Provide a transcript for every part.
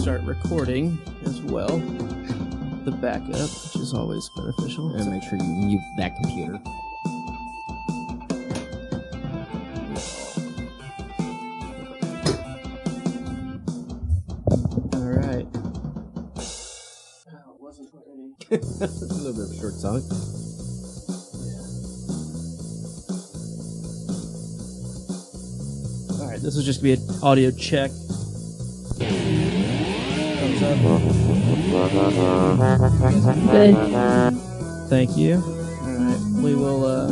start recording as well. The backup, which is always beneficial. And make sure you mute that computer. Alright. Oh, it wasn't any. A little bit of a short song. Alright, this is just going to be an audio check. Thumbs up. Good. Thank you. Alright, we will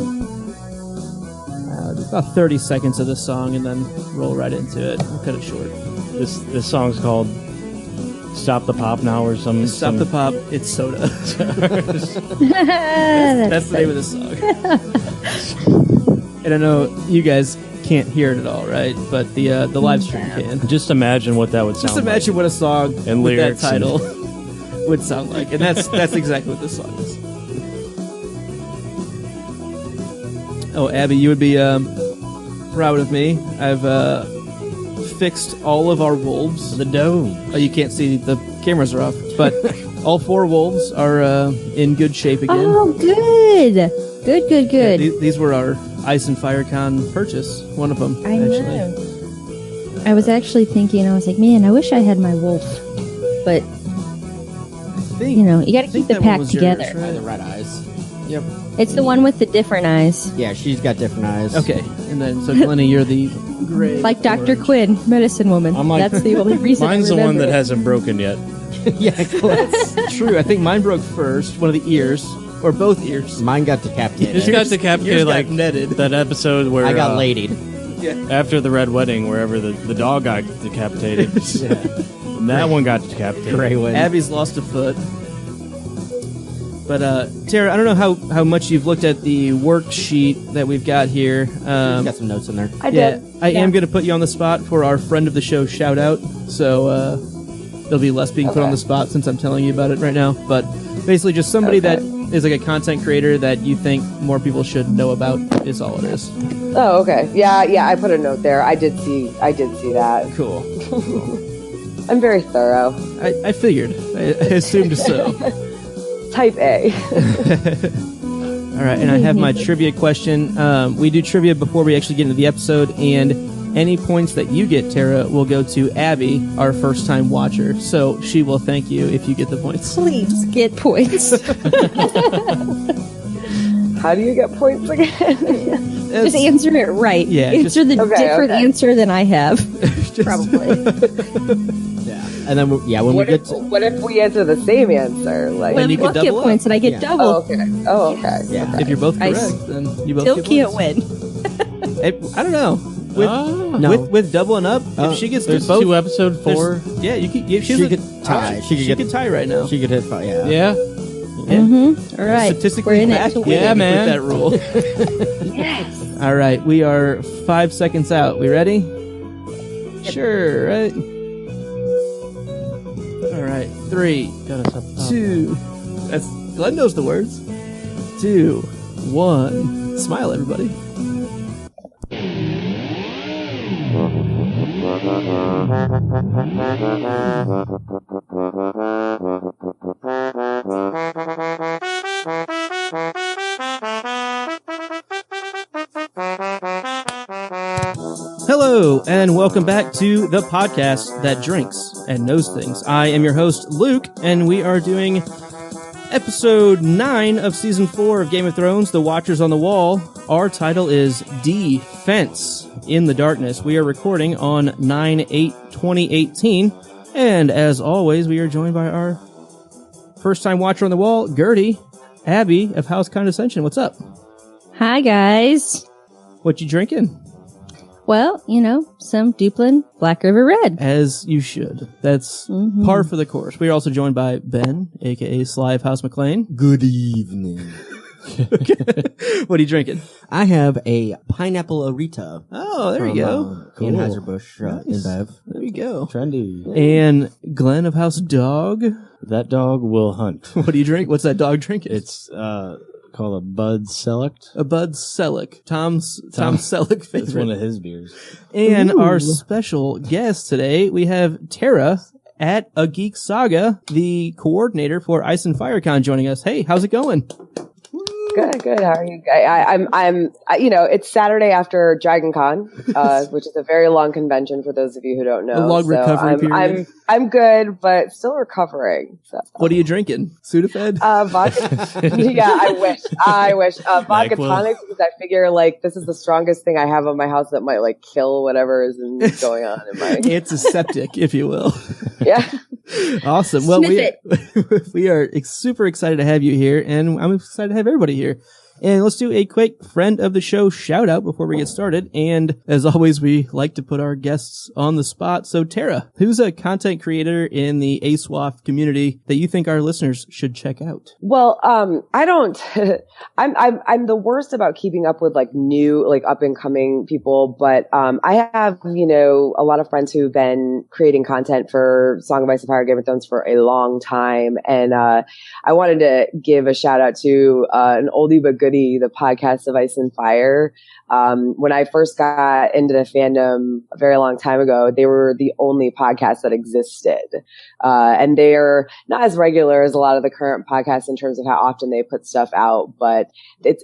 do about 30 seconds of this song and then roll right into it. We'll cut it short. This song's called Stop the Pop Now or some... Stop the Pop, it's soda. That's the name of the song. And I know you guys can't hear it at all, right? But the live stream can. Just imagine what that would sound like. Just imagine what a song and with that lyrics title would sound like. And that's exactly what this song is. Oh, Abby, you would be proud of me. I've fixed all of our wolves. The dome. Oh, you can't see, the cameras are off. But all 4 wolves are in good shape again. Oh, good. Good. Yeah, these were our Ice and FireCon purchase. One of them, actually. Know. I was actually thinking, I was like, man, I wish I had my wolf. But, you know, you got to keep the pack together. Yours, right? The red eyes. Yep. It's the one with the different eyes. Yeah, she's got different eyes. Okay, and then, so Glennie, you're the gray. Like Dr. Quinn, medicine woman. That's the only reason Mine's the one that hasn't broken yet. Yeah, that's true. I think mine broke first, one of the ears. Or both ears. Mine got decapitated. You got decapitated like netted. That episode where I got ladied. Yeah. After the Red Wedding, wherever the dog got decapitated. Yeah. And that one got decapitated. Gray one. Abby's lost a foot. But Tara, I don't know how much you've looked at the worksheet that we've got here. Got some notes in there. I did. I am going to put you on the spot for our friend of the show shout out. So there'll be less being put on the spot since I'm telling you about it right now. But basically, just somebody that is like a content creator that you think more people should know about is all it is. Oh, okay. Yeah, I put a note there. I did see that. Cool. I'm very thorough. I figured. I assumed so. Type A. All right, and I have my trivia question. We do trivia before we actually get into the episode, and any points that you get, Tara, will go to Abby, our first-time watcher. So she will thank you if you get the points. Please get points. How do you get points again? Just answer it right. Yeah, answer the different answer than I have. Probably. Yeah. And then, when we get to... What if we answer the same answer? Like, Then you both could get double points up. and I get double. Oh, okay. Yeah. If you're both correct, then you both Still get can't points. win. I don't know. With doubling up, if she gets There's both, 2 episode 4. Yeah, you could. She could tie. She could tie right now. She could hit 5, yeah. Yeah. All right. Statistically We're in it backed to with win. Yeah, man. that rule. Yes. All right, we are 5 seconds out. We ready? Sure, right? All right, 3, 2. That's Glenn knows the words. 2, 1. Smile, everybody. Hello, and welcome back to the podcast that drinks and knows things. I am your host, Luke, and we are doing episode 9 of season 4 of Game of Thrones, The Watchers on the Wall. Our title is Defense in the Darkness. We are recording on 9/8/2018, and as always, we are joined by our first-time watcher on the wall, Gertie, Abby of House Condescension. What's up? Hi, guys. What you drinking? Well, you know, some Duplin Black River Red. As you should. That's par for the course. We are also joined by Ben, a.k.a. Sly of House McLean. Good evening. What are you drinking? I have a pineapple Arita. Oh, there you go. Cool. Anheuser-Busch Nice. InBev. There you go. Trendy. And Glenn of House Dog. That dog will hunt. What do you drink? What's that dog drinking? It's called a Bud Select. A Bud Selleck. Tom Selleck favorite. It's one of his beers. And our special guest today, we have Tara, at AGeekSaga, the coordinator for Ice and FireCon, joining us. Hey, how's it going? Good. How are you? It's Saturday after Dragon Con, which is a very long convention for those of you who don't know. A long recovery period. I'm good, but still recovering. So. What are you drinking? Sudafed? Vodka. Yeah, I wish. Vodka tonics, because I figure this is the strongest thing I have in my house that might kill whatever is going on in my. It's a septic, if you will. Yeah. Awesome. Well, we are super excited to have you here, and I'm excited to have everybody here. And let's do a quick friend of the show shout out before we get started. And as always, we like to put our guests on the spot. So Tara, who's a content creator in the ASWAF community that you think our listeners should check out? Well, I don't, I'm the worst about keeping up with new, up and coming people. But, I have, a lot of friends who've been creating content for Song of Ice and Fire, Game of Thrones for a long time. And, I wanted to give a shout out to, an oldie but goodie, the podcast of Ice and Fire. When I first got into the fandom a very long time ago, they were the only podcast that existed. And they're not as regular as a lot of the current podcasts in terms of how often they put stuff out, but it's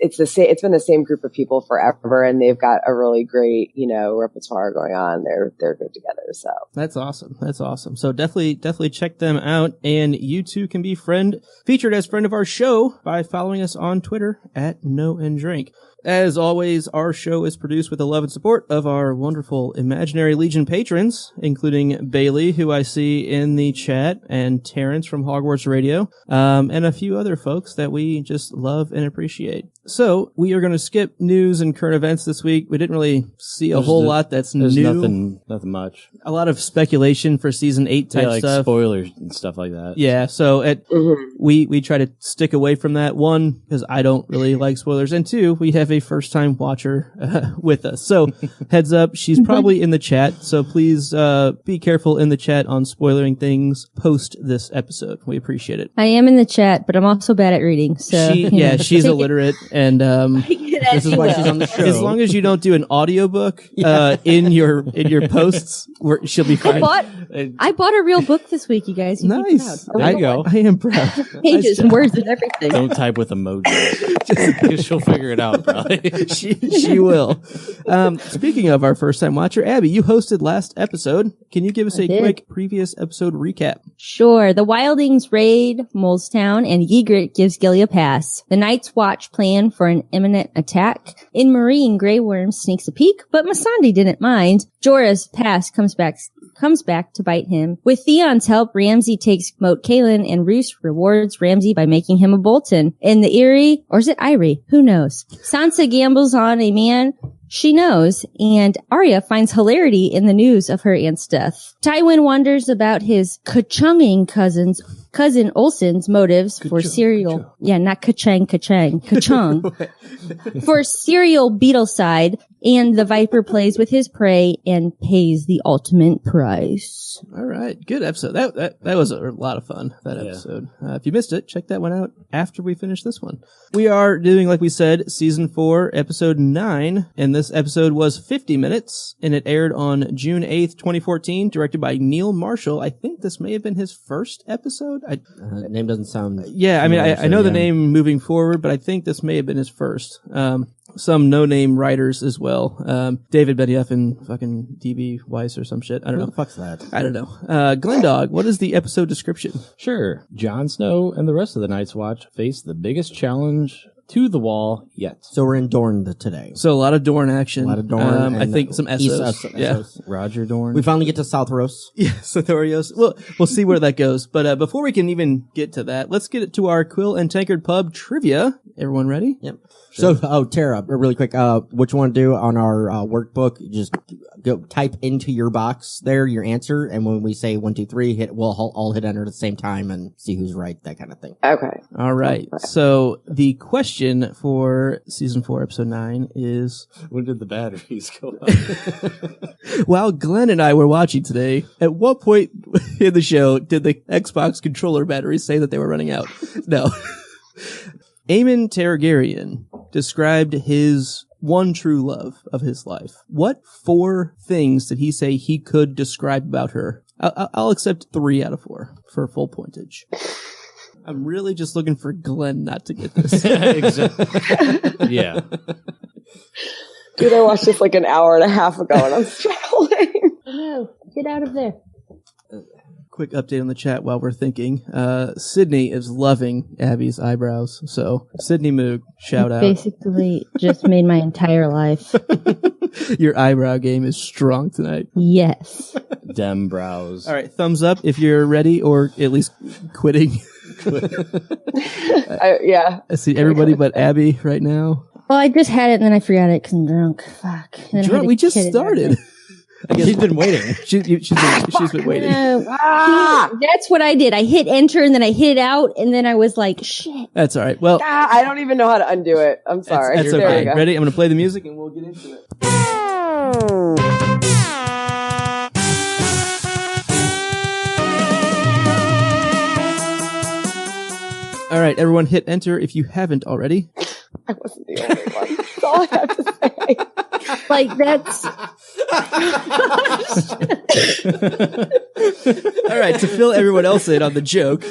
been the same group of people forever, and they've got a really great, repertoire going on. They're good together. So that's awesome. So definitely check them out. And you too can be featured as friend of our show by following us on Twitter at Know and Drink. As always, our show is produced with the love and support of our wonderful Imaginary Legion patrons, including Bailey, who I see in the chat, and Terrence from Hogwarts Radio, and a few other folks that we just love and appreciate. So we are going to skip news and current events this week. We didn't really see a whole lot that's new. Nothing much. A lot of speculation for season 8 type stuff. Spoilers and stuff like that. Yeah, so we try to stick away from that. One, because I don't really like spoilers, and two, we have a first-time watcher with us. So heads up, she's probably in the chat, so please be careful in the chat on spoiling things post this episode. We appreciate it. I am in the chat, but I'm also bad at reading. So she's illiterate. And this is why she's on the show. As long as you don't do an audiobook in your posts, she'll be fine. I bought a real book this week, you guys. Nice. There you go. I am proud. Pages and words and everything. Don't type with emojis. She'll figure it out, probably. She will. Speaking of our first-time watcher, Abby, you hosted last episode. Can you give us a quick previous episode recap? Sure. The Wildings raid Molestown, and Ygritte gives Gilly a pass. The Night's Watch plan for an imminent attack. In Marine, Grey Worm sneaks a peek, but Missandei didn't mind. Jorah's past comes back to bite him. With Theon's help, Ramsay takes Moat Cailin, and Roose rewards Ramsay by making him a Bolton. In the Eyrie, or is it Irie? Who knows? Sansa gambles on a man she knows, and Arya finds hilarity in the news of her aunt's death. Tywin wonders about his Kachunging cousin Olsen's motives for serial. Yeah, not Kachung. For serial Beetleside, and the Viper plays with his prey and pays the ultimate price. All right, good episode. That was a lot of fun, that episode. If you missed it, check that one out after we finish this one. We are doing, like we said, season 4, episode 9, and this episode was 50 minutes, and it aired on June 8th, 2014, directed by Neil Marshall. I think this may have been his first episode. Name doesn't sound... Yeah, I mean, I know the name moving forward, but I think this may have been his first. Some no-name writers as well. David Benioff and fucking D.B. Weiss or some shit. I don't know. Who the fuck's that? I don't know. Glendog, what is the episode description? Sure. Jon Snow and the rest of the Night's Watch face the biggest challenge to the wall yet. So we're in Dorne today. So a lot of Dorne action. A lot of Dorne. I think some Essos. Yeah. Roger Dorne. We finally get to Southros. Yeah, Sothorios. We'll see where that goes. But before we can even get to that, let's get to our Quill and Tankard Pub trivia. Everyone ready? Yep. Sure. So, Tara, really quick, what you want to do on our workbook, just go type into your box there your answer, and when we say 1, 2, 3, we'll all hit enter at the same time and see who's right, that kind of thing. Okay. All right. So the for season 4, episode 9 is... When did the batteries go up? While Glenn and I were watching today, at what point in the show did the Xbox controller batteries say that they were running out? No. Aemon Targaryen described his one true love of his life. What 4 things did he say he could describe about her I'll accept 3 out of 4 for full pointage. I'm really just looking for Glenn not to get this. Exactly. Yeah. Dude, I watched this like an hour and a half ago and I'm struggling. No, get out of there. Quick update on the chat while we're thinking. Sydney is loving Abby's eyebrows. So, Sydney Moog, shout out. Basically, just made my entire life. Your eyebrow game is strong tonight. Yes. Dem brows. All right, thumbs up if you're ready, or at least quitting. Yeah. I see everybody but Abby right now. Well, I just had it and then I forgot it because I'm drunk. Fuck. And then I had Drunk? to We just hit it started. I guess she's been waiting. She's been waiting. That's what I did. I hit enter and then I hit it out and then I was like, shit. That's all right. Well, I don't even know how to undo it. I'm sorry. that's There we okay. go. Ready? I'm going to play the music and we'll get into it. All right, everyone hit enter if you haven't already. I wasn't the only one. That's all I have to say. Like, that's. All right, to fill everyone else in on the joke,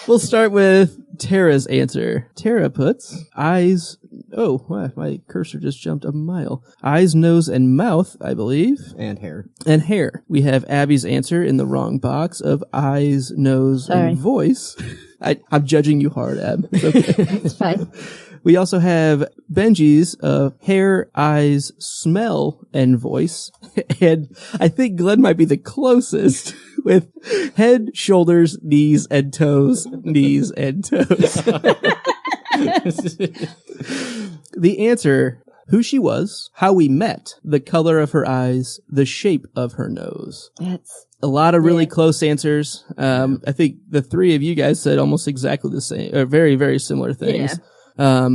we'll start with Tara's answer. Tara puts eyes. Oh, wow, my cursor just jumped a mile. Eyes, nose, and mouth, I believe. And hair. And hair. We have Abby's answer in the wrong box of eyes, nose, and voice. I'm judging you hard, Ab. It's okay. It's fine. We also have Benji's hair, eyes, smell, and voice. And I think Glenn might be the closest with head, shoulders, knees, and toes. Knees and toes. The answer, who she was, how we met, the color of her eyes, the shape of her nose. That's. A lot of really close answers. I think the 3 of you guys said almost exactly the same, or very, very similar things. Yeah.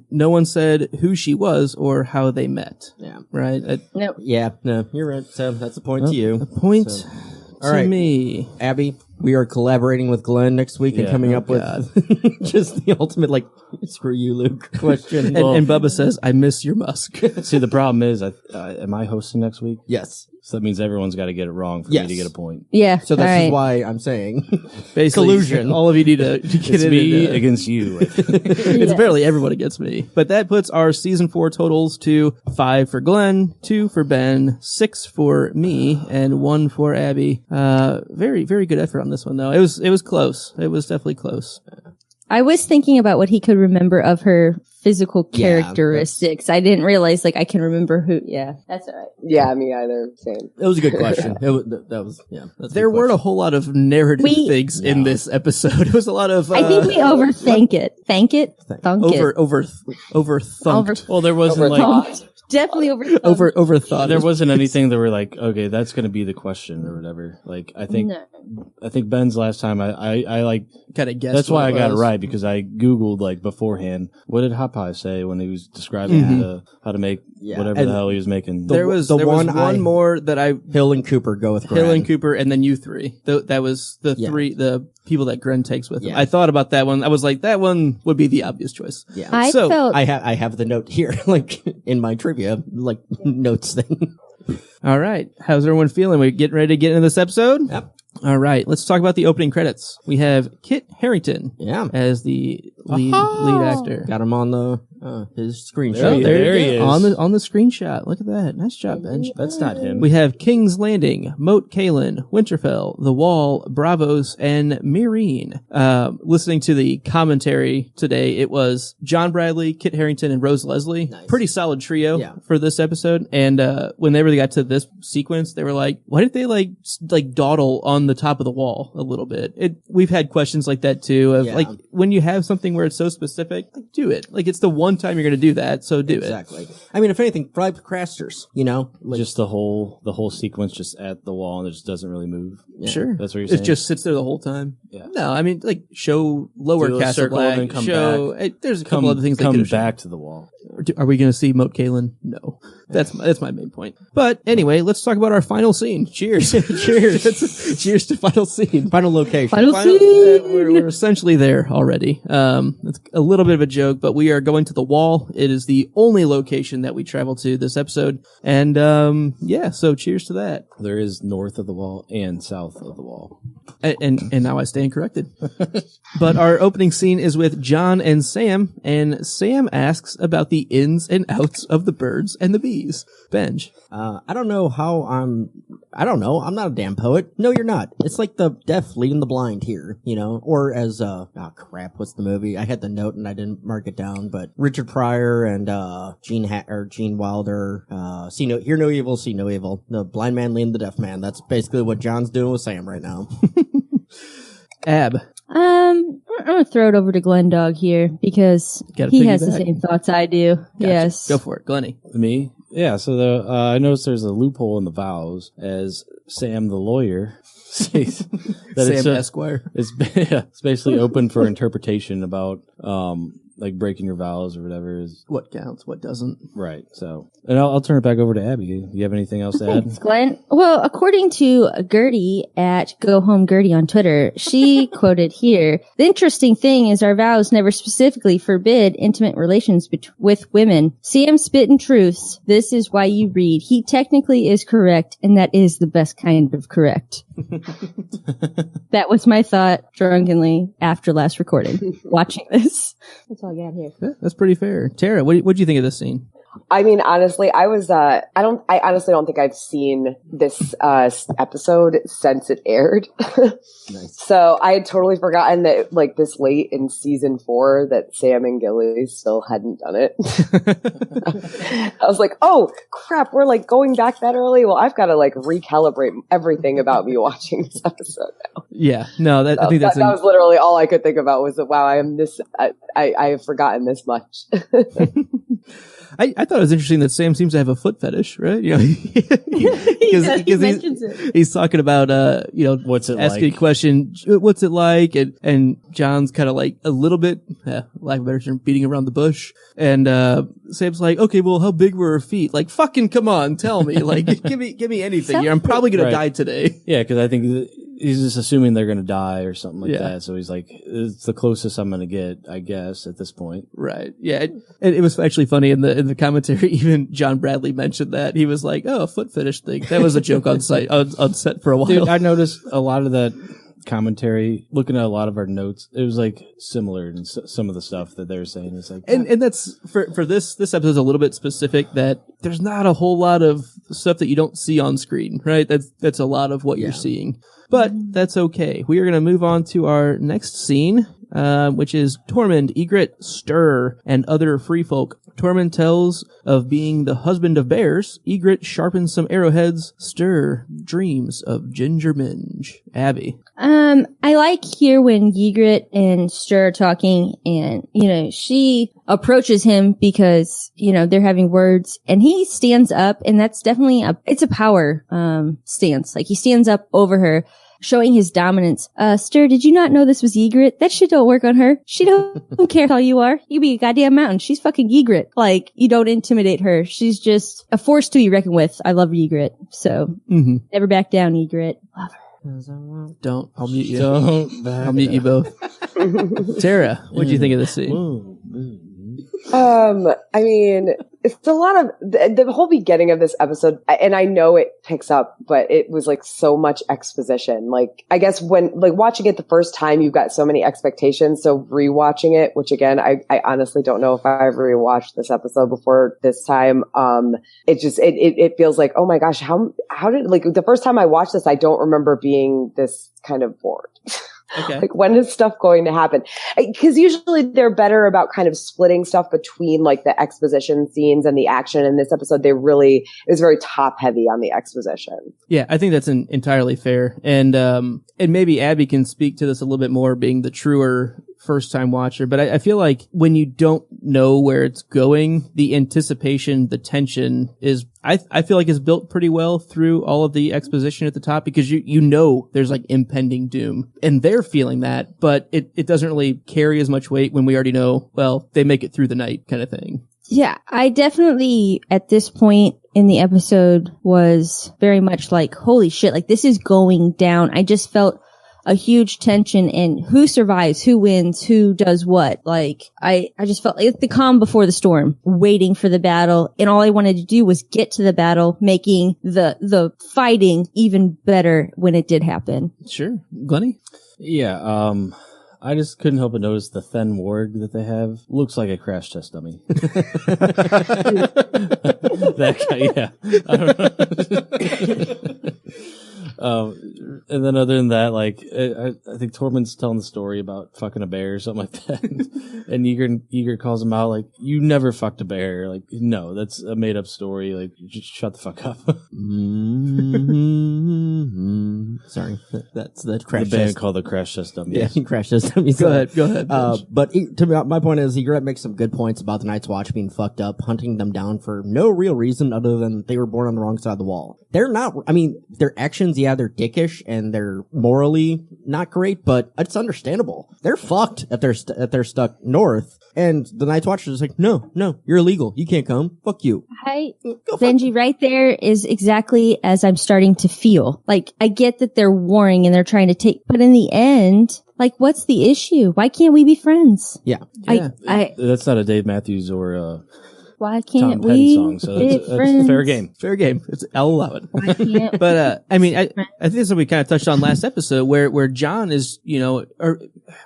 No one said who she was or how they met. Yeah. Right? No. Yeah, no, you're right. So that's a point to you. A point So, to all right. me. Abby, we are collaborating with Glenn next week and Yeah. coming Oh, up with just the ultimate, like, screw you, Luke question. And Bubba says, I miss your musk. See, the problem is, am I hosting next week? Yes. So that means everyone's got to get it wrong for Yes. me to get a point. Yeah. So this all right. is why I'm saying Basically, collusion. all of you need to get It's in. me and, against you. it's barely everyone against me. But that puts our season 4 totals to 5 for Glenn, 2 for Ben, 6 for me, and 1 for Abby. Very, very good effort on this one, though. It was close. It was definitely close. I was thinking about what he could remember of her physical Yeah, characteristics. I didn't realize, like, I can remember who. Yeah, that's all right. Yeah, me either. Same. it was a good question. That was, yeah. That's a There good weren't a question. whole lot of narrative things in this episode. It was a lot of I think we overthink it. Thunk it. overthunked. Well, there wasn't like Overthunked. Definitely overthunk. Overthought. there wasn't anything that were like, okay, that's going to be the question or whatever. Like I think Ben's last time I like kind of guessed. that's why I what got it was. right because I googled like beforehand what did Hot Pie say when he was describing how to make whatever And the hell he was making. There was the one one more that I Hill and Cooper go with Hill Gren. and Cooper, and then you 3. That was the Yeah. 3, the people that Gren takes with him. Yeah. I thought about that one. I was like, that one would be the obvious choice. Yeah. I So, felt. I have the note here, like in my trivia, like notes thing. All right. How's everyone feeling? We getting ready to get into this episode? Yep. All right. Let's talk about the opening credits. We have Kit Harington Yeah. as the lead actor. Got him on the his screenshot. There he- there he you is. go. On the screenshot. Look at that. Nice job, Benj. That's not him. We have King's Landing, Moat Kalen, Winterfell, The Wall, Bravos, and Meereen. Listening to the commentary today, it was John Bradley, Kit Harington, and Rose Leslie. Nice. Pretty solid trio Yeah. for this episode. And whenever they got to this sequence, they were like, why did they like dawdle on the top of the wall a little bit? We've had questions like that too, of Yeah. like, when you have something where it's so specific, like, do it. Like, it's the one time you're going to do that, so do it. Exactly. I mean, if anything, probably procrasters, you know? Like, just the whole sequence just at the wall and it just doesn't really move. Sure. That's what you're It saying? just sits there the whole time. Yeah. No, I mean, like, show lower Do a Castle circle Black. and then come show. There's a couple other things they come could have back to the wall. Are we going to see Moat Kalen? No. That's my main point. But anyway, let's talk about our final scene. Cheers. Cheers. Cheers cheers to final scene. Final location. Final scene. We're essentially there already. It's a little bit of a joke, but we are going to the wall. It is the only location that we travel to this episode. And, so cheers to that. There is north of the wall and south of the wall. And now I stand corrected. But our opening scene is with John and Sam, and Sam asks about the ins and outs of the birds and the bees. Benj. I don't know. I'm not a damn poet. No, you're not. It's like the deaf leading the blind here, or as, what's the movie? I had the note and I didn't mark it down, but Richard Pryor and, Gene Wilder, hear no evil, see no evil. The blind man leading the deaf man. That's basically what John's doing with Sam right now. Ab. I'm gonna throw it over to Glenn Dog here because he has the same thoughts I do. Gotcha. Yes. Go for it, Glenny. Me? Yeah, so I noticed there's a loophole in the vows as Sam the lawyer says that Sam Esquire. It's basically open for interpretation about like breaking your vows or whatever is what counts, what doesn't. Right. So, and I'll turn it back over to Abby. Do you have anything else to add? Thanks, Glenn. Well, according to Gertie at Go Home Gertie on Twitter, she quoted here, "The interesting thing is our vows never specifically forbid intimate relations with women. Sam spittin' truths. This is why you read. He technically is correct, and that is the best kind of correct." That was my thought drunkenly after last recording, watching this. That's all I got here. Yeah, that's pretty fair. Tara, what do you think of this scene? I mean, honestly, I honestly don't think I've seen this episode since it aired. Nice. So I had totally forgotten that, like, this late in season 4 that Sam and Gilly still hadn't done it. I was like, oh crap, we're like going back that early. Well, I've got to like recalibrate everything about me watching this episode now. Yeah, no, I think that was literally all I could think about was that, wow, I have forgotten this much. I thought it was interesting that Sam seems to have a foot fetish, right? Because he's talking about, what's it asking like? a question, what's it like? And John's kind of like a little bit, lack of a better term, beating around the bush. And, Sam's like, okay, well, how big were her feet? Like, fucking come on, tell me. Like, give me anything here. I'm probably going to die today. Yeah, because I think he's just assuming they're going to die or something like that. So he's like, it's the closest I'm going to get, I guess, at this point. Right. Yeah. It was actually funny in the commentary. Even John Bradley mentioned that. He was like, oh, a foot fetish thing. That was a joke on set for a while. Dude, I noticed a lot of that commentary, looking at a lot of our notes, it was like similar in some of the stuff that they were saying. It's like, and that's for this episode's a little bit specific that there's not a whole lot of stuff that you don't see on screen, right? That's a lot of what you're seeing. But that's okay. We are going to move on to our next scene, which is Tormund, Ygritte, Stir, and other free folk. Tormund tells of being the husband of bears. Ygritte sharpens some arrowheads. Stir dreams of Ginger Minge. Abby. I like here when Ygritte and Stir are talking and, she approaches him because, they're having words and he stands up and that's definitely it's a power, stance. Like he stands up over her, showing his dominance. Stir, did you not know this was Ygritte? That shit don't work on her. She don't care how you are. You be a goddamn mountain. She's fucking Ygritte. Like, you don't intimidate her. She's just a force to be reckoned with. I love Ygritte. So, never back down, Ygritte. Love her. Don't. I'll mute you. I'll mute you both. Tara, what do you think of this scene? I mean, it's a lot of the whole beginning of this episode, and I know it picks up, but it was like so much exposition. Like, I guess when like watching it the first time, you've got so many expectations. So rewatching it, which again, I honestly don't know if I ever rewatched this episode before this time. It feels like, oh my gosh, how did, like, the first time I watched this, I don't remember being this kind of bored. Okay. Like, when is stuff going to happen? Because usually they're better about kind of splitting stuff between like the exposition scenes and the action. In this episode, it was very top heavy on the exposition. Yeah, I think that's entirely fair. And maybe Abby can speak to this a little bit more, being the truer first time watcher. But I feel like when you don't know where it's going, the anticipation, the tension is, I feel like is built pretty well through all of the exposition at the top, because you know there's like impending doom and they're feeling that, but it doesn't really carry as much weight when we already know, well, they make it through the night kind of thing. Yeah, I definitely, at this point, in the episode was very much like, holy shit, like this is going down. I just felt a huge tension in who survives, who wins, who does what. Like, I just felt like the calm before the storm, waiting for the battle. And all I wanted to do was get to the battle, making the fighting even better when it did happen. Sure. Glenny? Yeah, I just couldn't help but notice the Then Warg that they have looks like a crash test dummy. That guy, yeah. And then other than that, like, I think Tormund's telling the story about fucking a bear or something like that. And Ygritte calls him out, like, you never fucked a bear. Like, no, that's a made up story. Like, just shut the fuck up. Sorry. That's the crash The band test. called the Crash Test Dummies. Yeah, crash test dummies. Go ahead. But to me, my point is, Ygritte makes some good points about the Night's Watch being fucked up, hunting them down for no real reason other than they were born on the wrong side of the wall. They're not, I mean, their actions, yeah, they're dickish and they're morally not great, but it's understandable. They're fucked if they're stuck north. And the Night's Watch is like, no, you're illegal. You can't come. Fuck you. Benji, right there is exactly as I'm starting to feel. Like, I get that they're warring and they're trying to take, but in the end, like, what's the issue? Why can't we be friends? Yeah. That's not a Dave Matthews or why Tom can't Petty we song, so be that's friends? fair game. Fair game. I'll allow it. Why can't But, I mean, I think that's what we kind of touched on last episode where John is, you know, or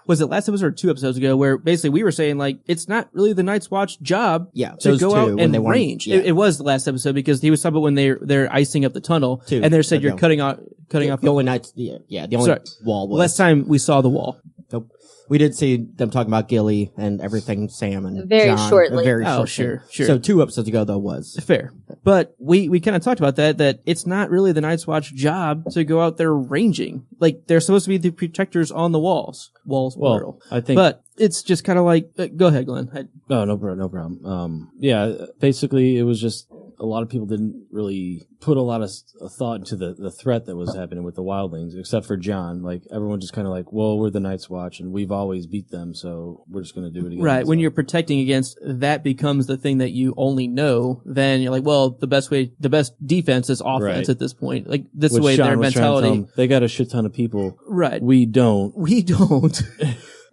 was it last episode or 2 episodes ago where basically we were saying like, it's not really the Night's Watch job to those go two, out when and they wanted- range. yeah. It was the last episode because he was talking about when they're icing up the tunnel Two. and they said you're Yeah. cutting off. The only Night's, the only Sorry. wall was. Last time we saw the wall. Nope. We did see them talking about Gilly and everything, Sam and Very John. shortly. Very Oh, shortly. sure. So 2 episodes ago, though, was. Fair. But we kind of talked about that it's not really the Night's Watch job to go out there ranging. Like, they're supposed to be the protectors on the walls. Walls, plural. Well, I think. But it's just kind of like, go ahead, Glenn. Oh, no problem. Yeah, basically, it was just a lot of people didn't really put a lot of thought into the threat that was happening with the wildlings, except for John. Like, everyone just kind of like, well, we're the Night's Watch, and we've always beat them, so we're just going to do it again. Right. When So- you're protecting against, that becomes the thing that you only know. Then you're like, well, the best defense is offense Right. at this point. Like, this Which way Sean their was trying to tell mentality. them, they got a shit ton of people. Right. We don't.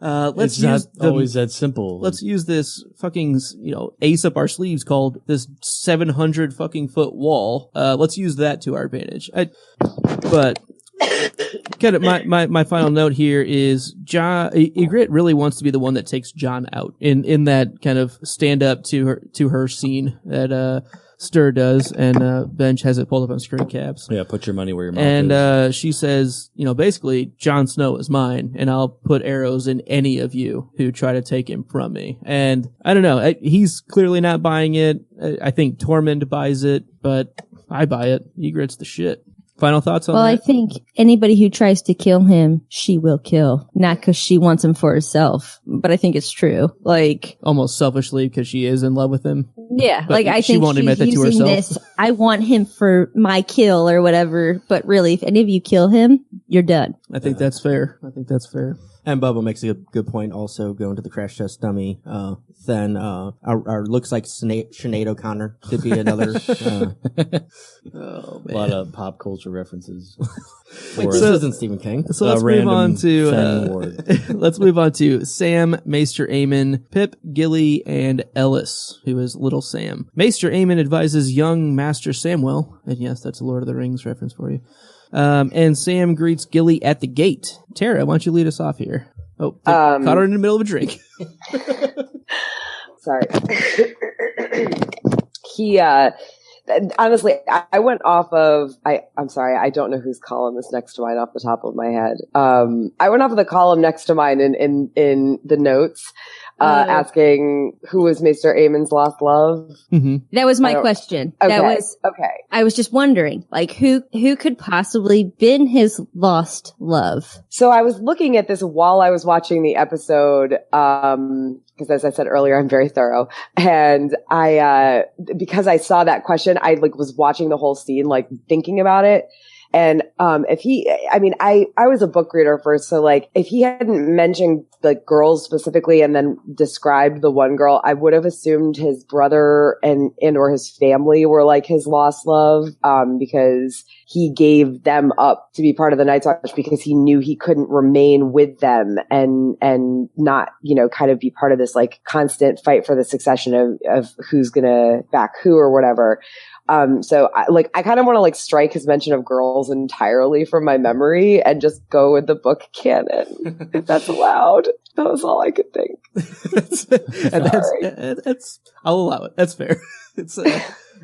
Let's It's not use always that simple. Let's use this fucking, ace up our sleeves called this 700 fucking foot wall. Let's use that to our advantage. But kind of my final note here is Ygritte really wants to be the one that takes John out in that kind of stand up to her scene that Stir does, and Bench has it pulled up on screen caps. Yeah, put your money where your mouth And is. she says, basically, Jon Snow is mine, and I'll put arrows in any of you who try to take him from me. And I don't know, he's clearly not buying it. I think Tormund buys it, but I buy it. Ygritte's the shit. Final thoughts on Well, that? I think anybody who tries to kill him, she will kill. Not because she wants him for herself, but I think it's true. Like, Almost selfishly because she is in love with him. yeah, But like I she think won't she's admit that to using herself. this. I want him for my kill or whatever. But really, if any of you kill him, you're done. I think that's fair. And Bubba makes a good point also going to the crash test dummy. Then, our looks like Sinead O'Connor could be another, Oh, A lot of pop culture references. wait, this So- isn't Stephen King. So let's move random on to Then Warg. let's move on to Sam, Maester Aemon, Pip, Gilly, and Ellis, who is Little Sam. Maester Aemon advises young Master Samwell, and yes, that's a Lord of the Rings reference for you. And Sam greets Gilly at the gate. Tara, why don't you lead us off here? Oh, caught her in the middle of a drink. Sorry. He, honestly, I went off of, I'm sorry, I don't know whose column is next to mine off the top of my head. I went off of the column next to mine in the notes, asking who was Maester Aemon's lost love. Mm-hmm. That was my I don't- question. Okay. That was. Okay. I was just wondering, like, who could possibly been his lost love? So I was looking at this while I was watching the episode, because as I said earlier, I'm very thorough. And because I saw that question, I was watching the whole scene, thinking about it. And if he, I mean, I was a book reader first, so like if he hadn't mentioned like girls specifically and then described the one girl, I would have assumed his brother and or his family were like his lost love, because he gave them up to be part of the Night's Watch because he knew he couldn't remain with them and not, you know, kind of be part of this like constant fight for the succession of who's gonna back who or whatever. So I kind of want to like strike his mention of girls entirely from my memory and just go with the book canon, if that's allowed. That was all I could think. that's I'll allow it. That's fair. It's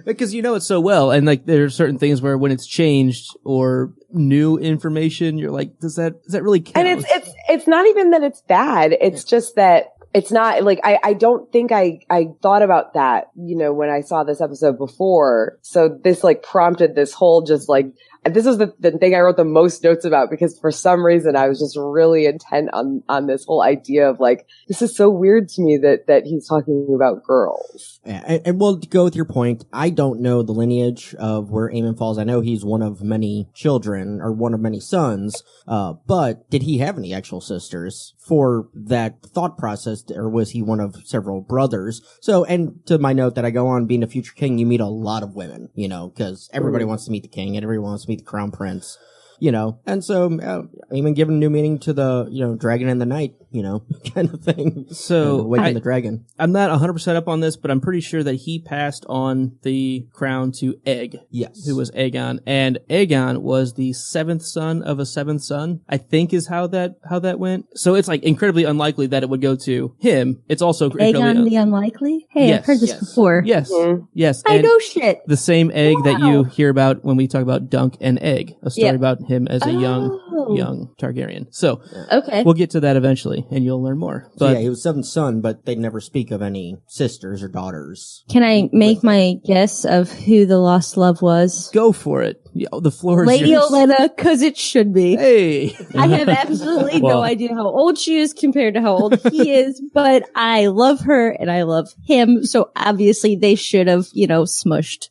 because you know it so well, and like there are certain things where when it's changed or new information, you're like, does that really count? And it's not even that it's bad. It's just that it's not like, I don't think I thought about that, you know, when I saw this episode before. So this like prompted this whole just like, this is the thing I wrote the most notes about because for some reason I was just really intent on this whole idea of like, this is so weird to me that he's talking about girls. Yeah, and we'll go with your point. I don't know the lineage of where Aemon falls. I know he's one of many children or one of many sons, but did he have any actual sisters for that thought process, or was he one of several brothers? So, and to my note that I go on, being a future king, you meet a lot of women, you know, because everybody wants to meet the king and everyone wants to meet the crown prince, you know, and so even giving new meaning to the, you know, dragon and the knight, you know, kind of thing. So waking the dragon. I'm not 100% up on this, but I'm pretty sure that he passed on the crown to Egg. Yes. Who was Aegon. And Aegon was the seventh son of a seventh son, I think is how that went. So it's like incredibly unlikely that it would go to him. It's also Aegon the Unlikely? Hey, Yes, I've heard this yes. before. Yes. Yes. I And know shit. the same Egg that Wow. you hear about when we talk about Dunk and Egg, a story Yeah. about him as a Oh. young Targaryen. So Okay. we'll get to that eventually and you'll learn more. So But yeah, he was seventh son, but they never speak of any sisters or daughters. Can I make my guess of who the lost love was? go for it. Yeah, the floor is Lady yours. Olenna, because it should be. Hey. I have absolutely Well- no idea how old she is compared to how old he is, but I love her and I love him, so obviously they should have, you know, smushed.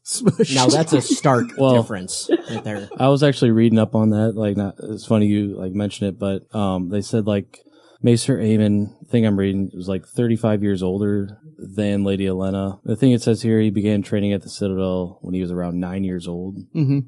Now that's a stark Well- difference right there. I was actually reading up on that. Like, it's funny you like mention it, but they said like Maester Aemon, thing I'm reading, was like 35 years older than Lady Olenna. The thing it says here, he began training at the Citadel when he was around 9 years old. Mm-hmm.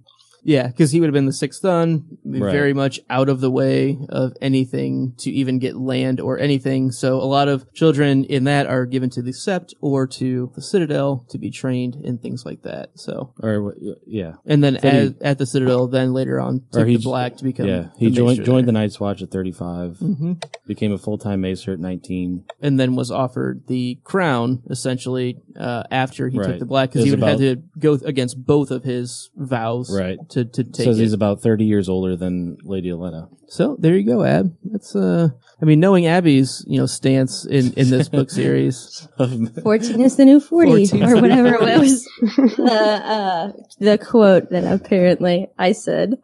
Yeah, because he would have been the sixth son, Right. very much out of the way of anything to even get land or anything. So a lot of children in that are given to the Sept or to the Citadel to be trained in things like that. So, Or yeah, and then So at the Citadel, then later on took the Black to become. yeah. He joined the Night's Watch at 35. Mm-hmm. Became a full-time maester at 19. And then was offered the crown essentially after he took Right. the Black because It he was would have had to go against both of his vows. Right. To take Says it. he's about 30 years older than Lady Olenna. So there you go, Ab. That's I mean, knowing Abby's stance in this book series. 14 is the new 40, 14 or whatever it was. The quote that apparently I said.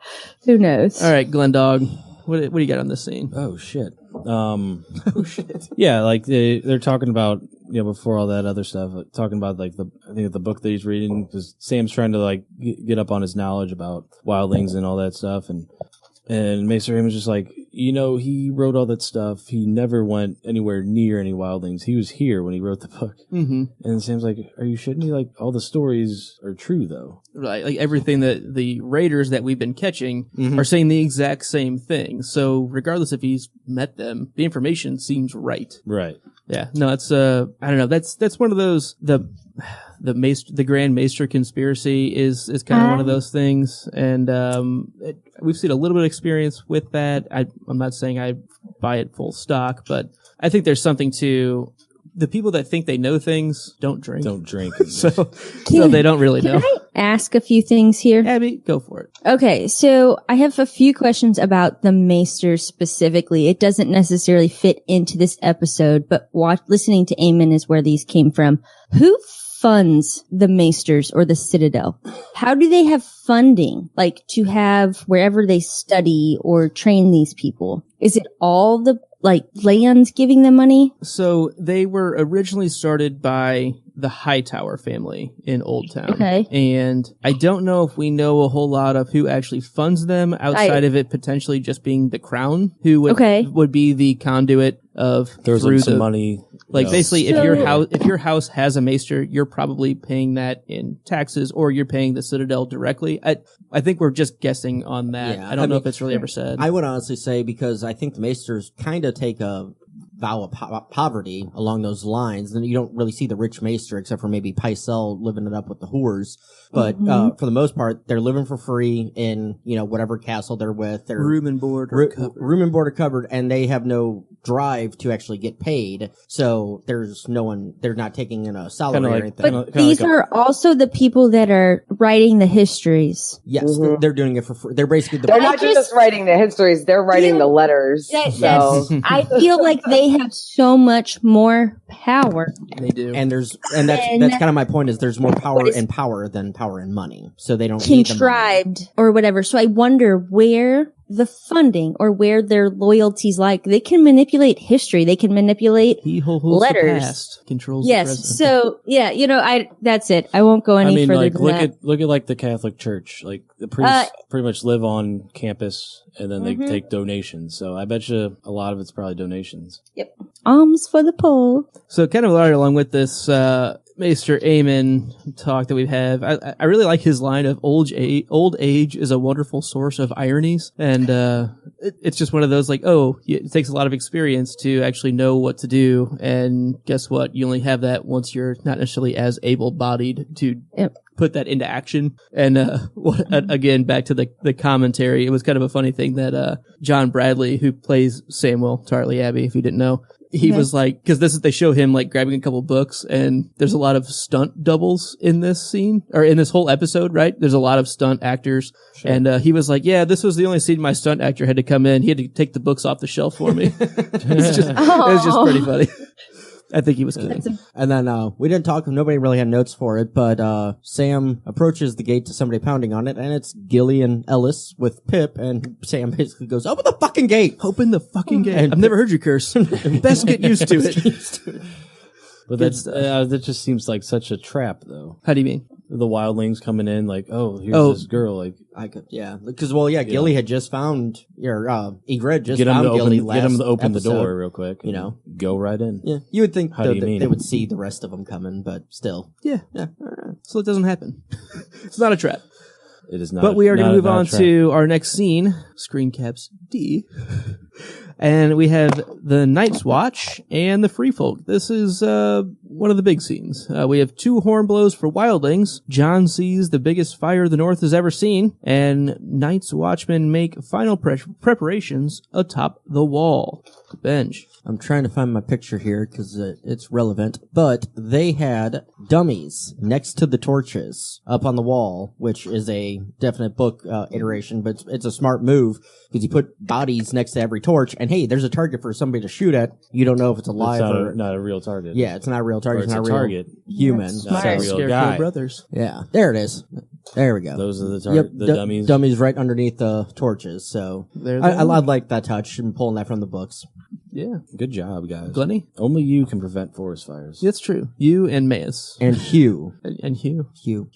Who knows? All right, Glendog, what do you got on this scene? Oh shit. Oh shit. Yeah, like they're talking about before all that other stuff, talking about like I think the book that he's reading, because Sam's trying to like get up on his knowledge about wildlings and all that stuff, and Maester Aemon was just like, he wrote all that stuff. He never went anywhere near any wildlings. He was here when he wrote the book. Mm-hmm. And Sam's like, are you shitting me? Like, all the stories are true, though. Right, like everything that the raiders that we've been catching Mm-hmm. are saying the exact same thing. So regardless if he's met them, the information seems right. Right. Yeah, no, it's I don't know. That's one of those the Grand Maester conspiracy is kind of one of those things, and we've seen a little bit of experience with that. I'm not saying I buy it full stock, but I think there's something to the people that think they know things don't drink. Don't drink. so they don't really know. Can I ask a few things here? Abby, go for it. Okay, so I have a few questions about the Maesters specifically. It doesn't necessarily fit into this episode, but listening to Aemon is where these came from. Who funds the Maesters or the Citadel? How do they have funding, like to have wherever they study or train these people? Is it all the lands giving them money? So they were originally started by the Hightower family in Old Town. Okay. And I don't know if we know a whole lot of who actually funds them outside of it potentially just being the crown, who would be the conduit of There's through some the money. Like basically, So- if your house has a maester, you're probably paying that in taxes, or you're paying the Citadel directly. I think we're just guessing on that. Yeah, I don't know if it's really ever said. I would honestly say, because I think the Maesters kind of take a vow of poverty along those lines, then you don't really see the rich Maester except for maybe Pycelle living it up with the whores. But for the most part, they're living for free in whatever castle they're with. Their room and board are covered. Room and board are covered, and they have no drive to actually get paid. So there's no one. They're not taking in a salary or anything. But these are also the people that are writing the histories. Yes, they're doing it for free. They're basically they're not just writing the histories; they're writing the letters. Yes, I feel like they have so much more power. They do, and that's kind of my point. Is there's more power in power than power in money, so they don't contrived or whatever. So I wonder where the funding or where their loyalties like. They can manipulate history. They can manipulate he who holds letters. The past controls the present. So yeah, that's it. I won't go any further than that. Look at like the Catholic Church. Like the priests pretty much live on campus and then they take donations. So I bet you a lot of it's probably donations. Yep. Alms for the poor. So kind of right along with this Maester Aemon talk that we have, I really like his line of old age is a wonderful source of ironies, and it's just one of those like, it takes a lot of experience to actually know what to do, and guess what? You only have that once you're not necessarily as able-bodied to put that into action. And again, back to the commentary, it was kind of a funny thing that John Bradley, who plays Samuel Tarly Abbey, if you didn't know, he was like, because they show him like grabbing a couple books, and there's a lot of stunt doubles in this scene, or in this whole episode, right? There's a lot of stunt actors. Sure. And he was like, yeah, this was the only scene my stunt actor had to come in. He had to take the books off the shelf for me. It was just pretty funny. I think he was kidding. And then we didn't talk. Nobody really had notes for it, but Sam approaches the gate to somebody pounding on it, and it's Gilly and Ellis with Pip, and Sam basically goes, "Open the fucking gate! Open the fucking gate!" And I've never heard you curse. Best get used to it. But that just seems like such a trap, though. How do you mean? The wildlings coming in, like, here's this girl, like. Gilly had just found, Ygritte just get found Gilly Get him to open episode. the door real quick. Go right in. Yeah, you would think they would see the rest of them coming, but still. Yeah. So it doesn't happen. It's not a trap. It is not. But we are going to move on to our next scene, screen caps D. And we have the Night's Watch and the Free Folk. This is one of the big scenes. We have 2 horn blows for wildlings. Jon sees the biggest fire the North has ever seen, and Night's Watchmen make final preparations atop the wall. Benj. I'm trying to find my picture here because it's relevant, but they had dummies next to the torches up on the wall, which is a definite book iteration, but it's a smart move because you put bodies next to every torch, and hey, there's a target for somebody to shoot at. You don't know if it's alive or not a real target. Yeah, it's not a real target. It's not a real target. Human. Not a real Scarecrow guy. Brothers. Yeah, there it is. There we go. Those are the dummies. Dummies right underneath the torches. So I like that touch and pulling that from the books. Yeah. Good job, guys. Glenny? Only you can prevent forest fires. That's true. You and Maes. And Hugh. And Hugh. Hugh.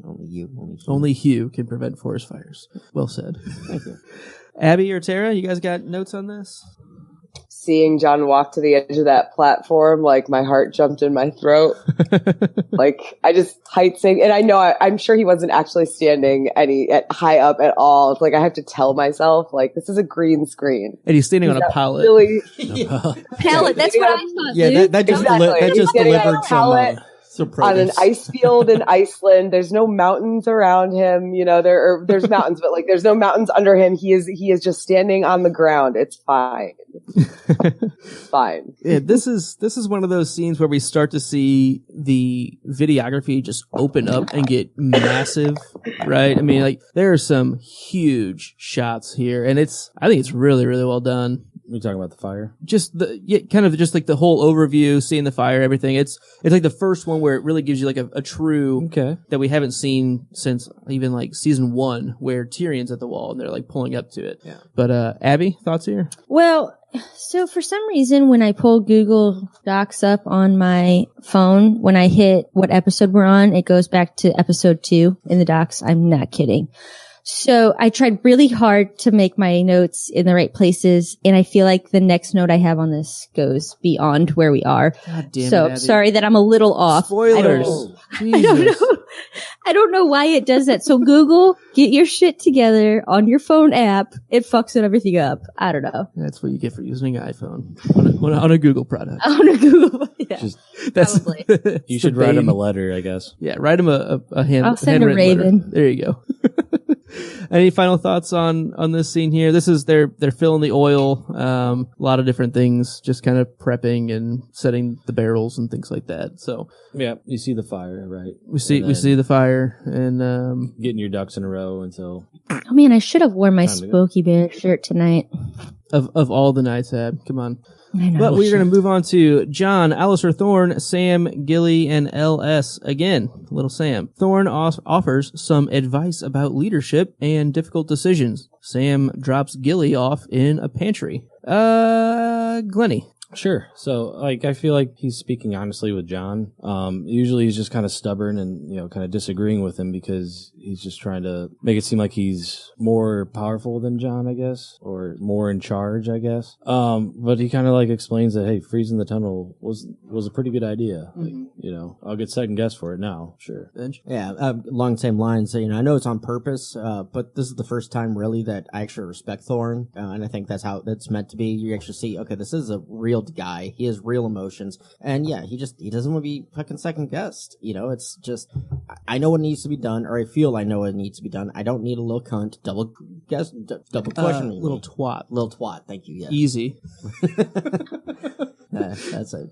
Only you. Only Hugh can prevent forest fires. Well said. Thank you. Abby or Tara, you guys got notes on this? Seeing John walk to the edge of that platform, like my heart jumped in my throat. Like I just height saying, and I know I'm sure he wasn't actually standing high up at all. It's like I have to tell myself, like this is a green screen, and he's standing on a pallet. Really, pallet. That's what I thought. Yeah, that just delivered some. On an ice field in Iceland. There's no mountains around him. There's mountains, but like there's no mountains under him. He is just standing on the ground. It's fine. It's fine. Yeah, this is one of those scenes where we start to see the videography just open up and get massive, right? I mean, like there are some huge shots here, and I think it's really, really well done. You talking about the fire? Just kind of just like the whole overview, seeing the fire, everything. It's like the first one where it really gives you like a true that we haven't seen since even like season 1, where Tyrion's at the wall and they're like pulling up to it. Yeah. But Abby, thoughts here? Well, So for some reason, when I pull Google Docs up on my phone, when I hit what episode we're on, it goes back to episode 2 in the docs. I'm not kidding. So I tried really hard to make my notes in the right places, and I feel like the next note I have on this goes beyond where we are. God damn so it, Abby. sorry that I'm a little off. Spoilers. I don't know. I don't know why it does that. So Google, get your shit together on your phone app. It fucks everything up. I don't know. That's what you get for using an iPhone on a Google product. On a Google, yeah. That's Probably. You should write him a letter, I guess. Yeah, write him a I'll send a handwritten raven. letter. There you go. Any final thoughts on this scene here? This is they're filling the oil, a lot of different things, just kind of prepping and setting the barrels and things like that. So Yeah, you see the fire, right? we see the fire and Getting your ducks in a row until... Oh man, I should have worn my Time to go. Spooky Bear shirt tonight. of all the nights, Ab, come on. I know. But we're going to move on to John, Alistair Thorne, Sam, Gilly, and LS again. Little Sam. Thorne offers some advice about leadership and difficult decisions. Sam drops Gilly off in a pantry. Glenny. Sure. So, like, I feel like he's speaking honestly with John. Usually he's just kind of stubborn and, kind of disagreeing with him because he's just trying to make it seem like he's more powerful than John, I guess, or more in charge, I guess. But he kind of like explains that, hey, freezing the tunnel was a pretty good idea. Like, I'll get second guess for it now. Sure. Bench. Yeah, along the same lines, I know it's on purpose, but this is the first time really that I actually respect Thorne, and I think that's how it's meant to be. You actually see, okay, this is a real guy. He has real emotions, and yeah, he doesn't want to be fucking second guessed. It's just, I know what needs to be done, or I feel I know what needs to be done. I don't need a little cunt double question me. Little twat. Thank you. Yeah, Easy. that's it.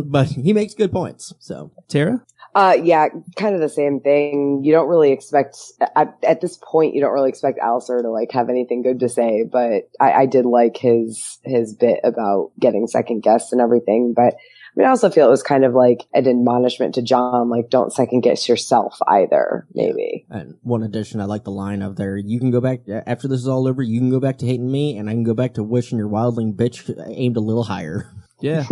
But he makes good points. So Tara? Yeah, kind of the same thing. You don't really expect, at this point, you don't really expect Alistair to like have anything good to say, but I did like his bit about getting second guessed and everything. But I mean, I also feel it was kind of like an admonishment to John, like don't second guess yourself either, maybe. And one addition, I like the line of there, you can go back, after this is all over, you can go back to hating me, and I can go back to wishing your wildling bitch aimed a little higher. Yeah.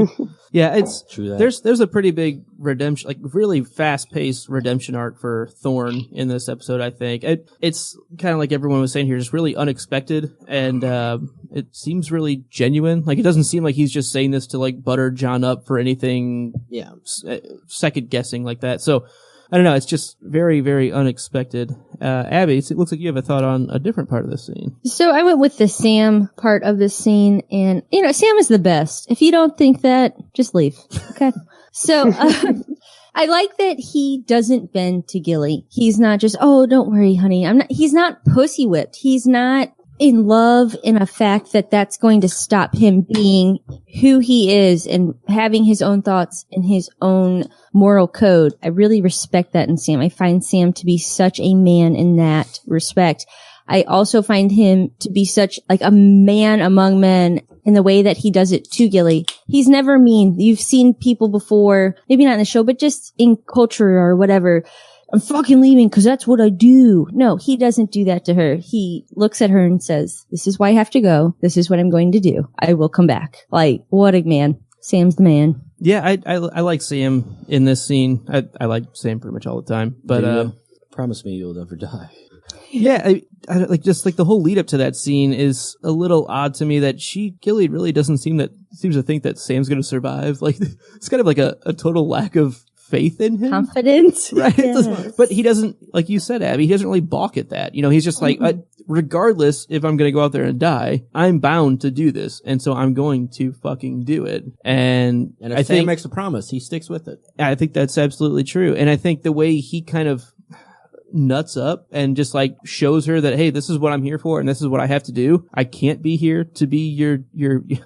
Yeah, it's True that. there's a pretty big redemption, like really fast-paced redemption arc for Thorne in this episode, I think. It's kind of like everyone was saying here, just really unexpected, and it seems really genuine. Like, it doesn't seem like he's just saying this to like butter John up for anything second guessing like that. So I don't know, it's just very, very unexpected. Abby, it looks like you have a thought on a different part of this scene. So I went with the Sam part of this scene, and Sam is the best. If you don't think that, just leave. Okay. So I like that he doesn't bend to Gilly. He's not just, oh, don't worry, honey. He's not pussy whipped. He's not in love in a fact that that's going to stop him being who he is and having his own thoughts and his own moral code. I really respect that in Sam. I find Sam to be such a man in that respect. I also find him to be such like a man among men in the way that he does it to Gilly. He's never mean. You've seen people before, maybe not in the show, but just in culture or whatever. I'm fucking leaving because that's what I do. No, he doesn't do that to her. He looks at her and says, this is why I have to go. This is what I'm going to do. I will come back. Like, what a man. Sam's the man. Yeah, I like Sam in this scene. I like Sam pretty much all the time. But promise me you'll never die. yeah, I like just like the whole lead up to that scene is a little odd to me that Gilly really doesn't seems to think that Sam's going to survive. Like, it's kind of like a total lack of faith in him. Confidence. Right. Yes. But he doesn't, like you said, Abby, he doesn't really balk at that. He's just like, regardless if I'm going to go out there and die, I'm bound to do this. And so I'm going to fucking do it. And And I if Sam think, makes a promise, he sticks with it. I think that's absolutely true. And I think the way he kind of nuts up and just like shows her that, hey, this is what I'm here for and this is what I have to do. I can't be here to be your,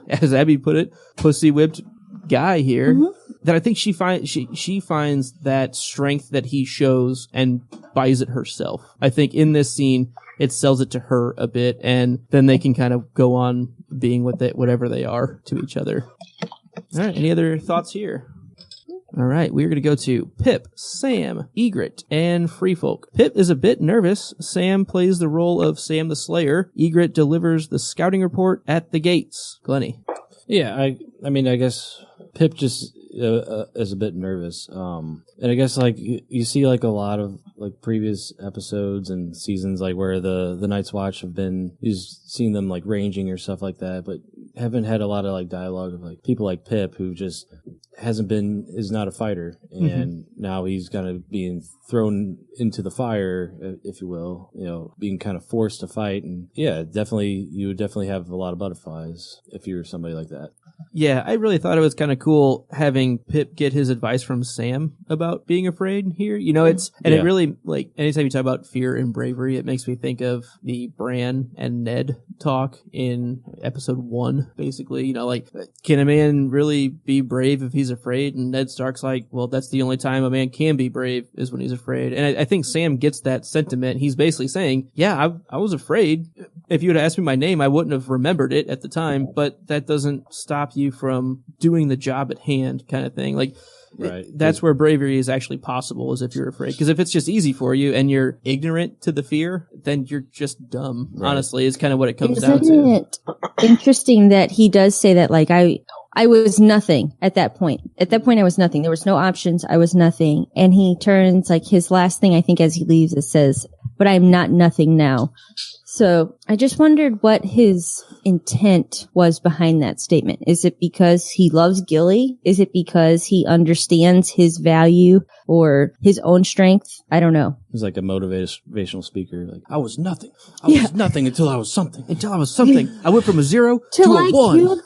as Abby put it, pussy whipped guy here. Mm-hmm. That I think she finds that strength that he shows and buys it herself. I think in this scene, it sells it to her a bit, and then they can kind of go on being with it, whatever they are to each other. All right, any other thoughts here? All right, we're going to go to Pip, Sam, Egret, and Free Folk. Pip is a bit nervous. Sam plays the role of Sam the Slayer. Egret delivers the scouting report at the gates. Glenny. Yeah, I mean, I guess Pip just is a bit nervous. And I guess like you see like a lot of like previous episodes and seasons like where the Night's Watch have been, you've seen them like ranging or stuff like that, but haven't had a lot of like dialogue of like people like Pip who just is not a fighter, and now he's kind of being thrown into the fire, if you will, being kind of forced to fight. And yeah, you would definitely have a lot of butterflies if you were somebody like that. Yeah, I really thought it was kind of cool having Pip get his advice from Sam about being afraid here. It really, like, anytime you talk about fear and bravery, it makes me think of the Bran and Ned talk in episode 1, basically. Like, can a man really be brave if he's afraid? And Ned Stark's like, well, that's the only time a man can be brave is when he's afraid. And I think Sam gets that sentiment. He's basically saying, yeah, I was afraid. If you would have asked me my name, I wouldn't have remembered it at the time, but that doesn't stop you from doing the job at hand, kind of thing. Like, right. That's where bravery is actually possible, is if you're afraid. Because if it's just easy for you and you're ignorant to the fear, then you're just dumb, honestly, is kind of what it comes down to. Isn't it interesting that he does say that, like, I was nothing at that point. At that point, I was nothing. There was no options. I was nothing. And he turns, like, his last thing, I think, as he leaves, it says, but I'm not nothing now. So I just wondered what his intent was behind that statement. Is it because he loves Gilly? Is it because he understands his value or his own strength? I don't know. He's like a motivational speaker. Like, I was nothing. I was nothing until I was something. Until I was something. I went from a 0 to a 1.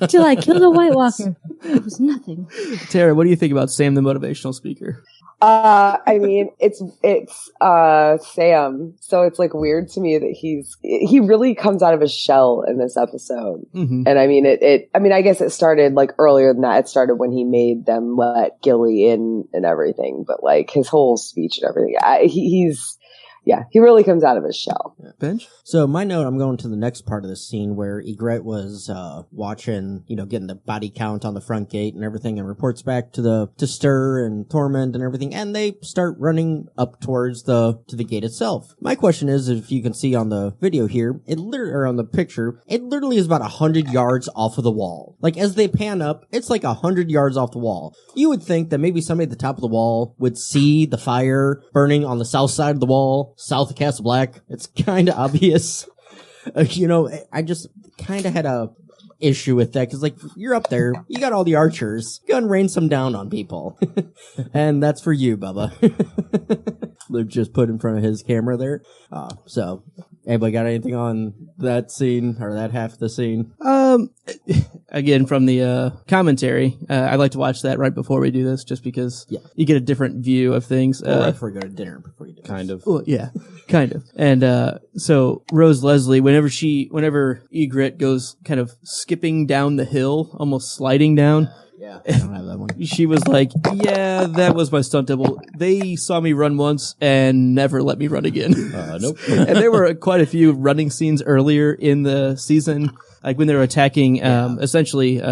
Till I killed a White Walker. It was nothing. Tara, what do you think about Sam the motivational speaker? I mean, it's Sam, so it's like weird to me that he really comes out of his shell in this episode. And I mean, I guess it started like earlier than that. It started when he made them let Gilly in and everything, but like his whole speech and everything, he really comes out of his shell. Bench? So my note, I'm going to the next part of the scene where Ygritte was watching, getting the body count on the front gate and everything, and reports back to Stir and Tormund and everything, and they start running up towards to the gate itself. My question is, if you can see on the video here, or on the picture, it literally is about 100 yards off of the wall. Like, as they pan up, it's like 100 yards off the wall. You would think that maybe somebody at the top of the wall would see the fire burning on the south side of the wall, south of Castle Black. It's kind of obvious. I just kind of had a issue with that, because like, you're up there, you got all the archers, go and rain some down on people. And that's for you, Bubba. Luke just put in front of his camera there. So anybody got anything on that scene or that half of the scene? Again, from the commentary, I like to watch that right before we do this, just because you get a different view of things. Right before you go to dinner, before you do kind of. Well, yeah, kind of. And so Rose Leslie, whenever Ygritte goes kind of skipping down the hill, almost sliding down. Yeah, I don't have that one. She was like, yeah, that was my stunt double. They saw me run once and never let me run again. Nope. And there were quite a few running scenes earlier in the season, like when they were attacking, essentially,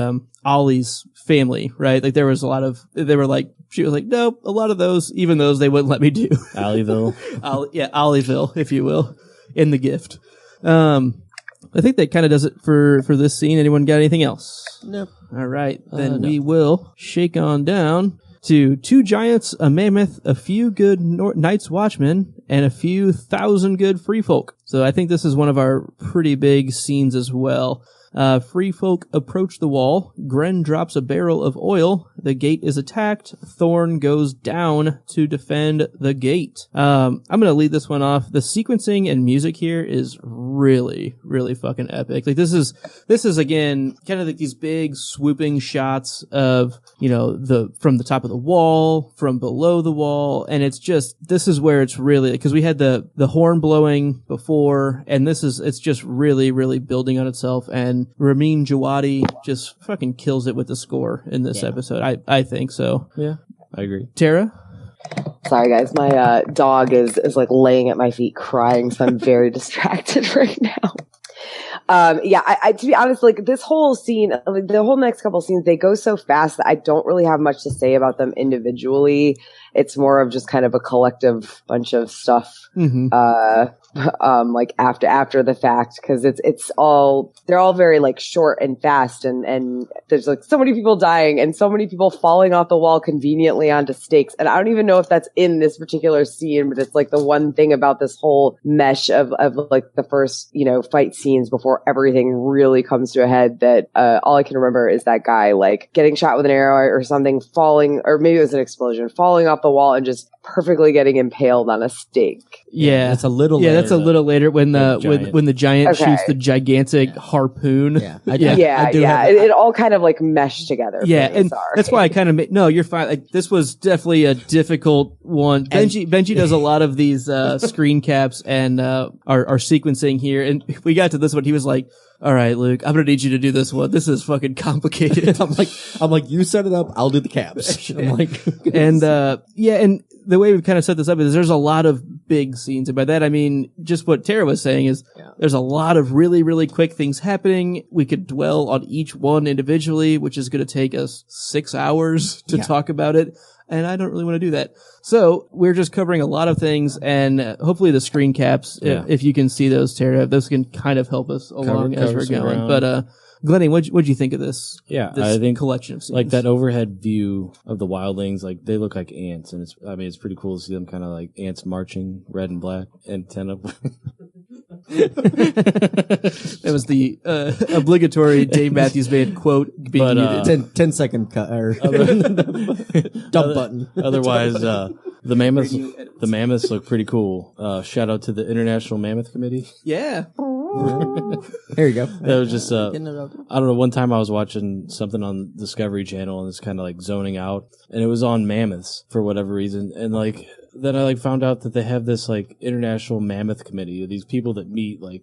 Ollie's family, right? Like there was she was like, nope, a lot of those, even those they wouldn't let me do. Ollieville. Ollieville, if you will, in the gift. I think that kind of does it for this scene. Anyone got anything else? Nope. All right, then we will shake on down to 2 giants, a mammoth, a few good Night's Watchmen, and a few thousand good free folk. So I think this is one of our pretty big scenes as well. Free folk approach the wall. Gren drops a barrel of oil. The gate is attacked. Thorn goes down to defend the gate. I'm going to lead this one off. The sequencing and music here is really, really fucking epic. Like this is again, kind of like these big swooping shots of, from the top of the wall, from below the wall. And it's just, this is where it's really, because we had the horn blowing before, and it's just really, really building on itself. And Ramin Djawadi just fucking kills it with the score in this episode. I think so. Yeah, I agree. Tara? Sorry, guys. My dog is like laying at my feet crying, so I'm very distracted right now. I to be honest, like this whole scene, like the whole next couple scenes, they go so fast that I don't really have much to say about them individually. It's more of just kind of a collective bunch of stuff. like after the fact, because they're all very like short and fast, and there's like so many people dying and so many people falling off the wall conveniently onto stakes. And I don't even know if that's in this particular scene, but it's like the one thing about this whole mesh of like the first, fight scenes before everything really comes to a head, that all I can remember is that guy like getting shot with an arrow or something, falling, or maybe it was an explosion, falling off the wall and just perfectly getting impaled on a stake. Yeah, that's a little. Yeah, later. that's a little later when when the giant Okay. shoots the gigantic harpoon. Yeah, I do It all kind of like meshed together. Yeah, for me, and sorry. that's why I kind of no, you're fine. Like this was definitely a difficult one. Benji does a lot of these screen caps and our sequencing here, and we got to this one. He was like, "All right, Luke, I'm gonna need you to do this one. This is fucking complicated." I'm like, you set it up, I'll do the caps. I'm like, and and the way we've kind of set this up is there's a lot of big scenes, and by that I mean just what Tara was saying is there's a lot of really, really quick things happening. We could dwell on each one individually, which is going to take us 6 hours to talk about it, and I don't really want to do that. So we're just covering a lot of things, and hopefully the screen caps, if you can see those, Tara, those can kind of help us along as we're going. Ground. But Glennie, what'd you think of this? Yeah, this I think collection of scenes, like that overhead view of the wildlings, like they look like ants, and it's pretty cool to see them kind of like ants marching, red and black, antenna. That was the obligatory Dave Matthews Band quote being muted. 10 second cut or dump button. Otherwise, the mammoths look pretty cool. Shout out to the International Mammoth Committee. Yeah. There you go. That was just I don't know. One time I was watching something on Discovery Channel and it's kind of like zoning out, and it was on mammoths for whatever reason, and like. Then I found out that they have this like International Mammoth Committee, these people that meet like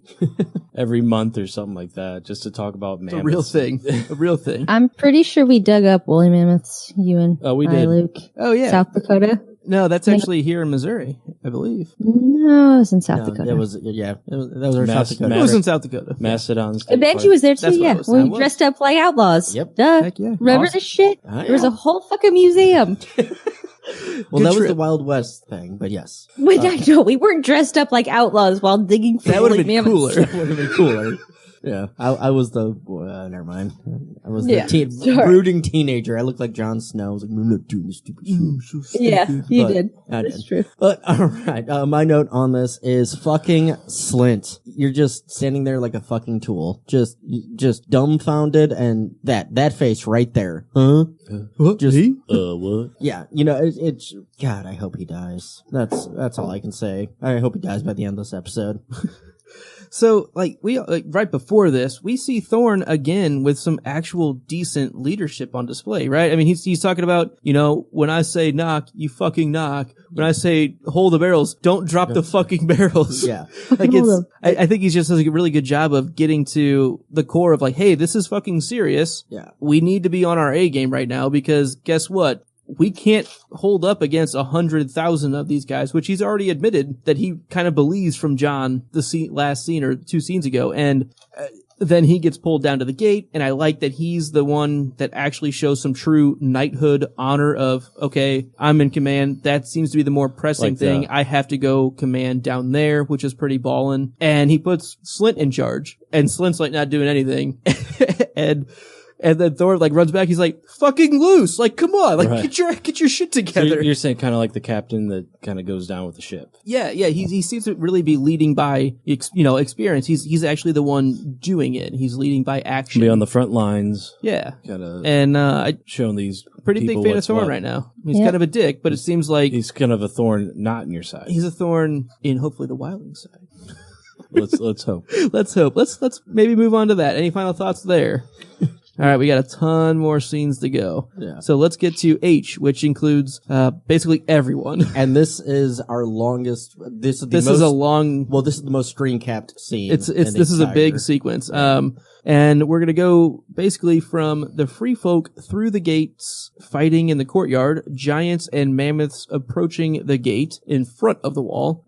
every month or something like that, just to talk about mammoths. A real thing. I'm pretty sure we dug up woolly mammoths, you and we did. Luke. Oh yeah, South Dakota. No, that's actually here in Missouri, I believe. No, it was in South Dakota. That was our South Dakota. It was in South Dakota. Mastodon. Benji was there too. That's what Yeah, it was. I we was. dressed up like outlaws. Yep. Duh. Heck yeah. Remember Awesome. this shit? Ah, There was yeah. a whole fucking museum. Well, that was trip. the Wild West thing, but yes. Wait, I know we weren't dressed up like outlaws while digging for That would have woolly been mammoths. cooler. That would have been cooler. Yeah, I was the never mind. I was Yeah, the sorry. brooding teenager. I looked like Jon Snow. I was like, I'm not doing this stupid shit. Yeah, you But did. I That's did. true. But all right, my note on this is fucking Slint. You're just standing there like a fucking tool, just dumbfounded, and that face right there, huh? What? Just What? yeah, it's God. I hope he dies. That's all I can say. I hope he dies by the end of this episode. So, right before this, we see Thorn again with some actual decent leadership on display, right? I mean, he's talking about, when I say knock, you fucking knock. When I say hold the barrels, don't drop the fucking barrels. Yeah. I think he just does a really good job of getting to the core of like, hey, this is fucking serious. Yeah. We need to be on our A game right now because guess what? We can't hold up against 100,000 of these guys, which he's already admitted that he kind of believes from John last scene or 2 scenes ago. And then he gets pulled down to the gate. And I like that he's the one that actually shows some true knighthood honor of, okay, I'm in command. That seems to be the more pressing Like thing. that. I have to go command down there, which is pretty ballin'. And he puts Slint in charge, and Slint's like not doing anything. And then Thor runs back. He's like, "Fucking loose! Like, come on! Like, Right. get your shit So together." you're saying kind of like the captain that kind of goes down with the ship. Yeah. He seems to really be leading by experience. He's actually the one doing it. He's leading by action. Be on the front lines, Yeah. kind of And I showing these pretty big people fan of what's Thorn what. right now. He's Yeah. kind of a dick, but it seems like He's kind of a thorn not in your side. he's a thorn in hopefully the wildling side. Let's hope. Let's hope. Let's maybe move on to that. Any final thoughts there? All right, we got a ton more scenes to go. Yeah. So let's get to H, which includes basically everyone. And this is our longest. This is This is a long. Well, this is the most screen capped scene. This in the is a big entire- sequence. And we're gonna go basically from the free folk through the gates, fighting in the courtyard, giants and mammoths approaching the gate in front of the wall.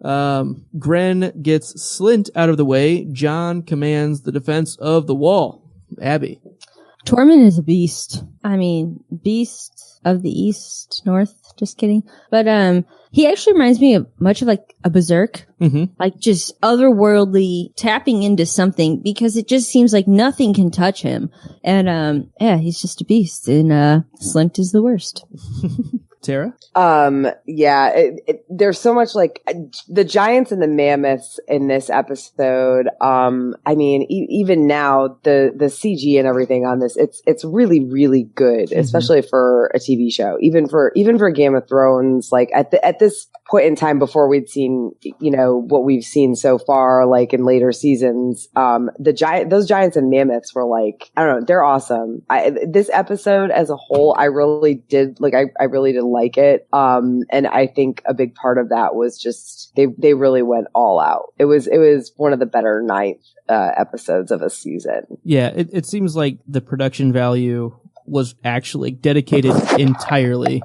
Gren gets Slint out of the way. John commands the defense of the wall. Abby. Tormund is a beast. I mean, beast of the east, north. Just kidding. But he actually reminds me of much of like a berserk, like just otherworldly tapping into something because it just seems like nothing can touch him. And yeah, he's just a beast. And Slint is the worst. Tara? Yeah, there's so much like the giants and the mammoths in this episode. I mean, even now the CG and everything on this, it's really, really good, especially for a TV show, even for Game of Thrones. Like at this point in time before we'd seen, what we've seen so far, like in later seasons, those giants and mammoths were like, I don't know, they're awesome. This episode as a whole, I really did like it. And I think a big part of that was just they really went all out. It was one of the better ninth episodes of a season. Yeah, it seems like the production value was actually dedicated entirely.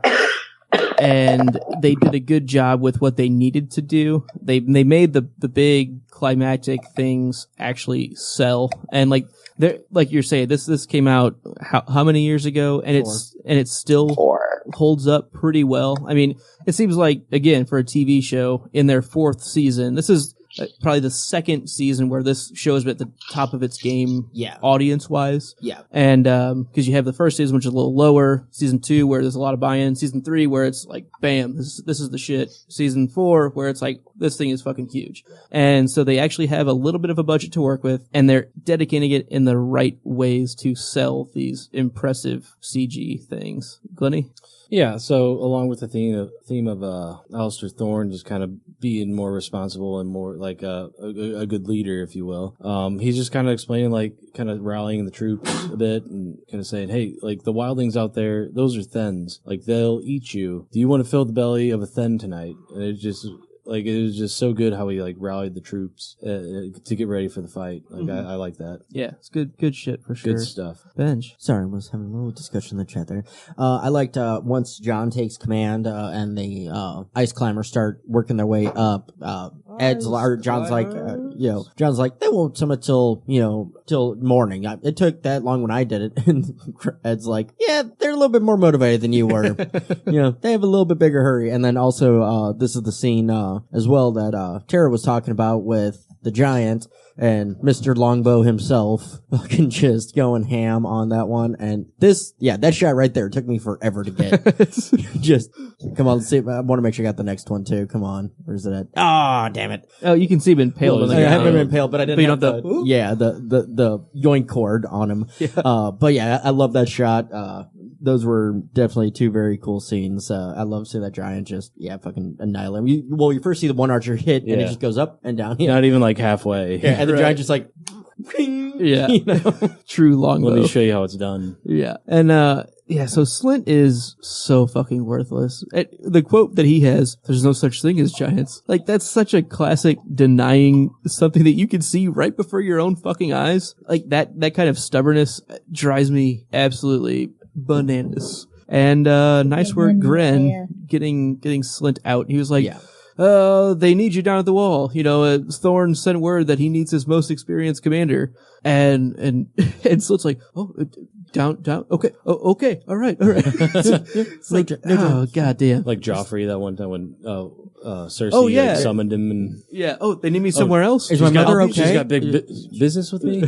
And they did a good job with what they needed to do. They made the big climactic things actually sell. And like you're saying, this came out how many years ago? And 4. it still 4. holds up pretty well. I mean, it seems like, again, for a TV show in their 4th season, this is probably the 2nd season where this show has been at the top of its game, audience wise. Yeah. And, cause you have the 1st season, which is a little lower, season 2, where there's a lot of buy-in, season 3, where it's like, bam, this is the shit. Season 4, where it's like, this thing is fucking huge. And so they actually have a little bit of a budget to work with, and they're dedicating it in the right ways to sell these impressive CG things. Glennie? Yeah, so along with the theme of Alistair Thorne just kind of being more responsible and more like a good leader, if you will. He's just kind of explaining, like, kind of rallying the troops a bit and kind of saying, hey, like, the wildlings out there, those are Thens. Like, they'll eat you. Do you want to fill the belly of a Then tonight? And it was just so good how he like rallied the troops to get ready for the fight. Like I like that. Yeah, it's good shit for sure. Good stuff. Benj. Sorry, I was having a little discussion in the chat there. I liked once John takes command and the ice climbers start working their way up. John's like, they won't summit till morning. It took that long when I did it. And Ed's like, yeah, they're a little bit more motivated than you were. They have a little bit bigger hurry. And then also, this is the scene as well that Tara was talking about with the giant and Mr. Longbow himself fucking just going ham on that one. And that shot right there took me forever to get. Just, come on, let's see. I want to make sure I got the next one too. Come on. Where's it at? Ah, damn it. Oh, you can see him impaled on the I ground. haven't been impaled, but I didn't have the yoink cord on him. Yeah. But yeah, I love that shot. Those were definitely two very cool scenes. I love seeing that giant just, fucking annihilate him. You first see the one archer hit, and it just goes up and down. Not even like halfway. Yeah, and the giant just like, ping, yeah, true longbow. Let me show you how it's done. Yeah, and so Slint is so fucking worthless. The quote that he has, "There's no such thing as giants." Like, that's such a classic denying something that you can see right before your own fucking eyes. Like that kind of stubbornness drives me absolutely bananas. And nice work, Gren, getting Slint out. He was like, they need you down at the wall. Thorne sent word that he needs his most experienced commander. And Slint's like, down. Okay. Oh, okay. All right. It's like, oh, goddamn. Like Joffrey that one time when Cersei summoned him and they need me somewhere else. Is my mother okay? She's got big business with me.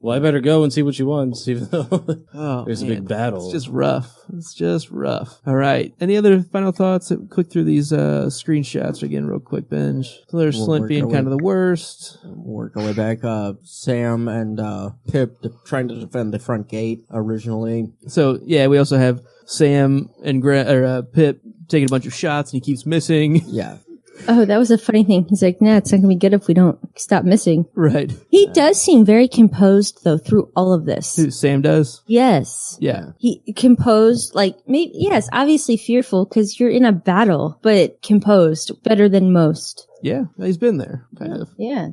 Well, I better go and see what she wants, even though there's a big battle. It's just rough. All right. Any other final thoughts? Click through these screenshots again real quick, Benj. So there's Slint being kind of the worst. Work our way back. Sam and Pip trying to defend the front gate originally. So, yeah, we also have Sam and Pip taking a bunch of shots, and he keeps missing. Yeah. Oh, that was a funny thing. He's like, nah, it's not going to be good if we don't stop missing. Right. He does seem very composed, though, through all of this. Who, Sam does? Yes. Yeah. He composed, like, maybe, yes, obviously fearful because you're in a battle, but composed, better than most. Yeah, he's been there, kind of. Yeah.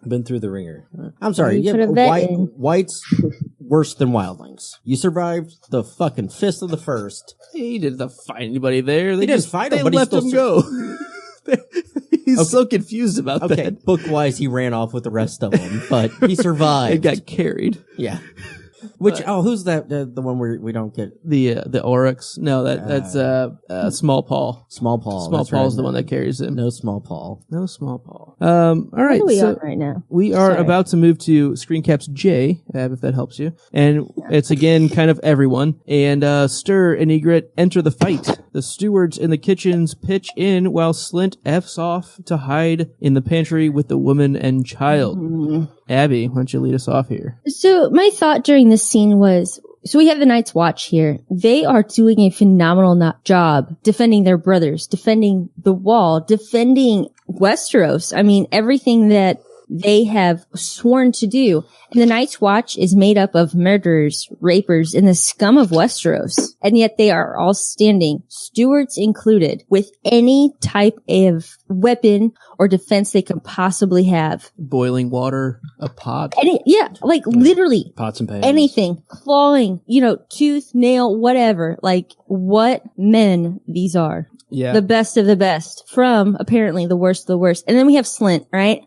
Been through the ringer. I'm sorry. White's worse than wildlings. You survived the fucking fist of the first. He didn't fight anybody there. They didn't fight him, but left him go. He's so confused about that. Okay, book-wise, he ran off with the rest of them, but he survived. He got carried. Yeah. Which who's that? The one where we don't get The Oryx. No, that's Small Paw. Small Paul. Small That's Paul's right. the one that carries him. No Small Paul. No Small Paw. All right. What are we so on right now? we are Sorry. about to move to screen caps J, if that helps you. And it's again kind of everyone. And Stir and Egret enter the fight. The stewards in the kitchens pitch in while Slint F's off to hide in the pantry with the woman and child. Abby, why don't you lead us off here? So my thought during this scene was, so we have the Night's Watch here. They are doing a phenomenal job defending their brothers, defending the wall, defending Westeros. I mean, everything that they have sworn to do. And the Night's Watch is made up of murderers, rapers, and the scum of Westeros. And yet they are all standing, stewards included, with any type of weapon or defense they can possibly have. Boiling water, a pot. Literally Pots and pans. anything, clawing, tooth, nail, whatever. Like, what men these are. Yeah. The best of the best from apparently the worst of the worst. And then we have Slint, right?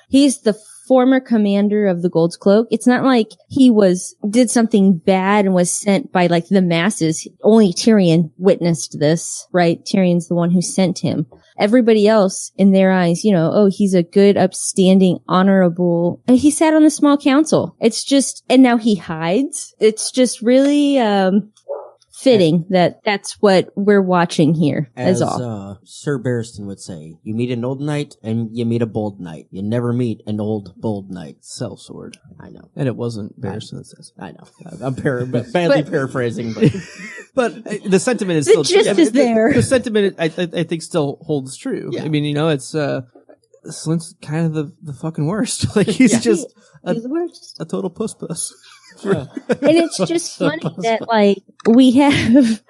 He's the former commander of the Gold's Cloak. It's not like he did something bad and was sent by like the masses. Only Tyrion witnessed this, right? Tyrion's the one who sent him. Everybody else in their eyes, he's a good, upstanding, honorable, and he sat on the small council. It's just, and now he hides. It's just really, fitting that that's what we're watching here as all. Sir Barristan would say, you meet an old knight and you meet a bold knight. You never meet an old, bold knight. Sellsword. I know. And it wasn't Barristan that says. I know. I'm badly paraphrasing, but But the sentiment is The still gist true. is there. The sentiment, I think, still holds true. Yeah. I mean, it's Slint's kind of the fucking worst. Like he's just He's the worst. a total puss. And it's just funny that like we have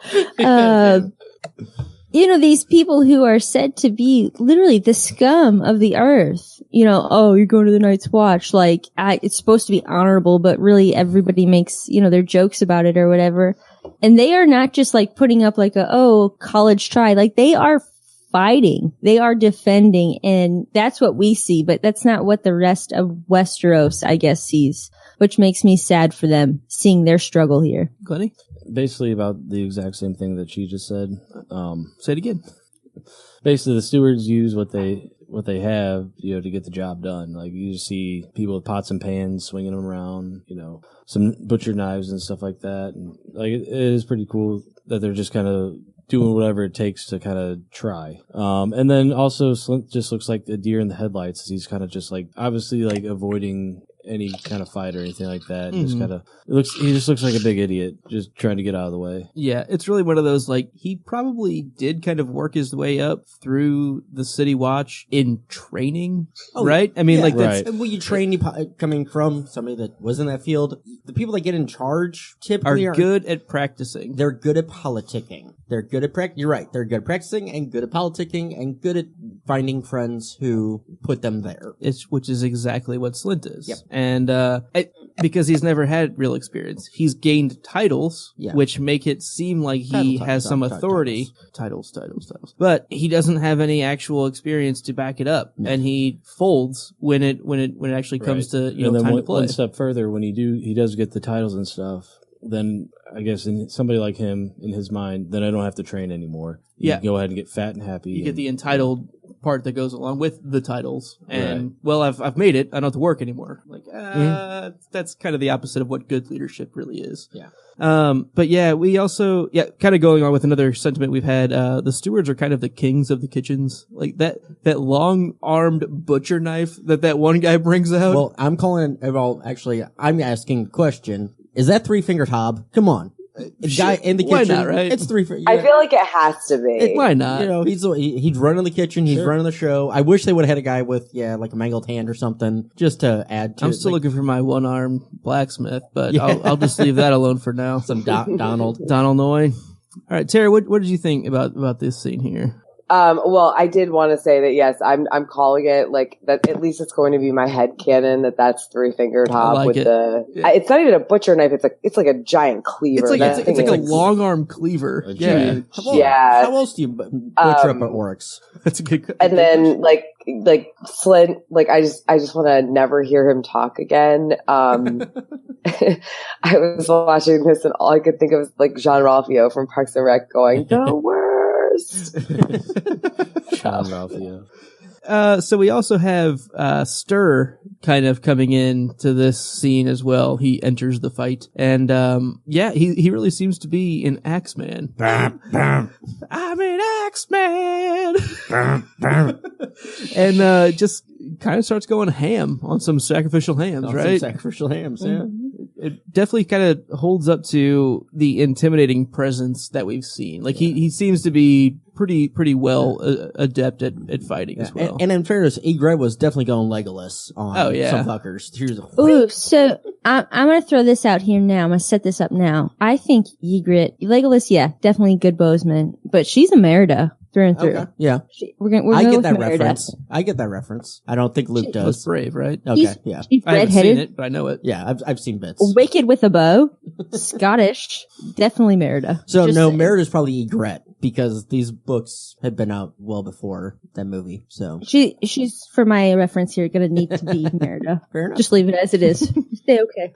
these people who are said to be literally the scum of the earth. You're going to the Night's Watch. Like it's supposed to be honorable, but really everybody makes, their jokes about it or whatever. And they are not just like putting up like college try. Like they are fighting. They are defending, and that's what we see, but that's not what the rest of Westeros, I guess, sees, which makes me sad for them, seeing their struggle here. Glenny, Basically about the exact same thing that she just said. say it again. Basically, the stewards use what they have, to get the job done. Like you just see people with pots and pans swinging them around, some butcher knives and stuff like that. And like it is pretty cool that they're just kind of doing whatever it takes to kind of try. And then also Slint just looks like a deer in the headlights. He's kind of just like obviously like avoiding any kind of fight or anything like that. Just kind of he just looks like a big idiot, just trying to get out of the way. Yeah, it's really one of those, like, he probably did kind of work his way up through the City Watch in training, right? I mean, that's... Well, you train coming from somebody that was in that field. The people that get in charge typically are good at practicing. They're good at politicking. They're good at You're right. They're good at practicing and good at politicking and good at finding friends who put them there. Which is exactly what Slint is. Yep. And because he's never had real experience, he's gained titles, which make it seem like he has some authority. Titles. But he doesn't have any actual experience to back it up, and he folds when it actually comes to time to play. One step further, when he does get the titles and stuff, then I guess in somebody like him, in his mind, then I don't have to train anymore. You can go ahead and get fat and happy. You get the entitled part that goes along with the titles, and I've made it. I don't have to work anymore. Like that's kind of the opposite of what good leadership really is. Yeah. But yeah, we also kind of going on with another sentiment we've had. The stewards are kind of the kings of the kitchens. Like that long armed butcher knife that one guy brings out. Well, I'm calling it. Well, actually, I'm asking the question: is that 3-fingered hob? Come on. Guy in the kitchen. Why not, right? It's 3-fingered. I feel like it has to be. Why not? He's running the kitchen. He's running the show. I wish they would have had a guy with, like a mangled hand or something, just to add to I'm it. still looking for my one-armed blacksmith, but I'll just leave that alone for now. Some Donald Noy. All right, Terry, what did you think about this scene here? Well, I did want to say that yes, I'm calling it like that. At least it's going to be my headcanon that's three-fingered Hob like with it. the. It's not even a butcher knife. It's like a giant cleaver. It's like a long arm cleaver. Yeah. How else do you butcher up an oryx? That's a good. And then like Slint, like I just want to never hear him talk again. I was watching this and all I could think of was like Jean-Ralphio from Parks and Rec going, the worst. Jean-Ralphio. So we also have Stir kind of coming in to this scene as well. He enters the fight, and he really seems to be an Axeman. I'm an Axeman, and just kind of starts going ham on some sacrificial hams, right? Some sacrificial hams, yeah. It definitely kind of holds up to the intimidating presence that we've seen. Like he seems to be pretty well adept at fighting as well. And in fairness, Egret was definitely going Legolas on some fuckers. Ooh, so I'm going to throw this out here now. I'm going to set this up now. I think Egret, Legolas, yeah, definitely good bowsman, but she's a Merida through and through. Okay. Yeah. We're I get with that Merida. reference. I get that reference. I don't think Luke She's does. brave, right? Okay, yeah. She's I haven't redheaded, seen it, but I know it. Yeah, I've seen bits. wicked with a bow, Scottish, definitely Merida. So Just no, saying. Merida's probably Egret because these books had been out well before that movie. So She's, for my reference here, going to need to be Merida. fair enough. Just leave it as it is. Stay okay.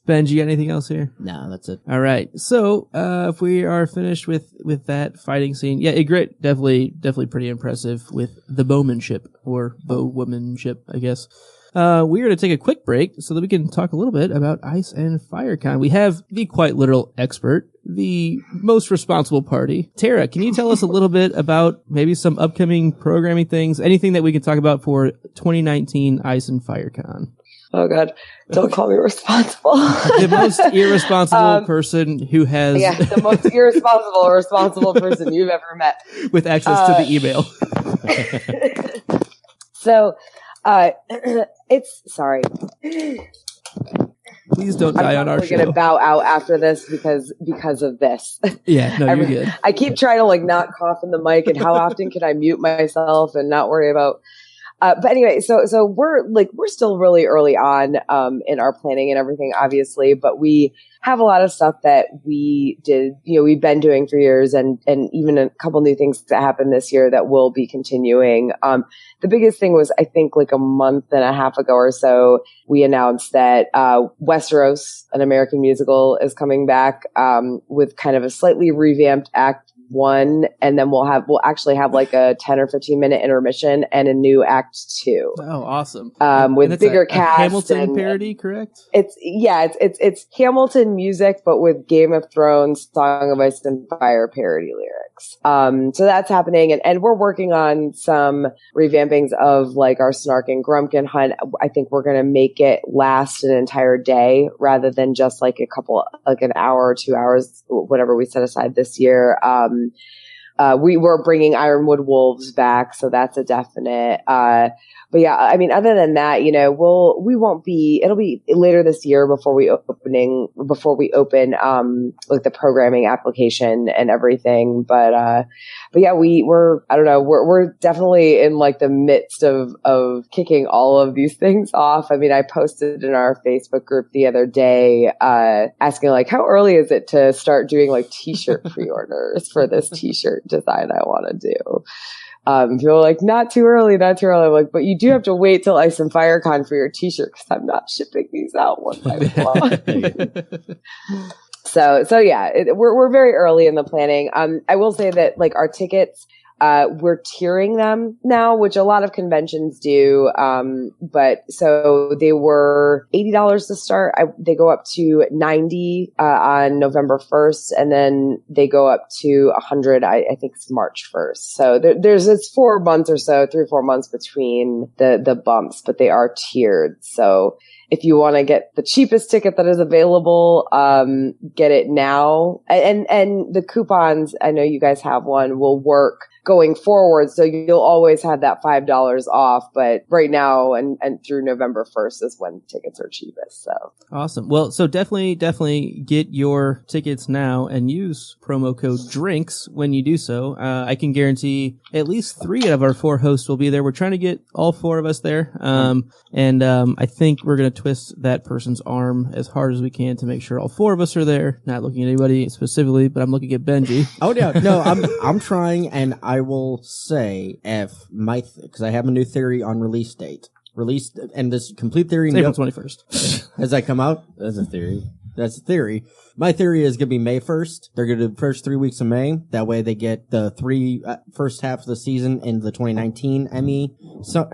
Benji, you got anything else here? No, that's it. All right. So, if we are finished with that fighting scene, yeah, Egret definitely pretty impressive with the bowmanship or bowwomanship, I guess. We're going to take a quick break so that we can talk a little bit about Ice and FireCon. We have the quite literal expert, the most responsible party. Tara, can you tell us a little bit about maybe some upcoming programming things, anything that we can talk about for 2019 Ice and FireCon? Oh God, don't call me responsible. The most irresponsible person who has the most responsible person you've ever met with access to the email. So, it's sorry. Please don't die on our show. I'm going to bow out after this because of this. Yeah, no, you're good. I keep trying to like not cough in the mic, and how often can I mute myself and not worry about. But anyway, so we're still really early on in our planning and everything, obviously, but we have a lot of stuff that we did, we've been doing for years, and even a couple new things that happened this year that will be continuing. The biggest thing was, I think, like a month and a half ago or so, we announced that Westeros, an American musical, is coming back with kind of a slightly revamped Act 1, and then we'll actually have like a 10 or 15 minute intermission and a new Act 2. Oh, awesome! With bigger cast, Hamilton parody, correct? It's Hamilton music, but with Game of Thrones, Song of Ice and Fire parody lyrics. So that's happening, and we're working on some revampings of like our Snark and Grumpkin hunt. I think we're going to make it last an entire day rather than just like an hour or 2 hours, whatever we set aside this year. We were bringing Ironwood Wolves back, so that's a definite. But yeah, I mean, other than that, it'll be later this year before we open, like the programming application and everything. But yeah, we're definitely in like the midst of kicking all of these things off. I mean, I posted in our Facebook group the other day, asking like, how early is it to start doing like t-shirt pre-orders for this t-shirt design I want to do? People are like, not too early. I'm like, but you do have to wait till Ice and FireCon for your t-shirt because I'm not shipping these out one by one. So yeah, we're very early in the planning. I will say that like our tickets, we're tiering them now, which a lot of conventions do. But so they were $80 to start. They go up to $90 on November 1st, and then they go up to $100. I think it's March 1st. So it's 4 months or so, 3 or 4 months between the bumps, but they are tiered. So if you want to get the cheapest ticket that is available, get it now. And the coupons, I know you guys have one, will work going forward. So you'll always have that $5 off. But right now and through November 1st is when tickets are cheapest. So Awesome. Well, so definitely get your tickets now and use promo code DRINKS when you do so. I can guarantee at least 3 of our 4 hosts will be there. We're trying to get all 4 of us there. I think we're going to twist that person's arm as hard as we can to make sure all 4 of us are there. Not looking at anybody specifically, but I'm looking at Benji. Oh no, I'm trying, and I will say because I have a new theory on release date. And this complete theory. It's April 21st. Has that come out? That's a theory. That's a theory. My theory is going to be May 1st. They're going to do the first 3 weeks of May. That way they get the first half of the season in the 2019 Emmy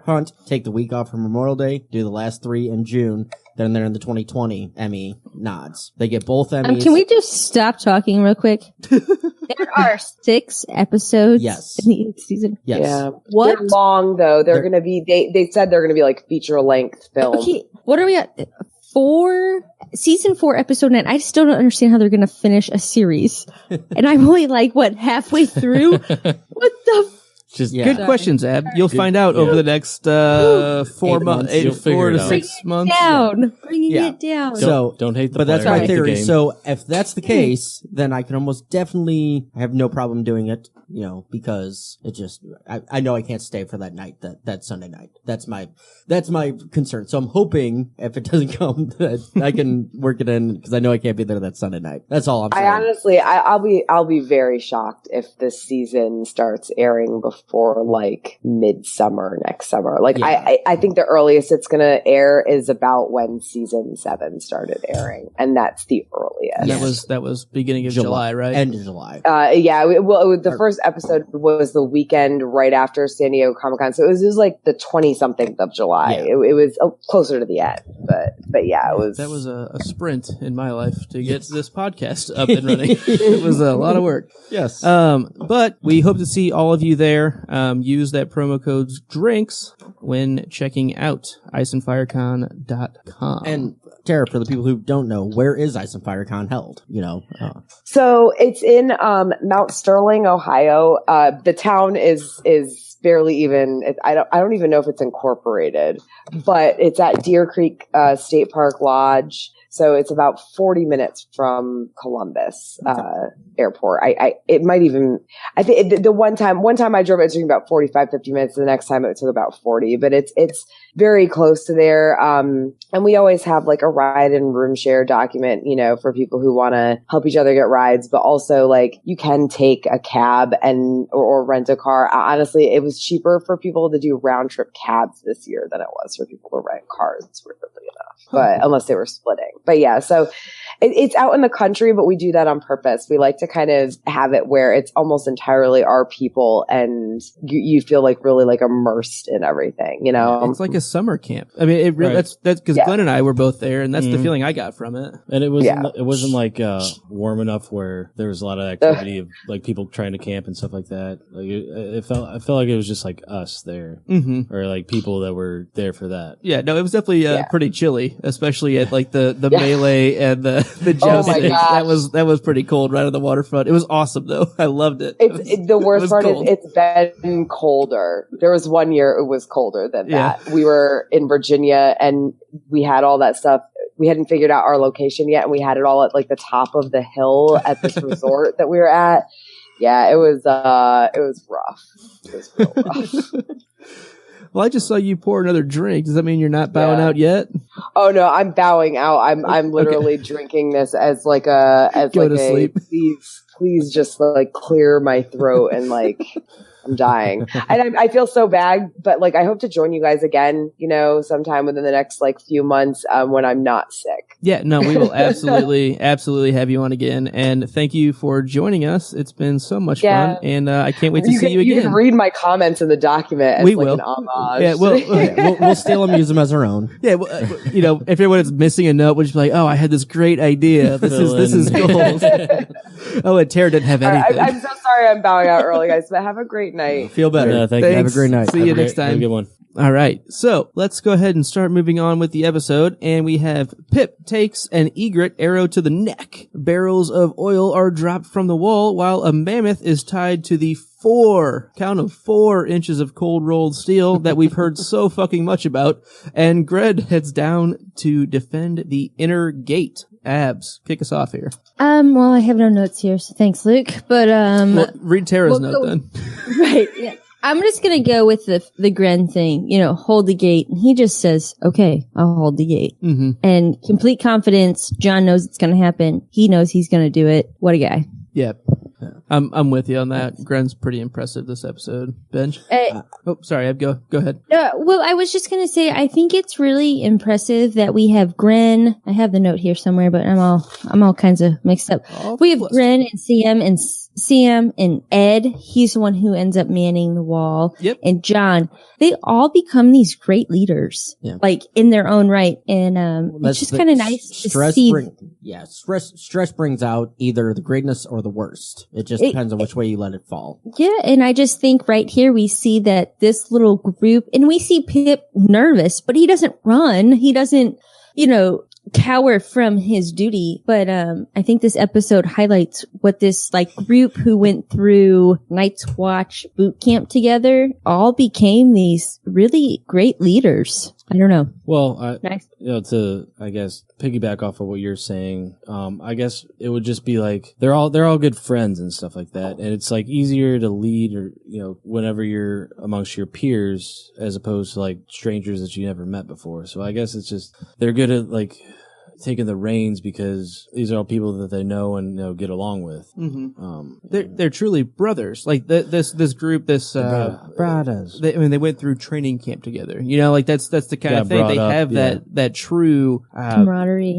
hunt, take the week off for Memorial Day, do the last 3 in June, then they're in the 2020 Emmy nods. They get both Emmys. Can we just stop talking real quick? There are 6 episodes in the season. Yes. yeah, What? they're long though. They're going to be, they said they're going to be like feature length film. Okay, what are we at? Season 4, episode 9. I still don't understand how they're going to finish a series. And I'm only halfway through? What the Just Good questions, Ab. You'll find out over the next 4 months, You'll figure 4 it to out. 6 months. Bringing it down. Don't hate the But that's player, my hate the theory. game. So if that's the case, then I can almost definitely have no problem doing it, because it just, I know I can't stay for that night, that Sunday night. That's my concern. So I'm hoping if it doesn't come that I can work it in, because I know I can't be there that Sunday night. That's all I'm saying. I honestly, I'll be very shocked if this season starts airing before midsummer next summer. I think the earliest it's going to air is about when season 7 started airing, and that's the earliest. That was beginning of July, right? End of July. The first episode was the weekend right after San Diego Comic-Con, so it was the 20-something of July. Yeah. It was closer to the end, but yeah, it was. That was a sprint in my life to get this podcast up and running. It was a lot of work. Yes. But we hope to see all of you there. Use that promo code DRINKS when checking out iceandfirecon.com. And Tara, for the people who don't know, where is Ice and Fire Con held? So it's in Mount Sterling, Ohio. The town is barely even. I don't even know if it's incorporated, but it's at Deer Creek State Park Lodge. So it's about 40 minutes from Columbus Airport. It might even. I think the one time I drove, it took about 45, 50 minutes. The next time it took about 40. But it's very close to there. And we always have a ride and room share document, for people who want to help each other get rides. But also you can take a cab or rent a car. Honestly, it was cheaper for people to do round trip cabs this year than it was for people to rent cars. Weirdly enough. But unless they were splitting. But yeah, so it's out in the country, but we do that on purpose. We like to kind of have it where it's almost entirely our people, and you feel really immersed in everything, It's like a summer camp. I mean, it really, that's because Glenn and I were both there, and that's the feeling I got from it. And it wasn't warm enough where there was a lot of activity of people trying to camp and stuff like that. I felt like it was just us there, or people that were there for that. Yeah, no, it was definitely pretty chilly, especially at the melee and the jousting. That was pretty cold right on the waterfront. It was awesome though. I loved it. The worst part is it's been colder. There was one year it was colder than that. We were in Virginia and we had all that stuff. We hadn't figured out our location yet, and we had it all at the top of the hill at this resort that we were at. Yeah, it was rough. It was real rough. Well, I just saw you pour another drink. Does that mean you're not bowing out yet? Oh no, I'm bowing out. I'm literally drinking this as go to sleep. Please just clear my throat and I'm dying. And I feel so bad, but I hope to join you guys again, sometime within the next few months when I'm not sick. Yeah, no, we will absolutely have you on again. And thank you for joining us. It's been so much fun, and I can't wait to see you again. You can read my comments in the document as we will. an homage. Yeah, we'll steal them, use them as our own. Yeah, well, if everyone is missing a note, we'll just be like, oh, I had this great idea. This is gold. Oh, and Tara didn't have anything. I'm so sorry I'm bowing out early, guys, but have a great night. Feel better. Yeah, thank you. Have a great night. See you next time. Have a good one. All right, so let's go ahead and start moving on with the episode. And we have Pip takes an egret arrow to the neck. Barrels of oil are dropped from the wall while a mammoth is tied to the 4 inches of cold rolled steel that we've heard so fucking much about. And Gred heads down to defend the inner gate. Abs, kick us off here. Well, I have no notes here, so thanks, Luke. But, well, read Tara's note then. Right, yeah. I'm just gonna go with the Gren thing, hold the gate. And he just says, okay, I'll hold the gate. Mm-hmm. And complete confidence. John knows it's gonna happen. He knows he's gonna do it. What a guy. Yeah. I'm with you on that. Gren's pretty impressive this episode. Benj? Sorry, go ahead. Well, I was just going to say, I think it's really impressive that we have Gren. I have the note here somewhere, but I'm all kinds of mixed up. We have Gren and CM and Ed. He's the one who ends up manning the wall. Yep. And John. They all become these great leaders, like in their own right. And it's just kind of nice to see. Stress brings out either the greatness or the worst. It just depends on which way you let it fall. Yeah, and I just think right here we see that this little group, and we see Pip nervous, but he doesn't run. He doesn't, cower from his duty. But I think this episode highlights what this group who went through Night's Watch boot camp together all became these really great leaders. I don't know. Well, nice. To I guess piggyback off of what you're saying, I guess it would just be like they're all good friends and stuff like that, and it's easier to lead or whenever you're amongst your peers as opposed to strangers that you never met before. So I guess it's just they're good at taking the reins because these are all people that they know and get along with. Mm-hmm. They're truly brothers. This group, brothers. They went through training camp together. That's the kind of thing they have that true camaraderie.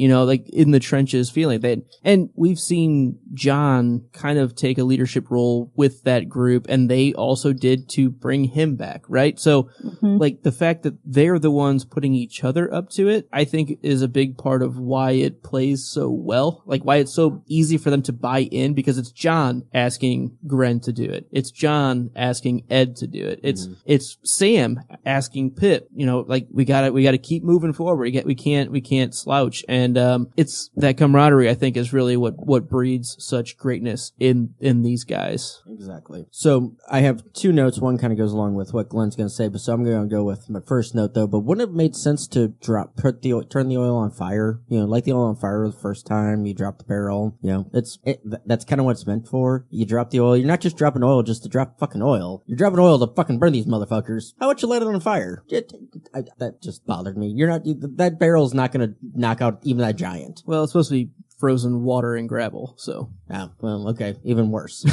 In the trenches feeling that. And we've seen John kind of take a leadership role with that group, and they also did to bring him back, right? So, the fact that they're the ones putting each other up to it, I think is a big part of why it plays so well, why it's so easy for them to buy in, because it's John asking Gren to do it. It's John asking Ed to do it. It's Sam asking Pip, we gotta keep moving forward. We can't slouch. And, it's that camaraderie, I think, is really what breeds such greatness in these guys. Exactly. So I have 2 notes. One kind of goes along with what Glenn's going to say, so I'm going to go with my first note though. But wouldn't it have made sense to turn the oil on fire? Light the oil on fire the first time you drop the barrel. That's kind of what it's meant for. You drop the oil. You're not just dropping oil just to drop fucking oil. You're dropping oil to fucking burn these motherfuckers. How about you light it on fire? That just bothered me. That barrel's not going to knock out even that giant. Well, it's supposed to be frozen water and gravel, so. Ah, well, okay. Even worse.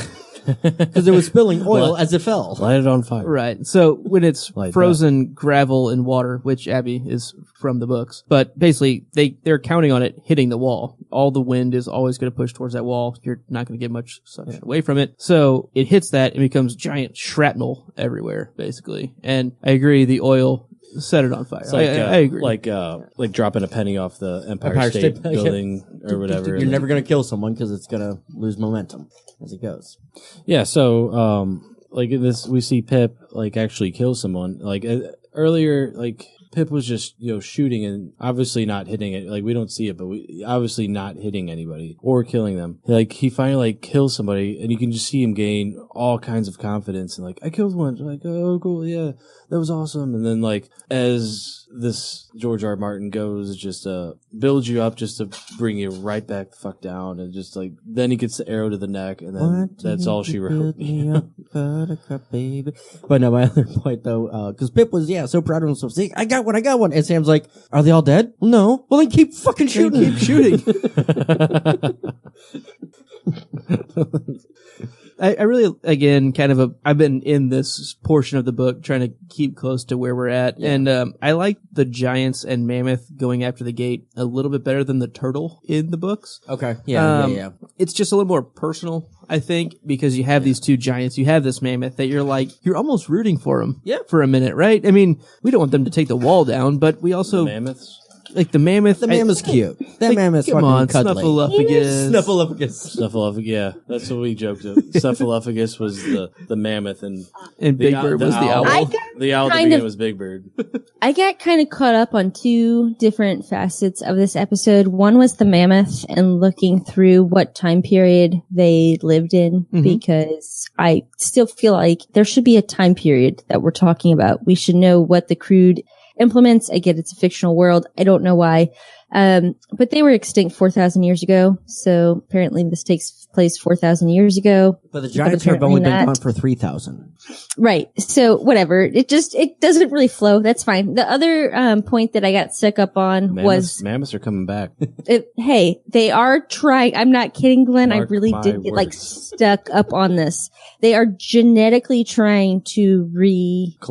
Because it was spilling oil as it fell. Light it on fire. Right. So when it's frozen gravel and water, which Abby is from the books, but basically they're counting on it hitting the wall. All the wind is always going to push towards that wall. You're not going to get much sunshine away from it. So it hits that and becomes giant shrapnel everywhere, basically. And I agree, the oil set it on fire. I agree. Like dropping a penny off the Empire State Building or whatever. You're never going to kill someone because it's going to lose momentum as it goes. Yeah. So, in this, we see Pip actually kill someone. Earlier, Pip was just, shooting and obviously not hitting it. We don't see it, but obviously not hitting anybody or killing them. He finally, kills somebody, and you can just see him gain all kinds of confidence. And, I killed one. Oh, cool, yeah, that was awesome. And then, as this George R. R. Martin goes, it just builds you up just to bring you right back the fuck down. And just, then he gets the arrow to the neck, and then that's all she wrote. Baby. But no, my other point, though, because Pip was, so proud of himself. See, I got one. And Sam's like, are they all dead? No. Well, then keep fucking shooting. Keep shooting. I really, again, I've been in this portion of the book trying to keep close to where we're at. Yeah. And I like the giants and mammoth going after the gate a little bit better than the turtle in the books. Okay. Yeah. It's just a little more personal, I think, because you have these 2 giants. You have this mammoth that you're almost rooting for them for a minute, right? I mean, we don't want them to take the wall down, but we also... The mammoths? Like the mammoth. The mammoth's cute. That like, mammoth's come fucking on, cuddly. Snuffleupagus. Snuffleupagus. Snuffleupagus, yeah, that's what we joked of. Snuffleupagus was the mammoth, and And Big Bird was the owl. The owl at the beginning was Big Bird. I got kind of caught up on two different facets of this episode. One was the mammoth and looking through what time period they lived in, because I still feel like there should be a time period that we're talking about. We should know what the crude implements. I get it's a fictional world. I don't know why. But they were extinct 4,000 years ago. So apparently this takes place 4,000 years ago. But the giants have only been not. gone for 3,000. Right. So whatever. It doesn't really flow. That's fine. The other point that I got stuck up on was mammoths are coming back. Hey, they are trying. I'm not kidding, Glenn. I really did get like words. stuck up on this. They are genetically trying to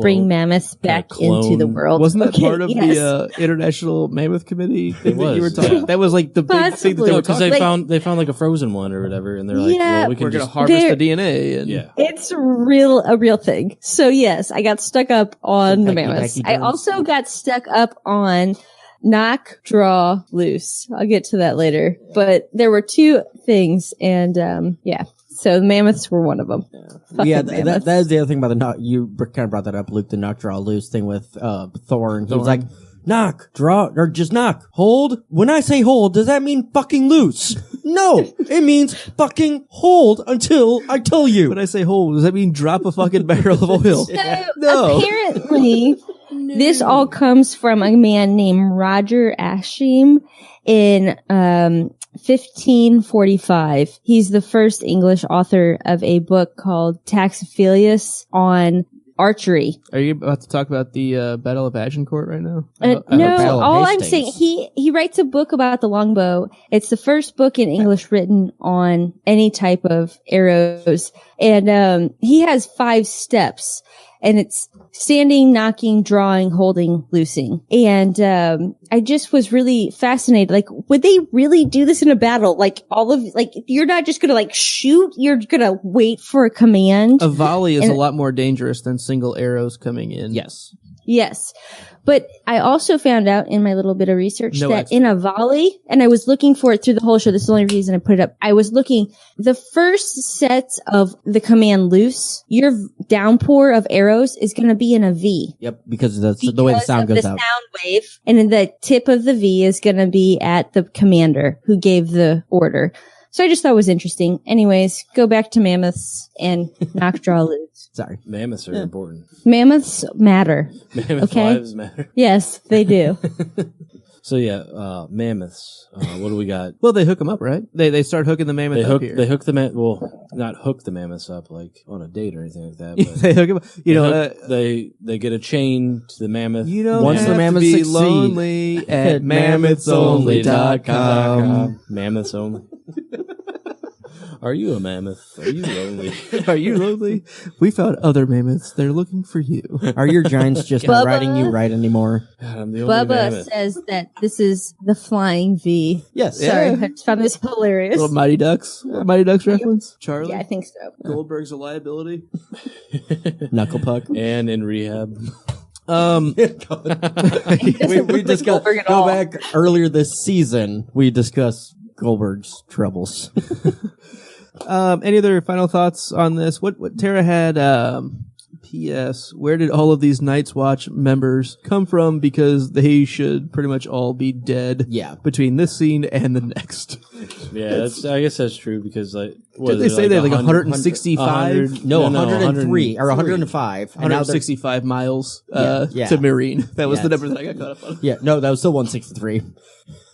bring mammoths back into the world. Wasn't that part of yes. the International Mammoth Committee thing that you were was, talking? yeah. That was like the big thing that they Possibly. were Because talking. they found like a frozen one or whatever, and they're like, Yeah. well, we can We're gonna just harvest They're- the DNA. And yeah. It's a real thing. So yes, I got stuck up on the Pecky, mammoths. pecky I birds. also got stuck up on knock, draw, loose. I'll get to that later. But there were two things, and yeah. So the mammoths were one of them. Yeah, Fucking that is the other thing about the knock. You kind of brought that up, Luke, the knock, draw, loose thing with Thorn. He was like, knock, draw, or just knock, hold. When I say hold, does that mean fucking loose? No, it means fucking hold until I tell you. when I say hold, does that mean drop a fucking barrel of oil? So No. apparently, this all comes from a man named Roger Ascham in 1545. He's the first English author of a book called Taxiphilius on archery. Are you about to talk about the Battle of Agincourt right now? No, Battle of all I'm saying, Hastings. he writes a book about the longbow. It's the first book in English written on any type of arrows. And he has 5 steps. And it's standing, knocking, drawing, holding, loosing. And I just was really fascinated. Like, would they really do this in a battle? Like, you're not just gonna like shoot, you're gonna wait for a command. A volley is And- a lot more dangerous than single arrows coming in. Yes. Yes. But I also found out in my little bit of research No that expert. in a volley, and I was looking for it through the whole show. This is the only reason I put it up. I was looking, the first sets of the command loose, your downpour of arrows is going to be in a V. Yep, because that's the way the Because sound of goes the out. sound wave. And then the tip of the V is going to be at the commander who gave the order. So I just thought it was interesting. Anyways, go back to mammoths and knock, draw, loose. Sorry. Mammoths are important. Mammoths matter. Mammoth Okay. lives matter. Yes, they do. So yeah, mammoths. What do we got? Well, they hook them up, right? They start hooking the mammoth They up hook. here. They hook the well, not hook the mammoths up like on a date or anything like that. But They hook 'em up. You know, they get a chain to the mammoth. you don't Once have the mammoths to be succeed lonely at mammothsonly.com. Mammoths only. Are you a mammoth? Are you lonely? Are you lonely? We found other mammoths. They're looking for you. Are your giants just not riding you right anymore? God, I'm the only Bubba mammoth. says that this is the flying V. Yes. Sorry, Yeah. I just found this hilarious. Little Mighty Ducks. Mighty Ducks reference. Charlie. Yeah, I think so. Goldberg's a liability. Knuckle puck. And in rehab. we just got Goldberg at go all. back earlier this season. We discussed Goldberg's troubles. Any other final thoughts on this? What Tara had, P.S. Where did all of these Night's Watch members come from? Because they should pretty much all be dead. Yeah. Between this scene and the next. Yeah, I guess that's true because like Did they say they had like 165? No, 103 or 105. And now they're- 165 miles Yeah. to Marine. That was the Yes. number that I got caught up on. Yeah, no, that was still 163.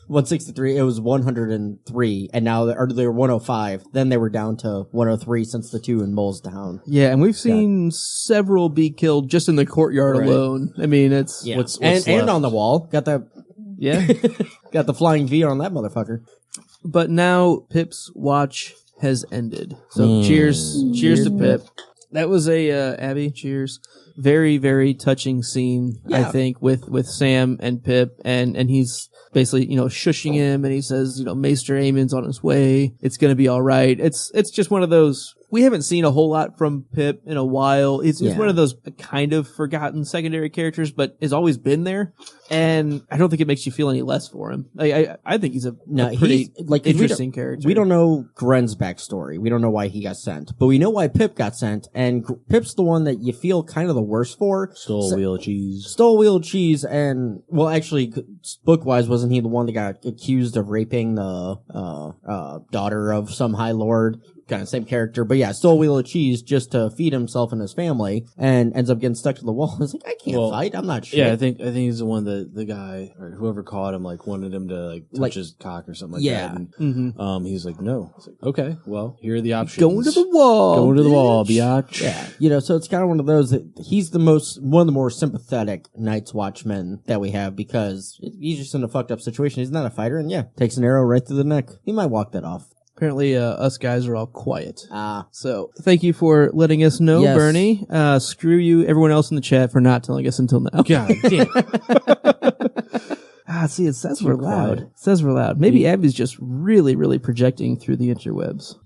163. It was 103, and now they're 105. Then they were down to 103 since the 2 in Mole's Down. Yeah, and we've seen several be killed just in the courtyard Right. alone. I mean, it's Yeah, What's and left? on the wall got the yeah. got the flying V on that motherfucker. But now Pip's watch has ended. So cheers to Pip. That was a Abby. Cheers. Very, very touching scene. I Yeah. think with Sam and Pip, and he's basically shushing him, and he says Maester Aemon's on his way. It's gonna be all right. It's just one of those we haven't seen a whole lot from Pip in a while. It's Yeah. one of those kind of forgotten secondary characters, but has always been there. And I don't think it makes you feel any less for him. I think he's a pretty interesting character. We don't know Gren's backstory. We don't know why he got sent, but we know why Pip got sent. And Pip's the one that you feel kind of the worst for. Stole a wheel of cheese. Stole a wheel of cheese, and well, actually, book-wise, wasn't he the one that got accused of raping the daughter of some high lord? Kind of same character, but yeah, stole a wheel of cheese just to feed himself and his family, and ends up getting stuck to the wall. It's like, I can't fight. I'm not shit. Yeah, I think he's the one that the guy or whoever caught him wanted him to touch his cock or something like that. And, he's like, no. It's like, okay, well, here are the options. Going to the wall. Going to the wall, biatch. Yeah, so it's kind of one of those that he's one of the more sympathetic Night's Watchmen that we have, because he's just in a fucked up situation. He's not a fighter, and takes an arrow right through the neck. He might walk that off. Apparently, us guys are all quiet. So thank you for letting us know, Yes. Bernie. Screw you, everyone else in the chat, for not telling us until now. God damn. See, it says we're loud. It says we're loud. Maybe Abby's just really, really projecting through the interwebs.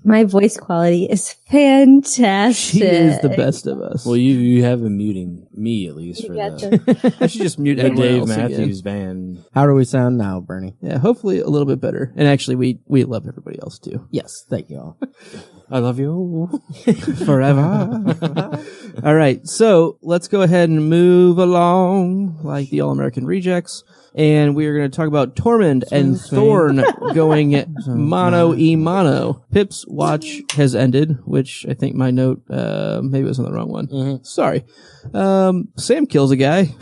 My voice quality is fantastic. She is the best of us. Well, you have been muting me at least for Gotcha. I should just mute the everyone Dave else Matthews again. band. How do we sound now, Bernie? Yeah, hopefully a little bit better. And actually, we love everybody else too. Yes, thank you all. I love you. Forever. All right, so let's go ahead and move along like the All-American Rejects. And we are going to talk about Tormund and Thorn going mono-e-mono. Pip's watch has ended, which I think my note, maybe it was on the wrong one. Sorry. Sam kills a guy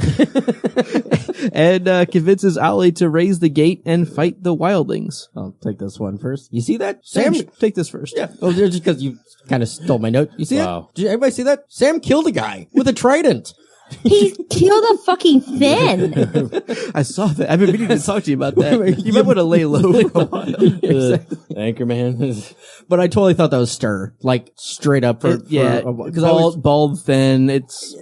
and convinces Ollie to raise the gate and fight the wildlings. I'll take this one first. You see that? Sam, take this first. Yeah. Oh, just because you kind of stole my note. You see Wow. that? Did everybody see that? Sam killed a guy with a trident. He killed a fucking Finn. I saw that. I've been meaning to talk to you about that. You might want to lay low for a while. Anchorman. But I totally thought that was Stir. Like, straight up. Because bald, thin. It's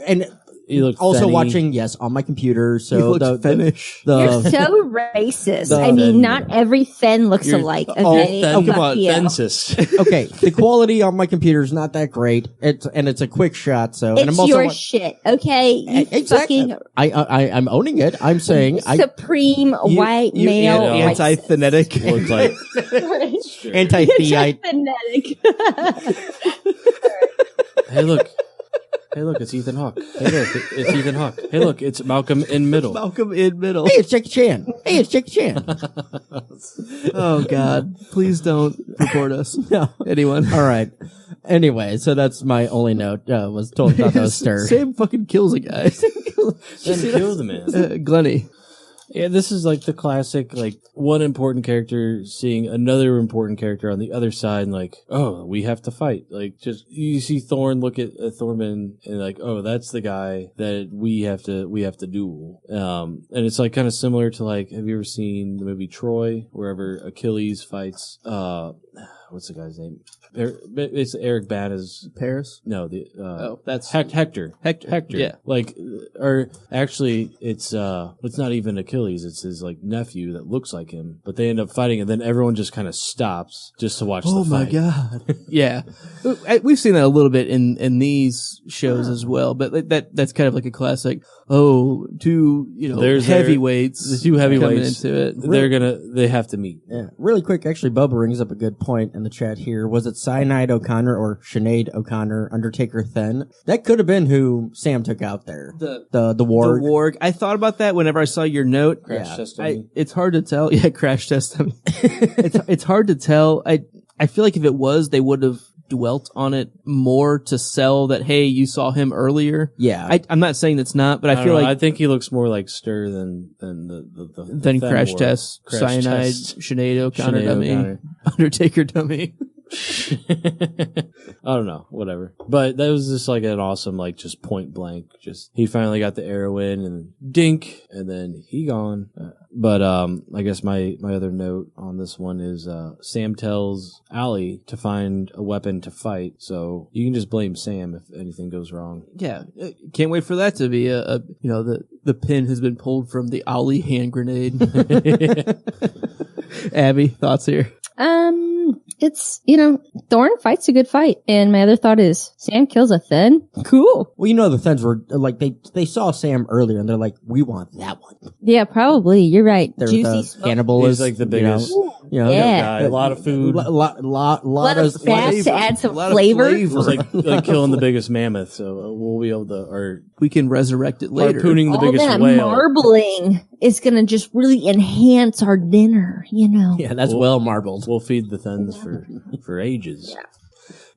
and He looked also thinny. watching, on my computer. So he looked Finnish. You're so racist. I mean, not every Fen looks alike. Okay, Come on, Yeah. fences. okay, the quality on my computer is not that great. It's a quick shot. So and I'm It's also your shit, okay? You exactly. fucking I'm owning it. I'm saying supreme white male. anti-phonetic. Looks like anti-theite. Phonetic. Hey, look, it's Ethan Hawke. Hey, look, it's Ethan Hawke. Hey, look, it's Malcolm in middle. Malcolm in middle. Hey, it's Jackie Chan. Hey, it's Jackie Chan. Oh God! Please don't report us. No. Anyone? All right. Anyway, so that's my only note. Was totally thought that was Stir. Sam fucking kills a guy. Then kill the man. Glennie. Yeah, this is like the classic, one important character seeing another important character on the other side and oh, we have to fight. Just, you see Thorn look at Thorman and oh, that's the guy that we have to duel. And it's kind of similar to have you ever seen the movie Troy, wherever Achilles fights, what's the guy's name? It's Eric Bana's Paris? No, that's Hector. Hector. Yeah. Or actually, it's not even Achilles. It's his nephew that looks like him. But they end up fighting, and then everyone just kind of stops just to watch the fight. Oh my God! Yeah, we've seen that a little bit in these shows as well. But that's kind of like a classic. Oh, two There's heavyweights. The two heavyweights coming into it. They have to meet. Yeah. Really quick, actually, Bubba brings up a good point in the chat here. Was it Cyanide O'Connor or Sinead O'Connor, Undertaker Then? That could have been who Sam took out there. The Warg. The Warg. I thought about that whenever I saw your note. Crash test dummy. It's hard to tell. Yeah, crash test dummy. It's hard to tell. I feel like if it was, they would have dwelt on it more to sell that, hey, you saw him earlier. Yeah. I'm not saying that's not, but I feel like I think he looks more like Stir than the crash Warg. test, Crash Cyanide, test. Sinead O'Connor Sinead dummy, O'Connor. Undertaker dummy. I don't know, whatever. But that was just an awesome, just point blank. Just he finally got the arrow in and dink, and then he gone. But I guess my other note on this one is Sam tells Allie to find a weapon to fight, so you can just blame Sam if anything goes wrong. Yeah, can't wait for that to be the pin has been pulled from the Ollie hand grenade. Abby, thoughts here? It's, Thorn fights a good fight. And my other thought is, Sam kills a Thin? Cool. Well, the Thens were like, they saw Sam earlier and they're like, we want that one. Yeah, probably. You're right. They're Juicy the smoke. cannibal He's is like the biggest. Yeah. A lot of food. Lot of fat to add some lot of flavor. It was like killing the biggest mammoth, so we'll be able to, or We can resurrect it later. harpooning the All biggest that whale. marbling is going to just really enhance our dinner, Yeah, that's well marbled. We'll feed the Thens for ages.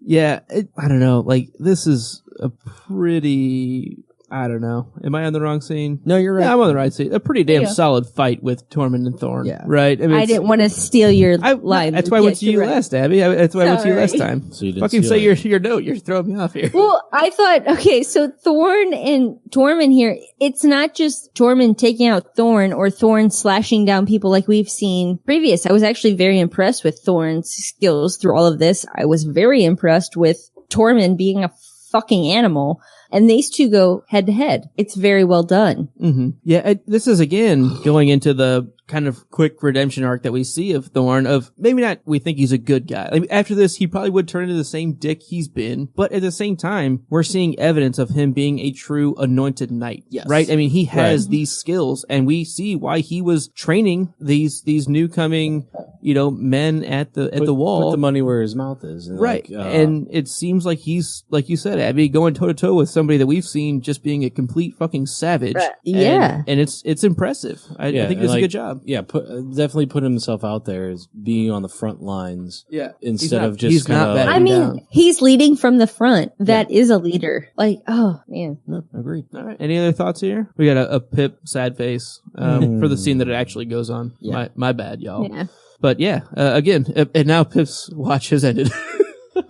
Yeah, I don't know. Like, this is a pretty... I don't know. Am I on the wrong scene? No, you're right. Yeah, I'm on the right scene. A pretty damn Yeah. solid fight with Tormund and Thorn. Yeah. Right? I didn't want to steal your line. That's why I went to Yes, you you're right. last, Abby. That's why I went to you last Sorry. time. So you didn't Fucking steal say it. your note. You're throwing me off here. Well, I thought, okay, so Thorn and Tormund here, it's not just Tormund taking out Thorn or Thorn slashing down people like we've seen previous. I was actually very impressed with Thorn's skills through all of this. I was very impressed with Tormund being a fucking animal. And these two go head to head. It's very well done. Mm-hmm. Yeah, this is again going into the kind of quick redemption arc that we see of Thorn, of maybe not we think he's a good guy. I mean, after this, he probably would turn into the same dick he's been, but at the same time, we're seeing evidence of him being a true anointed knight. Yes. Right? I mean, he has these skills, and we see why he was training these new coming, men at the wall. Put the money where his mouth is. And Right. And it seems like he's, like you said, Abby, going toe to toe with somebody that we've seen just being a complete fucking savage. Right. And- Yeah. And it's impressive. I think he does a good job. Yeah, definitely put himself out there as being on the front lines. Yeah. Instead of he's just not kind of. bad. I mean, down. he's leading from the front. That is a leader. Like, oh, man. No, agreed. All right. Any other thoughts here? We got a Pip sad face for the scene that it actually goes on. Yeah. My bad, y'all. Yeah. But yeah, again, and now Pip's watch has ended.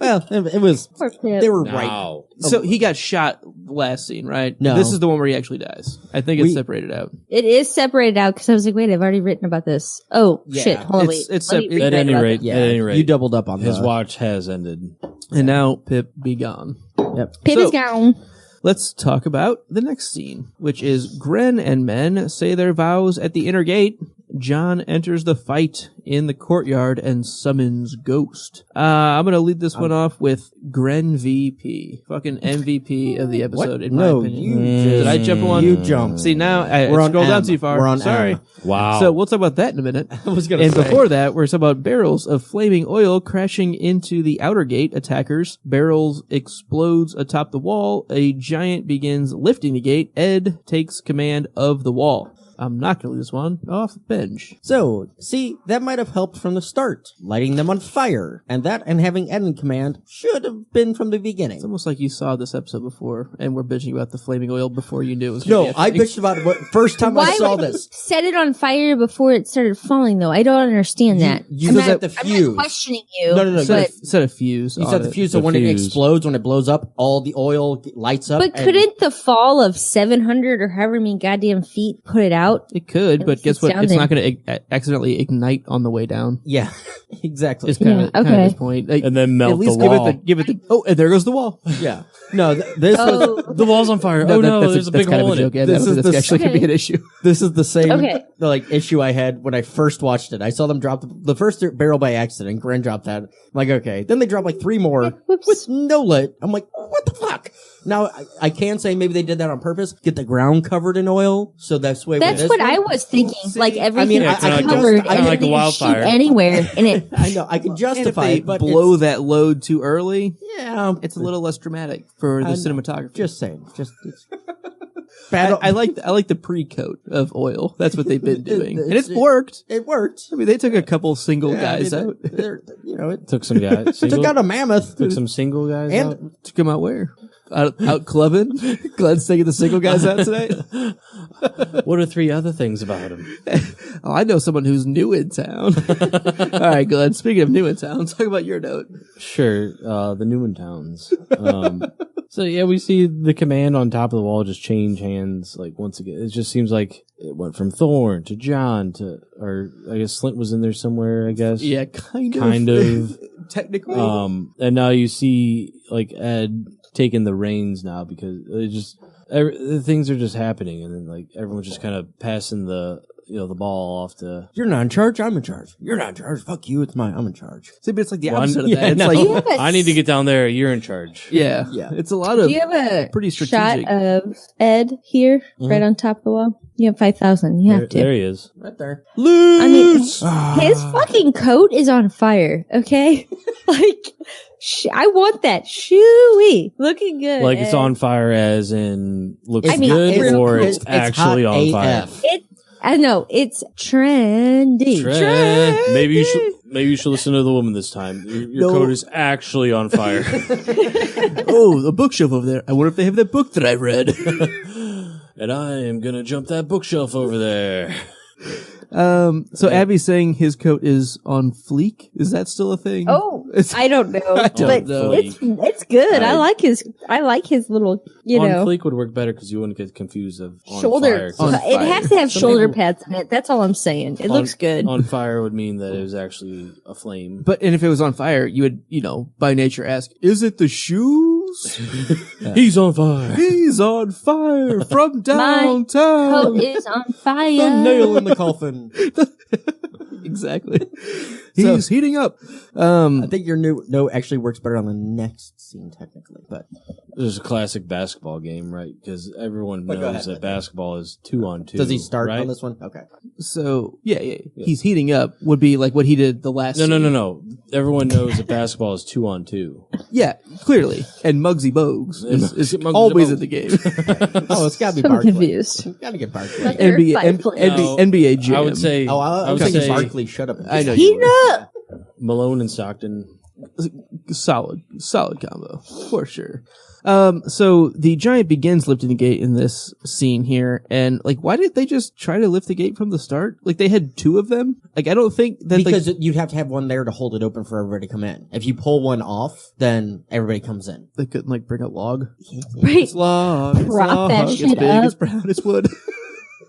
Well, it was, Poor Pip. they were right. Now. So he got shot last scene, right? No. This is the one where he actually dies. I think it's separated out. It is separated out because I was like, wait, I've already written about this. Oh, Yeah. shit. Hold on, It's- wait. it's Let me sep- read At any about rate, this. at any rate, You doubled up on his the watch has ended. And now Pip be gone. Yep. Pip So- is gone. Let's talk about the next scene, which is Gren and men say their vows at the inner gate. John enters the fight in the courtyard and summons Ghost. I'm going to lead this one off with Gren VP. Fucking MVP of the episode, in my No, opinion. you Did I jump one? You jumped. See, now I We're on scrolled down M. too far. We're on Sorry. M. Wow. So we'll talk about that in a minute. I was gonna And say. before that, we're talking about barrels of flaming oil crashing into the outer gate attackers. Barrels explodes atop the wall. A giant begins lifting the gate. Ed takes command of the wall. I'm not going to leave this one off the bench. So, see, that might have helped from the start, lighting them on fire. And having Ed in command should have been from the beginning. It's almost like you saw this episode before, and we're bitching about the flaming oil before you knew it was No, gonna be a I thing. bitched about it first time I saw would you this. set it on fire before it started falling, though? I don't understand that. You I'm set not, the I'm fuse. not questioning you. No, Set But, a, set a fuse. You on set the it. fuse, so The when it fuse. explodes, when it blows up, all the oil lights up. but couldn't the fall of 700 or however many goddamn feet put it out? It could, but guess It's what? down It's there. not going to accidentally ignite on the way down. Yeah, exactly. It's kind of Yeah, okay. his point. Like, And then melt at least the wall. give it the. Oh, and there goes the wall. Yeah. No, this was Oh, The wall's on fire. No, Oh no, that's there's a that's big kind hole of a in joke. it. Yeah, This I don't is think that's the- actually going to be Okay. an issue. this is the same Okay. issue I had when I first watched it. I saw them drop the first barrel by accident. Gren dropped that. I'm like, okay. Then they dropped like 3 more Whoops. with no lit. I'm like, what the fuck? Now I can say maybe they did that on purpose. Get the ground covered in oil, so that's the way. That's it what is. I was thinking. Like everything mean, was I can covered just- I and like it a didn't shoot wildfire. anywhere. And it, I know I can And if justify they it, but blow that load too early, yeah, it's a little less dramatic for the I know. cinematography. Just saying, it's bad. I like the pre-coat of oil. That's what they've been doing, and it's It- worked. It worked. I mean, they took a couple single Yeah, guys I mean, out. it Took some guys. took out a mammoth. Took some single guys out. And Took them out where? Out clubbing. Glenn's taking the single guys out tonight. What are 3 other things about him? Oh, I know someone who's new in town. All right, Glenn. Speaking of new in town, talk about your note. Sure, the Newman Towns. So yeah, we see the command on top of the wall just change hands. Like once again, it just seems like it went from Thorn to John to, or I guess Slint was in there somewhere. I guess. Yeah, kind of. Technically. And now you see like Ed taking the reins now because it just the things are just happening, and then like everyone's just kind of passing the the ball off to. You're not in charge. I'm in charge. You're not in charge. Fuck you. I'm in charge. See, but it's like the Well, opposite of yeah, that. It's no. like, I need to get down there. You're in charge. yeah, Yeah. it's a lot of Do you have a pretty shot strategic. of Ed here, right on top of the wall? You have 5,000. You have to. There he is. Right there. I mean, his fucking coat is on fire. Okay, like I want that shooey looking good. Like it's on fire, as in looks I mean, good, real or quick. it's actually hot on fire. AF. I know it's trendy. Trend. Maybe you should listen to the woman this time. Your coat is actually on fire. Oh, the bookshelf over there. I wonder if they have that book that I read. And I am gonna jump that bookshelf over there. So Abby's saying his coat is on fleek. Is that still a thing? Oh, It's- I don't know, I don't but know. it's good. I like his little, on know, fleek would work better because you wouldn't get confused of on shoulder. fire. On It fire. has to have Some shoulder people- pads in it. That's all I'm saying. It looks good. On fire would mean that it was actually a flame. But and if it was on fire, you would, by nature ask, is it the shoes? He's on fire. He's on fire from Coat downtown. is on The fire. nail in the coffin. Exactly. He's heating up. I think your new no actually works better on the next scene technically, but There's a classic basketball game, right? Because everyone But go knows ahead. that basketball is 2-on-2. does he start right? on this one? Okay. So yeah, he's heating up would be like what he did the last. No. Everyone knows that basketball is 2-on-2. Yeah, clearly. And Muggsy Bogues is Muggsy always Bogues. in the game. Oh, it's got to be I'm Barkley. confused. Got to get Barkley. But they're five players. NBA Jam. I would say. Oh, I I was would thinking say Barkley shut up. I know Heat you were. up. Malone and Stockton. Solid combo for sure. So the giant begins lifting the gate in this scene here, and like, why did they just try to lift the gate from the start? Like, they had two of them. Like, I don't think that Because you'd have to have one there to hold it open for everybody to come in. If you pull one off, then everybody comes in. they couldn't like bring a log. Right. It's log. It's Prop log. that It's shit big. up. It's brown. It's wood.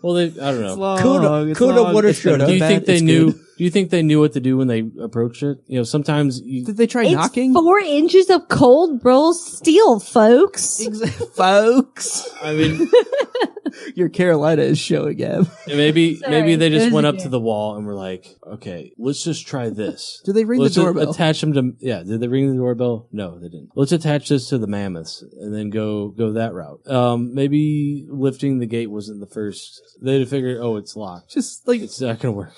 Well, I don't It's know. log. Coulda- it's coulda, log, woulda, it's shoulda. bad, Do you think they it's knew? good. Do you think they knew what to do when they approached it? Sometimes you, Did they try It's knocking? 4 inches of cold rolled steel, folks. Folks. I mean, Your Carolina is showing, Gab. maybe Sorry, they just there's went a up game. to the wall and were like, okay, let's just try this. Did they ring Let's the just doorbell? attach them to. Yeah, did they ring the doorbell? No, they didn't. Let's attach this to the mammoths and then go that route. Maybe lifting the gate wasn't the first. They'd have figured, oh, it's locked. Just like, It's not gonna work.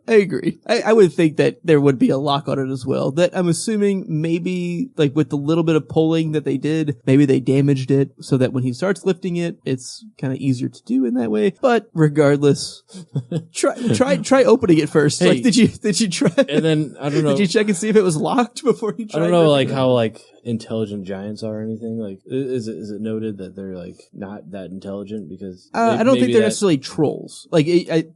I agree. I would think that there would be a lock on it as well. That I'm assuming maybe like with the little bit of pulling that they did, maybe they damaged it so that when he starts lifting it, it's kind of easier to do in that way. But regardless, try opening it first. Hey. Like, did you try? And then I don't know. Did you check and see if it was locked before you I tried? don't know, lifting like it? how like intelligent giants are or anything. Like, is it noted that they're like not that intelligent because I don't think maybe they're that- necessarily trolls. Like,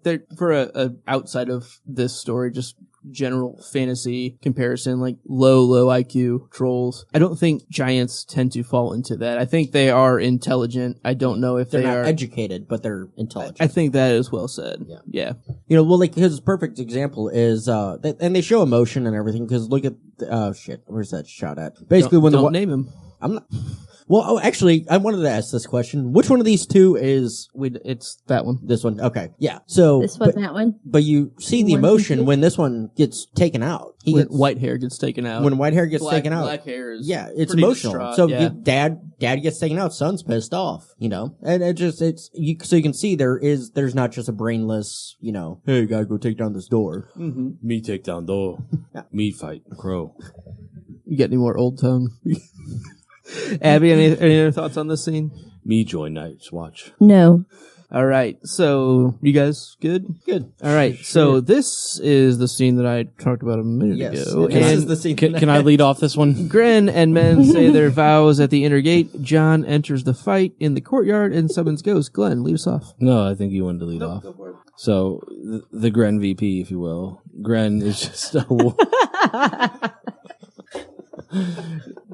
they're for a outside of this story, just general fantasy comparison, like low IQ trolls. I don't think giants tend to fall into that. I think they are intelligent. I don't know if They're they not are educated, but they're intelligent. I think that is well said. Yeah. Well, like his perfect example is, and they show emotion and everything. Because look at, shit, where's that shot at? Basically, when Don't name him. I'm not. Well, actually, I wanted to ask this question: which one of these two is It's that one. this one? Okay, yeah. So This one, that one. but you see the One, emotion two. when this one gets taken out. He When gets, white hair gets taken out. when white hair gets black, taken out. black hair is Yeah, it's pretty emotional. distraught, So yeah. dad gets taken out. Son's pissed off. And so you can see there's not just a brainless. Hey, you gotta go take down this door. me take down door, me fight crow. You got any more old tongue? Abby, any other thoughts on this scene? Me join Night's Watch. No. All right, so you guys good? Good. All right, so this is the scene that I talked about a minute Yes, ago. this And is the scene. Can I lead off this one? Gren and men say their vows at the inner gate. John enters the fight in the courtyard and summons Ghost. Glenn, lead us off. No, I think you wanted to lead off. So the Gren VP, if you will. Gren is just a.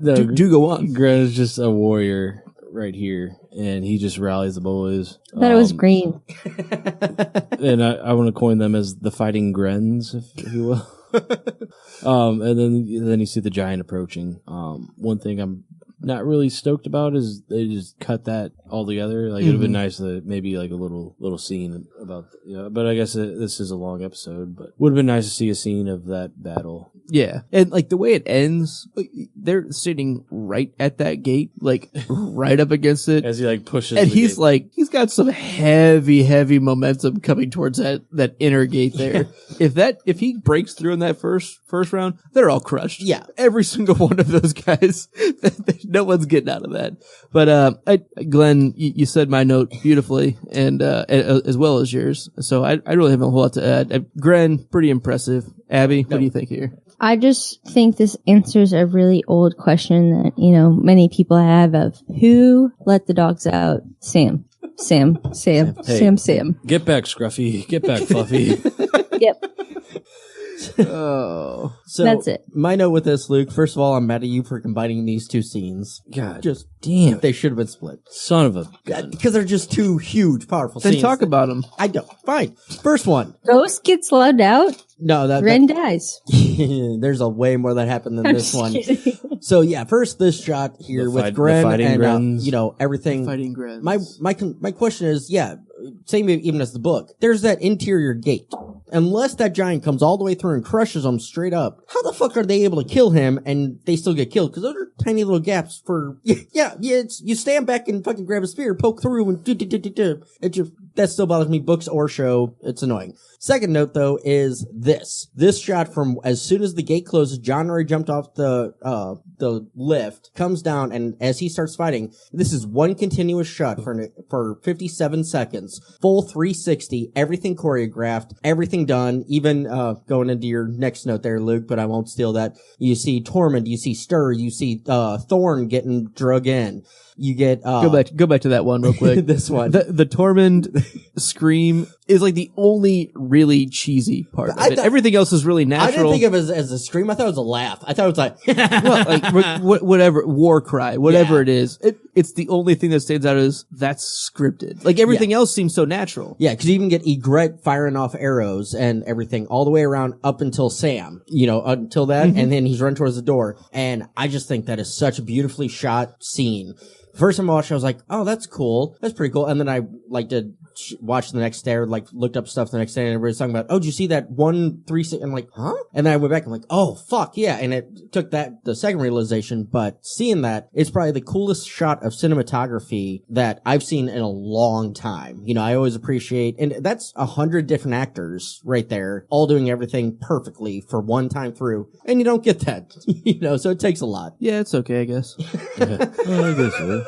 No, Do go on. Gren is just a warrior right here, and he just rallies the boys. I thought it was green. And I want to coin them as the Fighting Grens, if you will. And then you see the giant approaching. One thing I'm not really stoked about is they just cut that all together. Like, it'd have been nice to maybe like a little scene about, but I guess this is a long episode, but would have been nice to see a scene of that battle. Yeah. And like the way it ends, they're sitting right at that gate, like right up against it. As he like pushes and the he's gate. like, he's got some heavy momentum coming towards that inner gate there. If he breaks through in that first round, they're all crushed. Yeah. Every single one of those guys. No one's getting out of that. But, Glenn, you said my note beautifully and as well as yours. So I really have a whole lot to add. Gren, pretty impressive. Abby, what do you think here? I just think this answers a really old question that, many people have of who let the dogs out? Sam. Hey, Sam. Get back, Scruffy. Get back, Fluffy. Yep. Oh, so That's it. My note with this, Luke. First of all, I'm mad at you for combining these two scenes. God, Just damn. they should have been split Son of a gun. because they're just two huge, powerful Then scenes. talk about him. I don't. Fine. First one. Ghost gets let out. No, Ren dies. there's a way more that happened than I'm this just one. kidding. So yeah, first this shot here with The Gren fighting and Grens. Everything. Fighting Gren. My question is, same even as the book. There's that interior gate. Unless that giant comes all the way through and crushes them straight up, how the fuck are they able to kill him and they still get killed? Because those are tiny little gaps for you stand back and fucking grab a spear, poke through, and that still bothers me. Books or show, it's annoying. Second note though is this shot from as soon as the gate closes, John already jumped off the lift, comes down, and as he starts fighting, this is one continuous shot for 57 seconds, full 360, everything choreographed, everything done, even going into your next note there, Luke, but I won't steal that. You see Tormund, you see Stir, you see Thorn getting drug in. You get Go back to that one real quick. this one. The Tormund scream is like the only really cheesy part of it. Everything else is really natural. I didn't think of it as a scream. I thought it was a laugh. I thought it was like, well, like whatever war cry, whatever it is. It's the only thing that stands out as that's scripted. Like everything else seems so natural. yeah, because you even get Egret firing off arrows and everything all the way around up until Sam, until that, and then he's run towards the door. And I just think that is such a beautifully shot scene. First time I watched it, I was like, oh, that's cool. That's pretty cool. And then I did watch the next day, or looked up stuff the next day, and everybody's talking about, oh, did you see that 1-3-6? I'm like, huh? And then I went back, I'm like, oh, fuck, yeah. And it took the second realization, but seeing that, it's probably the coolest shot of cinematography that I've seen in a long time. I always appreciate, and that's 100 different actors right there, all doing everything perfectly for one time through, and you don't get that, so it takes a lot. Yeah, it's okay, I guess. I guess so.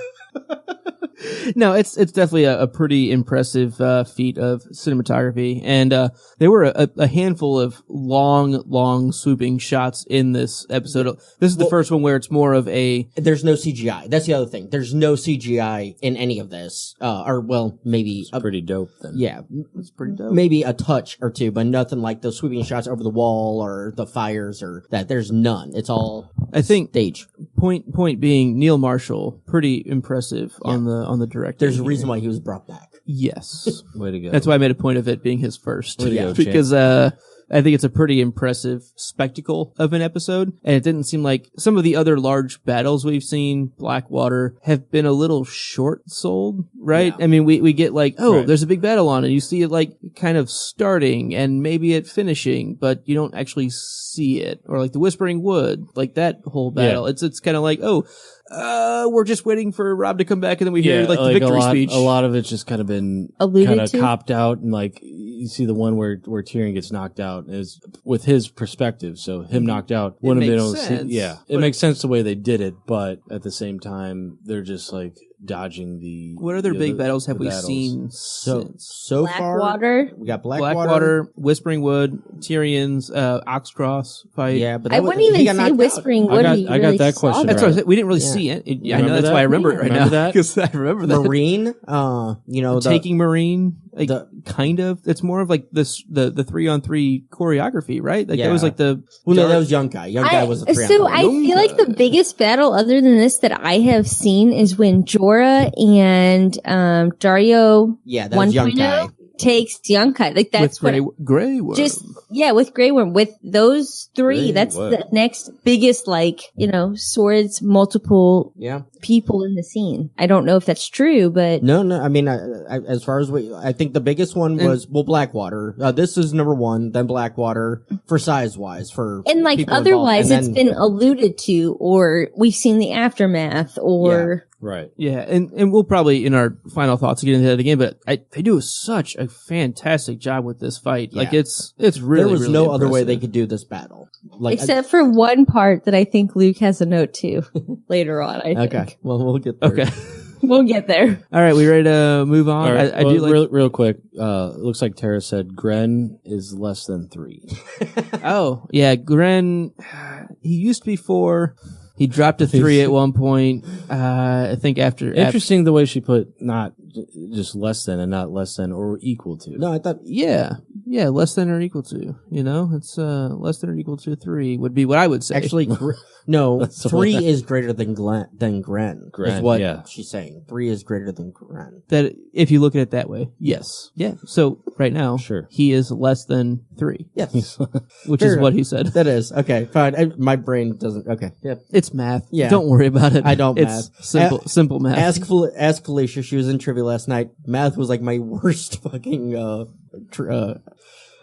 No, it's definitely a pretty impressive feat of cinematography, and there were a handful of long swooping shots in this episode. This is the first one where it's more of a. There's no CGI. That's the other thing. There's no CGI in any of this, maybe It's pretty dope then. yeah, It's pretty dope. maybe a touch or two, but nothing like those sweeping shots over the wall or the fires or that. There's none. It's all I think stage. point being Neil Marshall, pretty impressive on the director. There's a reason why he was brought back. Yes. Way to go. That's why I made a point of it being his first. Way to go, because I think it's a pretty impressive spectacle of an episode, and it didn't seem like some of the other large battles we've seen, Blackwater, have been a little short-souled, right? Yeah. I mean, we get like, Right. there's a big battle on, and you see it like kind of starting and maybe it finishing, but you don't actually see it. Or like the Whispering Wood, like that whole battle. Yeah. It's kind of like, we're just waiting for Rob to come back, and then we hear like the victory speech. A lot of it's just kind of been Alluded kind of to? copped out, and like you see the one where Tyrion gets knocked out is with his perspective. So him knocked out wouldn't have been able to sense, see. Yeah, it but- makes sense the way they did it, but at the same time, they're just like dodging the. What other big battles have we battles. seen So since? far, Blackwater. we got Blackwater. Blackwater, Whispering Wood, Tyrion's Oxcross fight. Yeah, but I wouldn't even say Whispering Wood. I got that question That's right. what I said. We didn't really Yeah. see it. I know Remember that's that? why I remember it right Remember now. that? Because I remember that. Marine. Taking Marine, like the- kind of. It's more of like this the 3-on-3 choreography, right? Like that was Yeah. like the. Well, no, dark- that was Young Guy. Young Guy was a 3-on-3. So I feel like the biggest battle other than this that I have seen is when Jorah and Dario Yeah, that was Young 1.0. Guy. takes Young Cut. Like that's with what Grey Worm. with Grey Worm, with those three, that's the next biggest, like, swords, multiple people in the scene. I don't know if that's true, but no. I mean, as far as I think the biggest one was Blackwater. This is number one, then Blackwater for size wise and like otherwise it's been alluded to, or we've seen the aftermath, or right. Yeah, and we'll probably in our final thoughts get into that again. But they do such a fantastic job with this fight. Yeah. Like it's really there was really no impressive. other way they could do this battle. Like except for one part that I think Luke has a note to later on. I think. Okay, well we'll get there. Okay. We'll get there. All right, we ready to move on? Right. I do like real quick. Looks like Tara said Gren is less than 3. Oh, yeah, Gren, he used to be 4. He dropped to 3 at one point. I think after. Interesting the way she put not just less than and not less than or equal to. No, I thought. Yeah, less than or equal to. It's less than or equal to 3 would be what I would say. Actually, no, 3 is greater than Gren. Is what she's saying. 3 is greater than Gren. That if you look at it that way, yes, yeah. So right now, sure, he is less than 3. Yes, which is what he said. That is okay. Fine. My brain doesn't. Okay. Yep. It's math. Yeah. Don't worry about it. I don't it's math. Simple math. Ask Felicia. She was in trivia last night. Math was like my worst fucking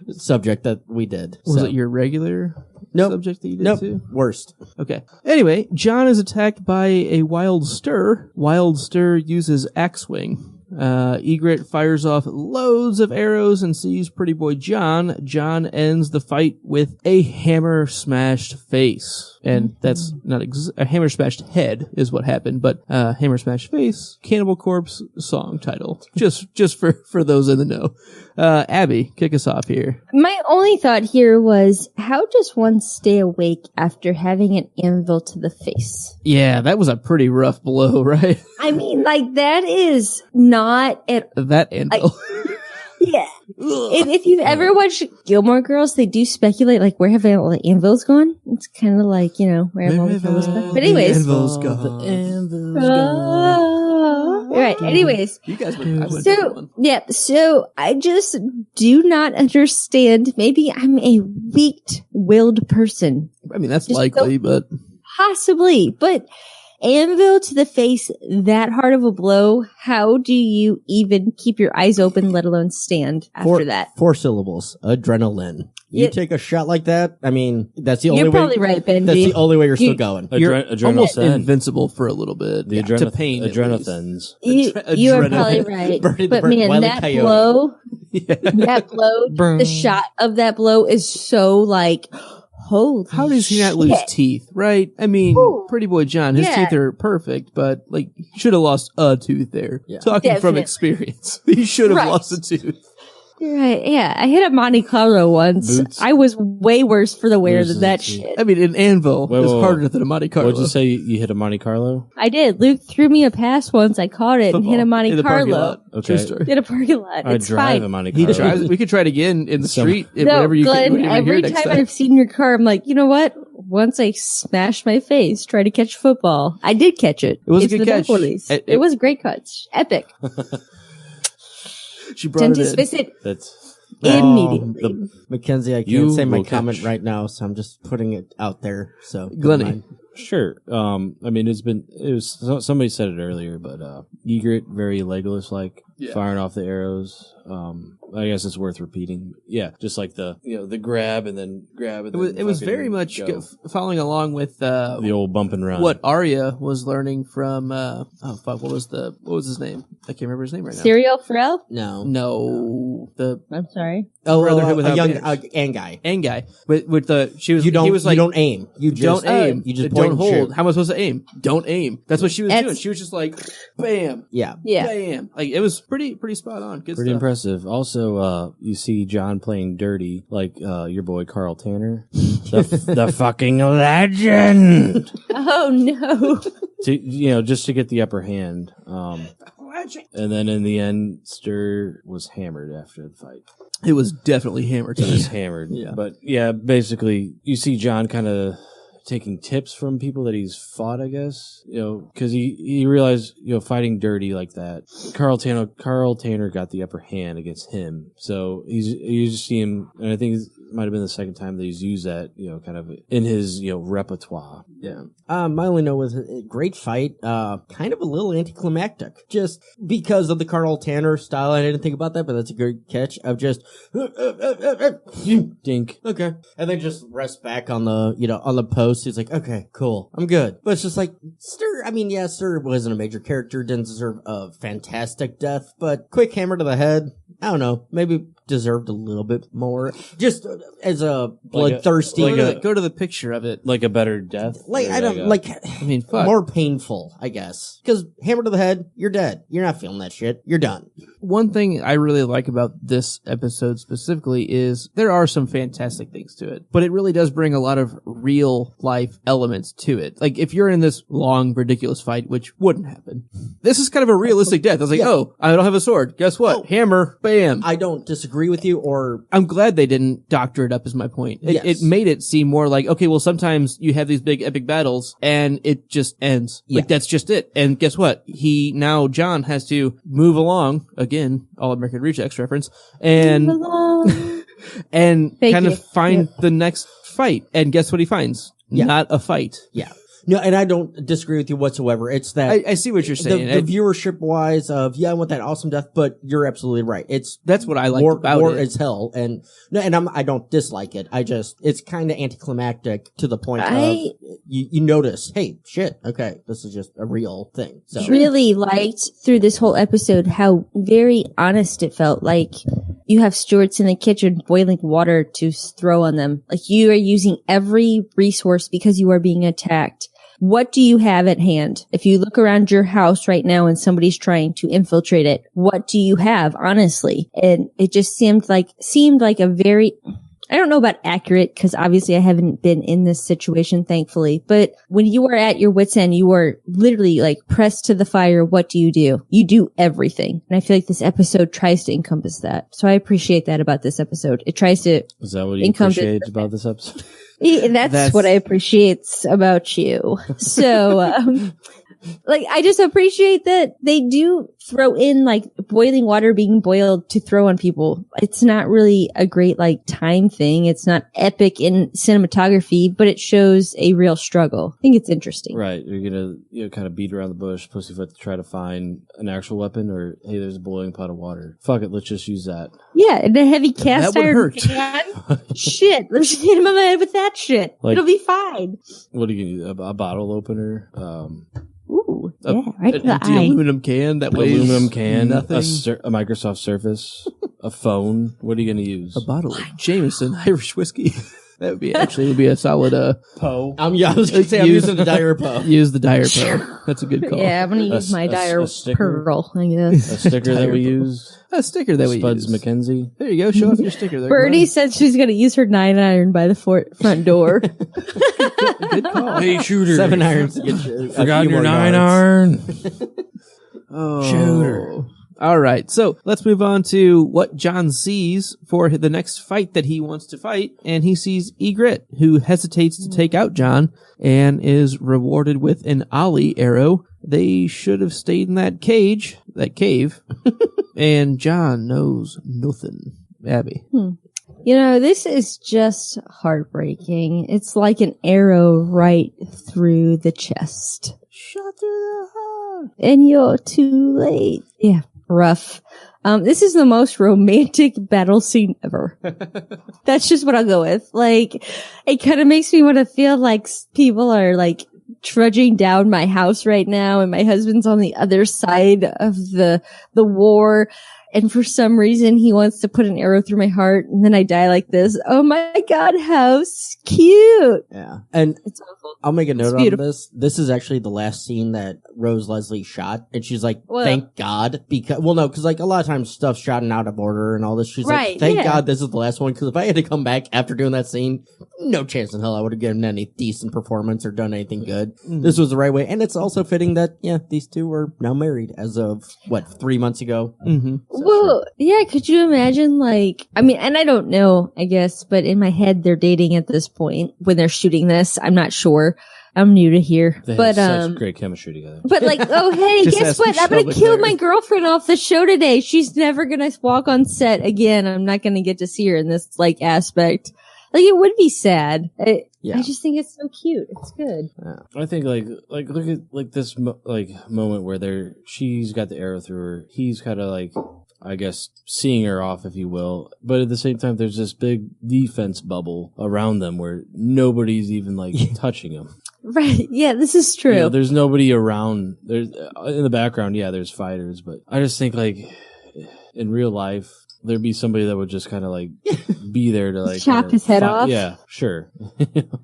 subject that we did. Was it your regular subject that you did too? Worst. Okay. Anyway, John is attacked by a Wild Stir. Wild Stir uses Axe Wing. Egret fires off loads of arrows and sees Pretty Boy John. John ends the fight with a hammer smashed face. And that's not a hammer smashed head is what happened, but hammer smashed face, Cannibal Corpse song title. Just for those in the know. Abby, kick us off here. My only thought here was, how does one stay awake after having an anvil to the face? Yeah, that was a pretty rough blow, right? I mean, like, that is not at that anvil. yeah. If you've ever watched Gilmore Girls, they do speculate, like, where have all the anvils gone? It's kind of like, where have all the anvils gone? But anyways. Anvils gone. The anvils gone. Right. Anyways. You guys went so I just do not understand. Maybe I'm a weak-willed person. I mean, that's likely, but. Possibly, but anvil to the face, that hard of a blow, how do you even keep your eyes open, let alone stand after that? 4 syllables. Adrenaline. You take a shot like that, I mean, that's the only way. You're probably right, Benji. That's the only way you're still going. You're almost invincible for a little bit. The to pain. Adrenalines. You are probably right. But man, that blow, the shot of that blow is so like, holy how does he not lose teeth, right? I mean, Pretty Boy John, his teeth are perfect, but like, he should have lost a tooth there. Yeah. Talking from experience. He should have lost a tooth. Right, yeah. I hit a Monte Carlo once. Boots. I was way worse for the wear than that shit. I mean, an anvil is harder than a Monte Carlo. What'd you say you hit a Monte Carlo? I did. Luke threw me a pass once. I caught it and hit a Monte Carlo. Okay. True story. Hit a parking lot. I it's drive fine. a Monte Carlo. We could try it again in the street. No, whenever you Glenn, can, every time I've seen your car, I'm like, you know what? Once I smashed my face trying to catch football. I did catch it. It was a good catch. It was a great catch. Epic. She brought Dentist it in. visit. That's immediately. Mackenzie, I can't say my comment right now, so I'm just putting it out there. So, Glennie. Sure. I mean, somebody said it earlier, but Egret, very Legolas-like, firing off the arrows. I guess it's worth repeating. Yeah, just like the grab and then grab. And it was very much following along with the old bump and run. What Arya was learning from. What was his name? I can't remember his name right now. Serial Pharrell? No. I'm sorry. Brotherhood without a young Anguy. Anguy. With the you don't aim. You just don't aim. You just don't hold. shoot. How am I supposed to aim? Don't aim. That's what she was doing. She was just like, bam. Yeah. Bam. Like, it was pretty spot on. Good pretty stuff. Impressive. Also, you see John playing dirty, like your boy Carl Tanner, the fucking legend. Oh no! Just to get the upper hand. And then in the end, Stir was hammered after the fight. It was definitely hammered. It was hammered. Yeah. But yeah, basically, you see John kind of taking tips from people that he's fought, I guess, because he realized, fighting dirty like that, Carl Tanner got the upper hand against him. So you just see him, and I think it might have been the second time that he's used that, kind of in his, repertoire. Yeah. My only note was a great fight, kind of a little anticlimactic, just because of the Carl Tanner style. I didn't think about that, but that's a good catch of just, dink. Okay. And then just rest back on the post. He's like, okay, cool. I'm good. But it's just like, Stir wasn't a major character, didn't deserve a fantastic death, but quick hammer to the head. I don't know. Maybe deserved a little bit more. Just as a bloodthirsty. Go to the picture of it. Like a better death. More painful, I guess. Because hammer to the head, you're dead. You're not feeling that shit. You're done. One thing I really like about this episode specifically is there are some fantastic things to it, but it really does bring a lot of real life elements to it. Like if you're in this long, ridiculous fight, which wouldn't happen, this is kind of a realistic death. I was like, oh, I don't have a sword. Guess what? Hammer, bam. I don't disagree with you, or I'm glad they didn't doctor it up is my point. It made it seem more like, okay, well, sometimes you have these big epic battles and it just ends. Like that's just it. And guess what? John has to move along, again, All American Rejects reference, and and kind of find the next fight. And guess what he finds? Not a fight. Yeah. No, and I don't disagree with you whatsoever. It's that I see what you're saying. The viewership wise of I want that awesome death, but you're absolutely right. That's what I like about war it. As hell, and I don't dislike it. It's kind of anticlimactic to the point of you notice, hey, shit, okay, this is just a real thing. So really liked through this whole episode how very honest it felt. Like you have stewards in the kitchen boiling water to throw on them. Like you are using every resource because you are being attacked. What do you have at hand? If you look around your house right now and somebody's trying to infiltrate it, what do you have, honestly? And it just seemed like a very, I don't know about accurate, because obviously I haven't been in this situation, thankfully. But when you are at your wit's end, you are literally like pressed to the fire. What do? You do everything. And I feel like this episode tries to encompass that. So I appreciate that about this episode. It tries to Is that what you appreciate about this episode? That's what I appreciate about you. So, I just appreciate that they do throw in boiling water being boiled to throw on people. It's not really a great time thing. It's not epic in cinematography, but it shows a real struggle. I think it's interesting. Right. You're going to kind of beat around the bush, pussyfoot to try to find an actual weapon, or hey, there's a boiling pot of water. Fuck it, let's just use that. Yeah, and a heavy cast that would iron hurt. pan. Shit, let's just hit him in the head with that shit. It'll be fine. What are you going to do? A bottle opener? Ooh, right to the empty eye. aluminum can that weighs aluminum can, nothing. a Microsoft Surface, a phone. What are you going to use? A bottle of Jameson Irish whiskey. That would be a solid Poe. I was going to say I'm using the Dire Poe. Use the Dire Poe. That's a good call. Yeah, I'm going to use my Dire Pearl, I guess. A sticker that we use. A sticker that we Spuds use. McKenzie. There you go. Show off your sticker there. Bernie said she's going to use her 9-iron by the front door. Good call. Hey, shooter. 7 irons to get you. Forgot your 9-iron. Oh. Shooter. All right, so let's move on to what John sees for the next fight that he wants to fight, and he sees Egret, who hesitates to take out John and is rewarded with an Ollie arrow. They should have stayed in that cave, and John knows nothing. Abby. This is just heartbreaking. It's like an arrow right through the chest. Shot through the heart. And you're too late. Yeah. Rough. This is the most romantic battle scene ever. That's just what I'll go with. It kind of makes me want to feel like people are trudging down my house right now, and my husband's on the other side of the war. And for some reason, he wants to put an arrow through my heart, and then I die like this. Oh my God, how cute. Yeah. And It's awful. I'll make a note on this. This is actually the last scene that Rose Leslie shot, and she's like, Well- thank God, because like a lot of times stuff's shot and out of order and all this. She's Right, like, thank yeah. God this is the last one, because if I had to come back after doing that scene, no chance in hell I would have given any decent performance or done anything good. This was the right way, and it's also fitting that these two are now married as of 3 months ago. Mm-hmm. Well, yeah, could you imagine, like, I mean, and I don't know, I guess, but in my head, they're dating at this point when they're shooting this. I'm not sure. I'm new to here. They But, have such great chemistry together. but like, oh, hey, Just guess ask what? I'm Michelle going to kill McNair. my girlfriend off the show today. She's never going to walk on set again. I'm not going to get to see her in this, like, aspect. Like, it would be sad. I just think it's so cute. It's good. I think like look at like this moment where she's got the arrow through her. He's kind of like, I guess, seeing her off, if you will. But at the same time, there's this big defense bubble around them where nobody's even like touching them. Right. Yeah, this is true. You know, there's nobody around. There's in the background. Yeah, there's fighters, but I just think like in real life, there'd be somebody that would just kind of like be there to like chop his head off. Yeah, sure.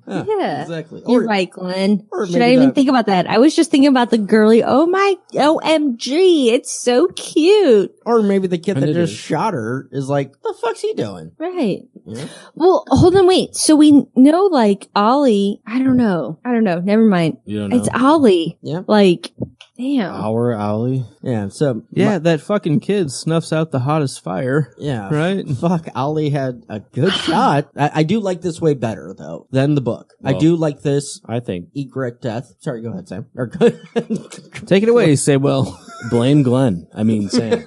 Yeah. Exactly. You're right, Glenn. or Should I maybe even that- think about that? I was just thinking about the girly. Oh my, OMG. It's so cute. Or maybe the kid that And it just is. shot her is like, the fuck's he doing? Right. Yeah. Well, hold on, wait. So we know, like, Ollie. I don't know. Never mind. You don't know. It's Ollie. Yeah. Like, damn. Our Ollie. Yeah, so Yeah, that fucking kid snuffs out the hottest fire. yeah. Right? Fuck, Ollie had a good shot. I do like this way better, though, than the book. I Well- do like this I think egret death. Sorry, go ahead, Sam. Or Take it away, Samuel. blame Glenn. I mean Sam.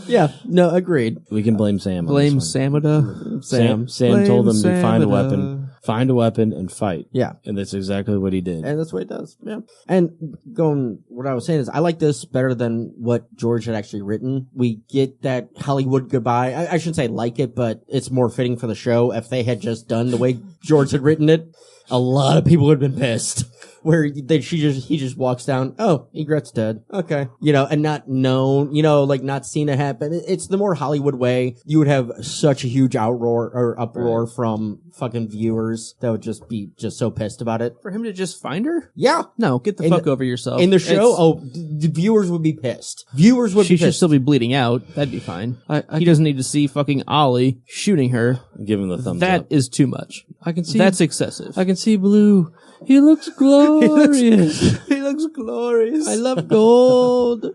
yeah, no, agreed. We can blame Sam. on Blame this one. Samada. Sam Blame told him to find a Samada. weapon, and fight. Yeah. And that's exactly what he did. And that's what it does. Yeah. And what I was saying is, I like this better than what George had actually written. We get that Hollywood goodbye. I shouldn't say like it, but it's more fitting for the show. If they had just done the way George had written it, a lot of people would have been pissed. Where he just walks down, oh, Egret's dead. Okay. And not known, like not seen it happen. It's the more Hollywood way. You would have such a huge uproar from fucking viewers that would just be so pissed about it. For him to just find her? Yeah. No, get the In fuck the- over yourself. In the show, It's- the viewers would be pissed. Viewers would she be should pissed. still be bleeding out. That'd be fine. He doesn't need to see fucking Ollie shooting her. Give him the thumbs That up. is too much. I can see. That's excessive. I can see blue. He looks glorious. He looks glorious. I love gold.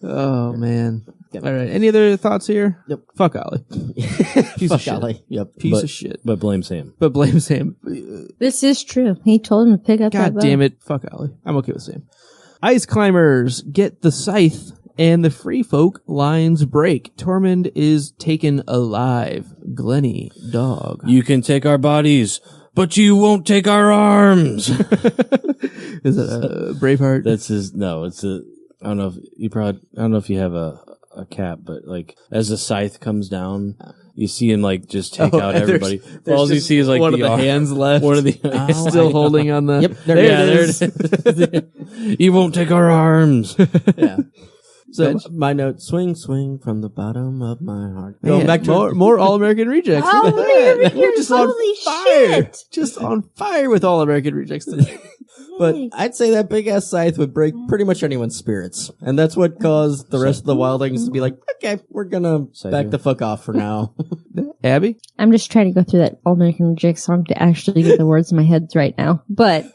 Oh man. All right. Any other thoughts here? Yep. Fuck Ollie. Piece of Fuck shit. Ollie. Yep. Piece of shit. But blame Sam. But blame Sam. This is true. He told him to pick up that God damn it. Fuck Ollie. I'm okay with Sam. Ice climbers get the scythe and the free folk lines break. Tormund is taken alive. Glenny, dog. You can take our bodies, but you won't take our arms. Is it a Braveheart? That's his. No, it's a. I don't know if you have a cap, but like as the scythe comes down, you see him like just take out and everybody. there's All you just see is like one the of the arm. hands left. One of the Still holding on the. Yep. There it is. You won't take our arms. Yeah. So Bench. my note: swing from the bottom of my heart. Man, Going back to more All American Rejects. Oh, Look at that. you're We're just holy on fire. shit. Just on fire with All American Rejects today. But I'd say that big ass scythe would break pretty much anyone's spirits, and that's what caused the rest of the wildlings to be like, okay, we're gonna back the fuck off for now. Abby? I'm just trying to go through that All American Reject song to actually get the words in my head right now. But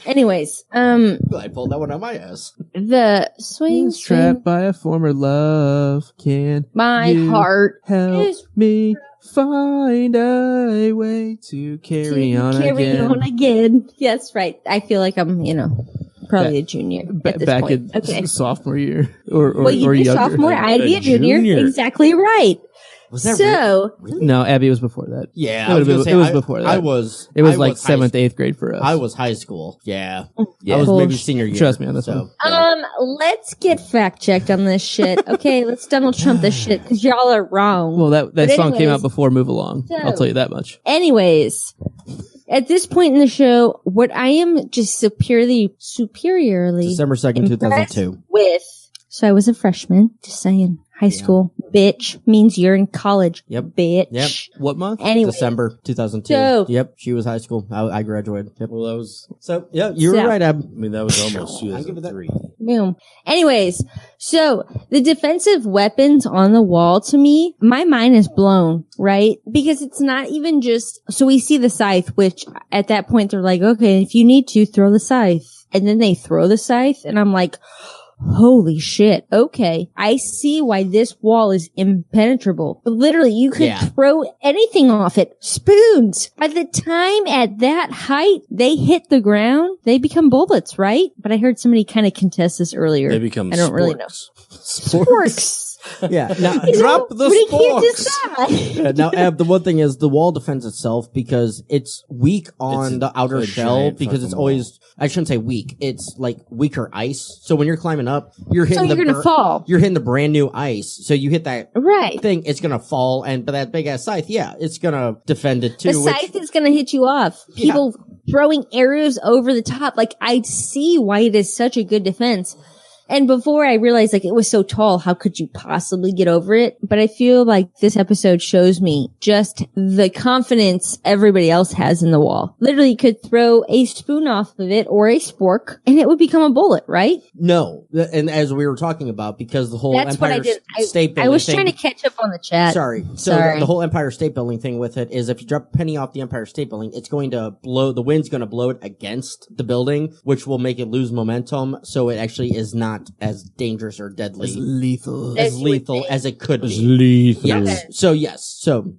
anyways, I pulled that one out my ass. the swing, He's trapped by a former love. Can my you heart help is me find a way to carry on again? Yes, right. I feel like I'm, probably a junior at this Back point. in Okay. sophomore year or Well, you'd or be younger. sophomore. I'd be a junior. junior. Exactly right. Was that So, No, Abby was before that. Yeah, It I was was- gonna say, it was before that. I was. It was I like was high 7th, school. 8th grade for us. I was high school. Yeah, Yeah. I was maybe Bullshit. senior year. Trust me on this one. yeah. let's get fact checked on this shit. Okay, let's Donald Trump this shit because y'all are wrong. Well, that But song came anyways, out before Move Along. so- I'll tell you that much. Anyways, at this point in the show, what I am just superiorly December 2nd, 2002. with. So I was a freshman, just saying. High school. Bitch means you're in college. Yep. Bitch. Yep. What month? Anyway. December 2002. Dope. Yep, she was high school. I graduated. Yep. Well, that was. So, yeah, you were So- right, Ab. I mean, that was almost I'll give it that. 2003. Boom. Anyways, so the defensive weapons on the wall, to me, my mind is blown, right? Because it's not even just, so we see the scythe, which at that point they're like, okay, if you need to, throw the scythe. And then they throw the scythe, and I'm like, holy shit. Okay. I see why this wall is impenetrable. But literally, you could throw anything off it. Spoons. By the time at that height, they hit the ground, they become bullets, right? But I heard somebody kind of contest this earlier. They become I don't really know. Sporks. Yeah. Now, Drop the we can't sporks. decide. yeah, now, Ab, the one thing is the wall defends itself because it's weak on It's the outer a shell giant because it's fucking always, I shouldn't say weak. It's like weaker ice. So when you're climbing up, you're hitting So you're gonna fall. You're hitting the brand new ice. So you hit that Right. thing, it's gonna fall. And but that big ass scythe, yeah, it's gonna defend it too. The which- scythe is going to hit you off. People throwing arrows over the top. Like, I see why it is such a good defense. And before I realized, like, it was so tall, how could you possibly get over it? But I feel like this episode shows me just the confidence everybody else has in the wall. Literally, you could throw a spoon off of it or a spork and it would become a bullet, right? No, and as we were talking about, because the whole That's what Empire I did. State Building I was thing, trying to catch up on the chat. Sorry. So Sorry. the whole Empire State Building thing with it is if you drop a penny off the Empire State Building, it's going to blow, the wind's going to blow it against the building, which will make it lose momentum. So it actually is not as dangerous or deadly, Lethal. as lethal as it could be. Lethal. Yes. So yes. So,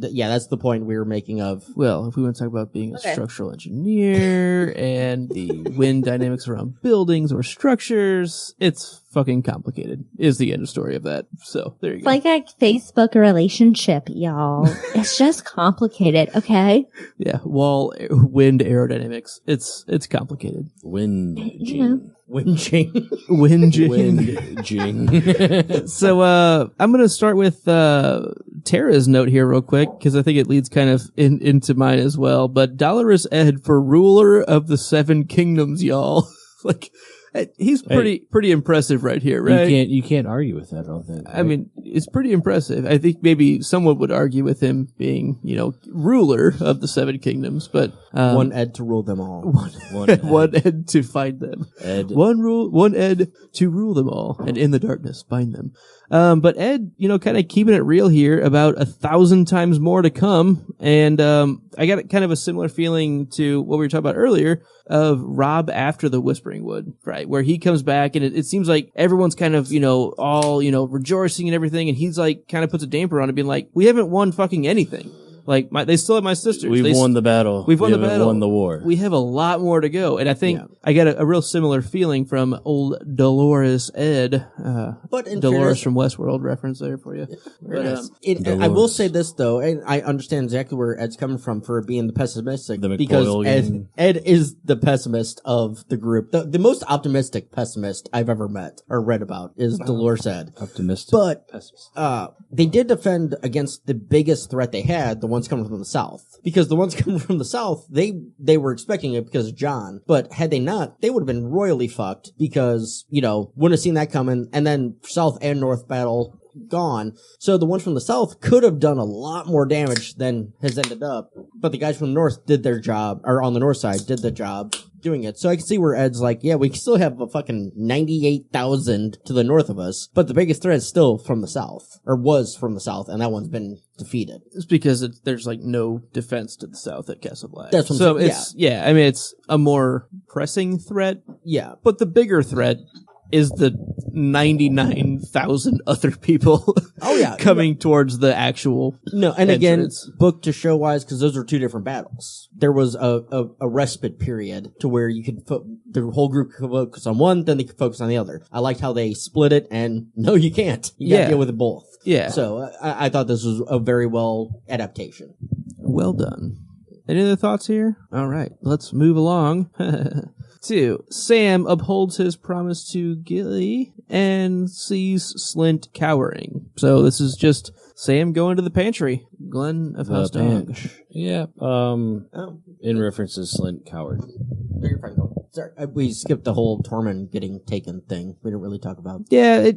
yeah, that's the point we were making of. Well, if we want to talk about being a Okay. structural engineer and the wind dynamics around buildings or structures, it's fucking complicated, is the end of story of that. So there you It's go. like a Facebook relationship, y'all. It's just complicated, okay? Yeah, wind aerodynamics. It's complicated. Wind You know. Jing. Winching. Wind. Wind Jing. So I'm gonna start with Tara's note here real quick because I think it leads kind of into mine as well. But Dolorous Ed for ruler of the Seven Kingdoms, y'all. Like, he's pretty impressive right here, right? You can't argue with that, I don't think. I mean, it's pretty impressive. I think maybe someone would argue with him being, ruler of the Seven Kingdoms, but One Ed to rule them all. one Ed to find them. Ed. One Ed to rule them all, and in the darkness bind them. But Ed, kind of keeping it real here about 1,000 times more to come. And I got kind of a similar feeling to what we were talking about earlier of Rob after the Whispering Wood, right? Where he comes back and it seems like everyone's kind of, all, rejoicing and everything. And he's like, kind of puts a damper on it, being like, we haven't won fucking anything. Like, they still have my sisters. We've won the battle. We've won the haven't battle. won the war. We have a lot more to go. And I think I got a real similar feeling from old Dolores Ed. But in Dolores fairness- from Westworld reference there for you. Very But, nice. I will say this though, and I understand exactly where Ed's coming from for being the pessimistic, The because McBoylian. Ed is the pessimist of the group. The most optimistic pessimist I've ever met or read about is Dolores Ed. Optimistic. But they did defend against the biggest threat they had, the ones coming from the south. Because the ones coming from the south, they were expecting it because of John. But had they not, they would have been royally fucked because, wouldn't have seen that coming. And then south and north battle gone. So the ones from the south could have done a lot more damage than has ended up. But the guys from the north did their job, or on the north side did the job doing it. So I can see where Ed's like, yeah, we still have a fucking 98,000 to the north of us, but the biggest threat is still from the south, or was from the south, and that one's been defeated. it's because there's like no defense to the south at Castle Black. That's what I'm so saying, I mean, it's a more pressing threat, Yeah. but the bigger threat is the 99,000 other people Oh, yeah. coming towards the actual No, and again, entrance. book to show wise, because those are two different battles. There was a respite period to where you could the whole group could focus on one, then they could focus on the other. I liked how they split it, and no, you can't. You gotta Yeah. deal with it both. Yeah. So I thought this was a very well adaptation. Well done. Any other thoughts here? All right, let's move along. 2. Sam upholds his promise to Gilly and sees Slint cowering. So this is just Sam going to the pantry. Glenn of House Dog. Yeah. Oh, In reference to Slint Coward. you're fine. Sorry, we skipped the whole Tormund getting taken thing. We didn't really talk about. Yeah,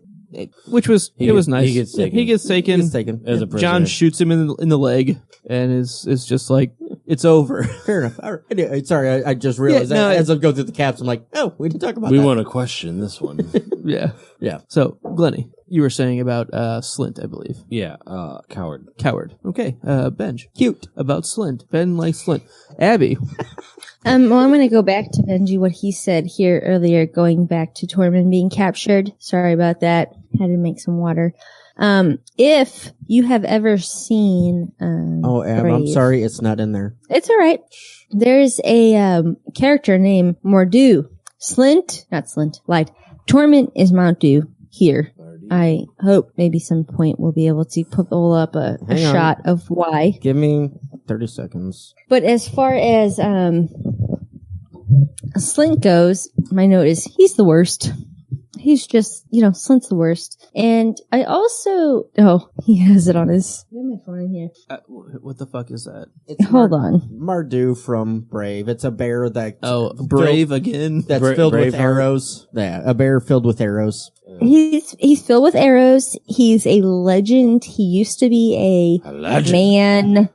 which was it was nice. He gets taken. He gets taken. As a prisoner. John shoots him in the leg, and is just like, it's over. Fair enough. All right. Sorry, I just realized Yeah, no, that as I go through the caps, I'm like, oh, we didn't talk about We that. want to question this one. Yeah. Yeah. So, Glennie, you were saying about Slint, I believe. Yeah, coward. Coward. Okay. Benj. Cute. About Slint. Ben likes Slint. Abby. Well, I'm going to go back to Benji, what he said here earlier, going back to Tormund being captured. Sorry about that. Had to make some water. If you have ever seen, Oh, Ab, I'm Brave. sorry, it's not in there. It's all right. There's a character named Mordu. Not Slint, lied. Tormund is Mount Dew here. I hope maybe some point we'll be able to pull up a Hang on. shot of why. Give me 30 seconds. But as far as Slint goes, my note is he's the worst. He's just, Slint's the worst. And I also, he has it on his, I have my phone in here. What the fuck is that? It's Hold on. Mardu from Brave. It's a bear that Brave again? that's filled with Braveheart. arrows. Yeah, a bear filled with arrows. He's filled with arrows. He's a legend. He used to be a man.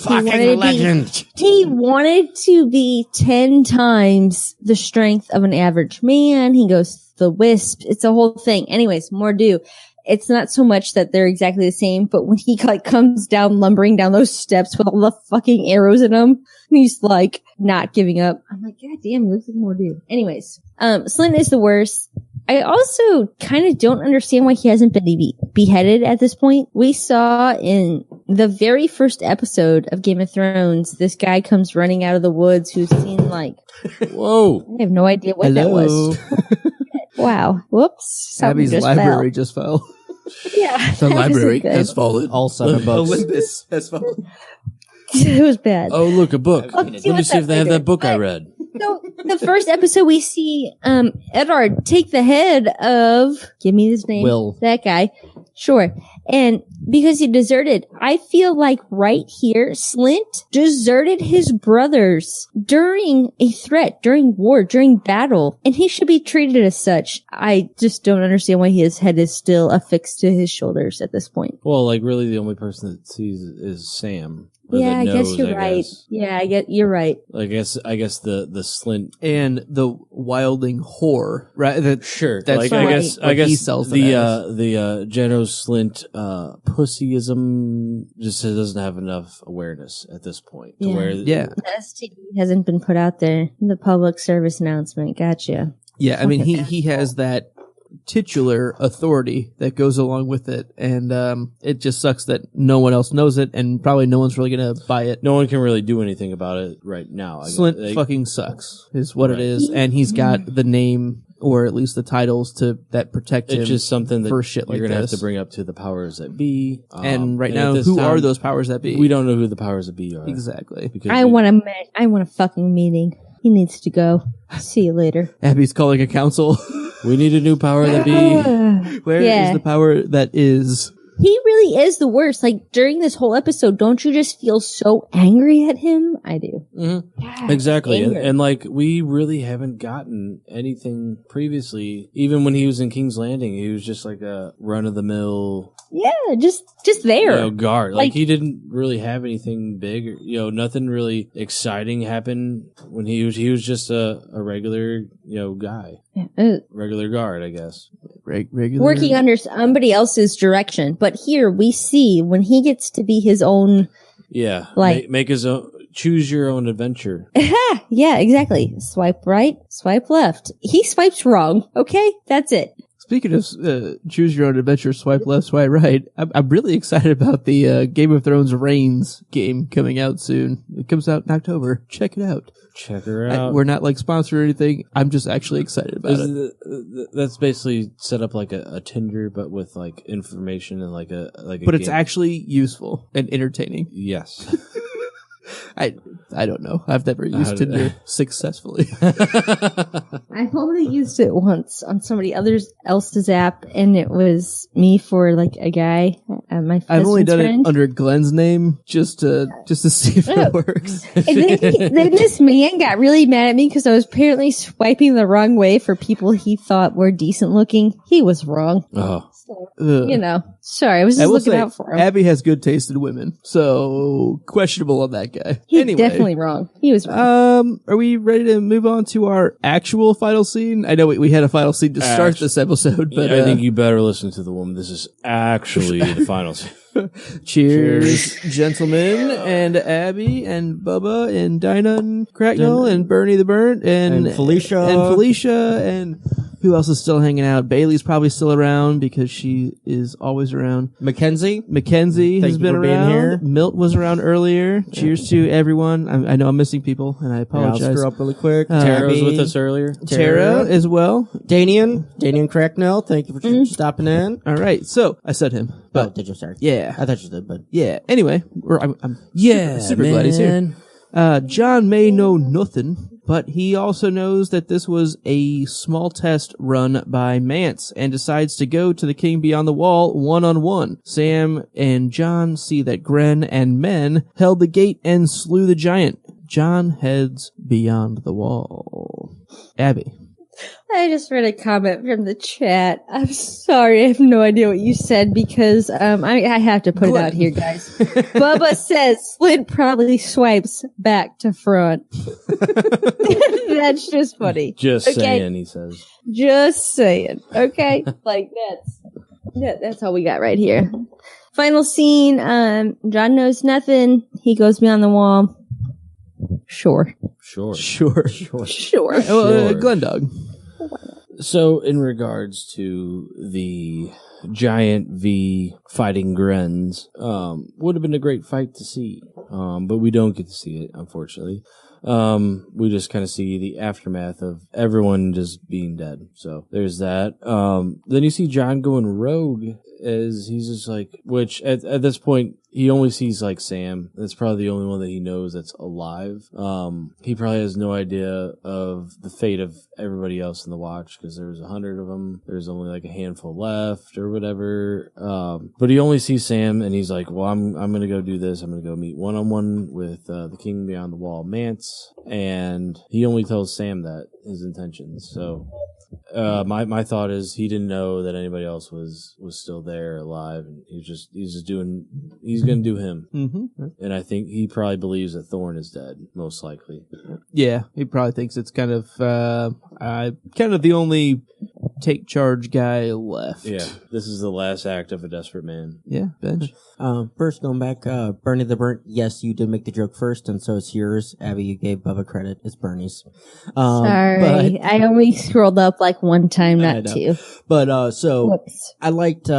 Fucking legend. He wanted to be 10 times the strength of an average man. He goes the wisp. It's a whole thing. Anyways, Mordu. It's not so much that they're exactly the same, but when he comes down lumbering down those steps with all the fucking arrows in him, he's like not giving up. I'm like, God damn, he looks like Mordu. Anyways, Slint is the worst. I also kind of don't understand why he hasn't been beheaded at this point. We saw in the very first episode of Game of Thrones, this guy comes running out of the woods who's seen like, Whoa. I have no idea what that was. Wow. Whoops. Something Abby's just library just fell. fell. Yeah. The that library wasn't good. has fallen. All 7 books. Olympus has fallen. It was bad. Oh, look, a book. I'll Let see me what's see if up they have later. that book I But- read. So the first episode we see Eddard take the head of, give me his name, Will. that guy, sure, and because he deserted, I feel like right here Slint deserted his brothers during a threat, during war, during battle, and he should be treated as such. I just don't understand why his head is still affixed to his shoulders at this point. Well, like, really, the only person that sees is Sam. Or Yeah, that I guess knows, you're right. guess. Yeah, you're right. I guess the Slint. And the wilding whore, right? That Sure. That's like, right. I guess he sells the it Jano Slint pussyism just doesn't have enough awareness at this point. To Yeah. where yeah. The STD hasn't been put out there. The public service announcement. Gotcha. Yeah, I mean, he has that titular authority that goes along with it, and it just sucks that no one else knows it, and probably no one's really gonna buy it. no one can really do anything about it right now. Slint They- fucking sucks, is what Right. it is, and he's got the name, or at least the titles that protect him. It's just something that for shit you're like gonna have this. to bring up to the powers that be. And right at now, this who time, are those powers that be? We don't know who the powers that be are. Exactly. Because I want a fucking meeting. He needs to go. See you later. Abby's calling a council. we need a new power that be. Where is Yeah. the power that is? He really is the worst. Like during this whole episode, don't you just feel so angry at him? I do. God, Exactly. anger. And like, we really haven't gotten anything previously. Even when he was in King's Landing, he was just like a run of the mill, Yeah, just there. guard. Like- Like, he didn't really have anything big, or, nothing really exciting happened when he was just a regular, guy, regular guard, I guess. Regular. Working under somebody else's direction. But here we see when he gets to be his own. Yeah. Like- make his own, choose your own adventure. Yeah, exactly. Swipe right, swipe left. He swipes wrong. Okay, that's it. Speaking of choose your own adventure, swipe left, swipe right, I'm really excited about the Game of Thrones Reigns game coming out soon. It comes out in October. Check it out. Check her out. We're not like sponsored or anything. I'm just actually excited about it. That's basically set up like a Tinder, but with like information and like a But it's game. actually useful and entertaining. Yes. I don't know. I've never used Tinder successfully. I've only used it once on somebody else's app, and it was me for like a guy, my I've only done friend. it under Glenn's name just to see if it works. And then this man got really mad at me because I was apparently swiping the wrong way for people he thought were decent looking. He was wrong. Oh. So, Ugh. sorry, I was I just will looking say, out for him. Abby has good taste in women, so questionable on that guy. He's Anyway, definitely wrong. He was wrong. are we ready to move on to our actual final scene? I know we had a final scene to start this episode, but I think you better listen to the woman. This is actually the final scene. cheers, gentlemen, and Abby, and Bubba, and Dinah, and Cracknell, and Bernie the Burnt, and Felicia. and who else is still hanging out? Bailey's probably still around because she is always around. Mackenzie Has been for being around. here. Milt was around earlier. Cheers to everyone. I know I'm missing people, and I I'll apologize. screw up really quick. Tara was Abby, with us earlier. Tara as well. Danian Cracknell, thank you for stopping in. All right, so I said him, Oh, but did you? Sorry. yeah, I thought you did, but yeah. Anyway, I'm Yeah, super man. glad he's here. John may know nothing, but he also knows that this was a small test run by Mance and decides to go to the King Beyond the Wall one-on-one. Sam and John see that Gren and men held the gate and slew the giant. John heads beyond the wall. Abby. I just read a comment from the chat. I'm sorry, I have no idea what you said because I have to put it out here, guys. Bubba says Flint probably swipes back to front. That's just funny. Just Okay. saying, he says. Just saying. Okay? Like that's all we got right here. Final scene, John knows nothing. He goes beyond the wall. Sure. Sure. Sure. Sure. Glendog. So, in regards to the giant V fighting Grens, would have been a great fight to see, but we don't get to see it, unfortunately. We just kind of see the aftermath of everyone just being dead. So there's that. Then you see John going rogue as he's just like, which at this point, he only sees like Sam. That's probably the only one that he knows that's alive. He probably has no idea of the fate of everybody else in the watch because there's 100 of them. There's only like a handful left or whatever. But he only sees Sam and he's like, well, I'm going to go do this. I'm going to go meet one-on-one with the King Beyond the Wall, Mance. And he only tells Sam that, his intentions. So my thought is he didn't know that anybody else was still there alive, and he's gonna do him. Mm-hmm. And I think he probably believes that Thorn is dead, most likely. Yeah, he probably thinks it's kind of the only take charge guy left. Yeah, this is the last act of a desperate man. Yeah, Benj. First, going back, Bernie the Burnt, yes, you did make the joke first, and so it's yours. Abby, you gave Bubba credit. It's Bernie's. Sorry, I only scrolled up like one time, not two. But, so, Whoops. I liked,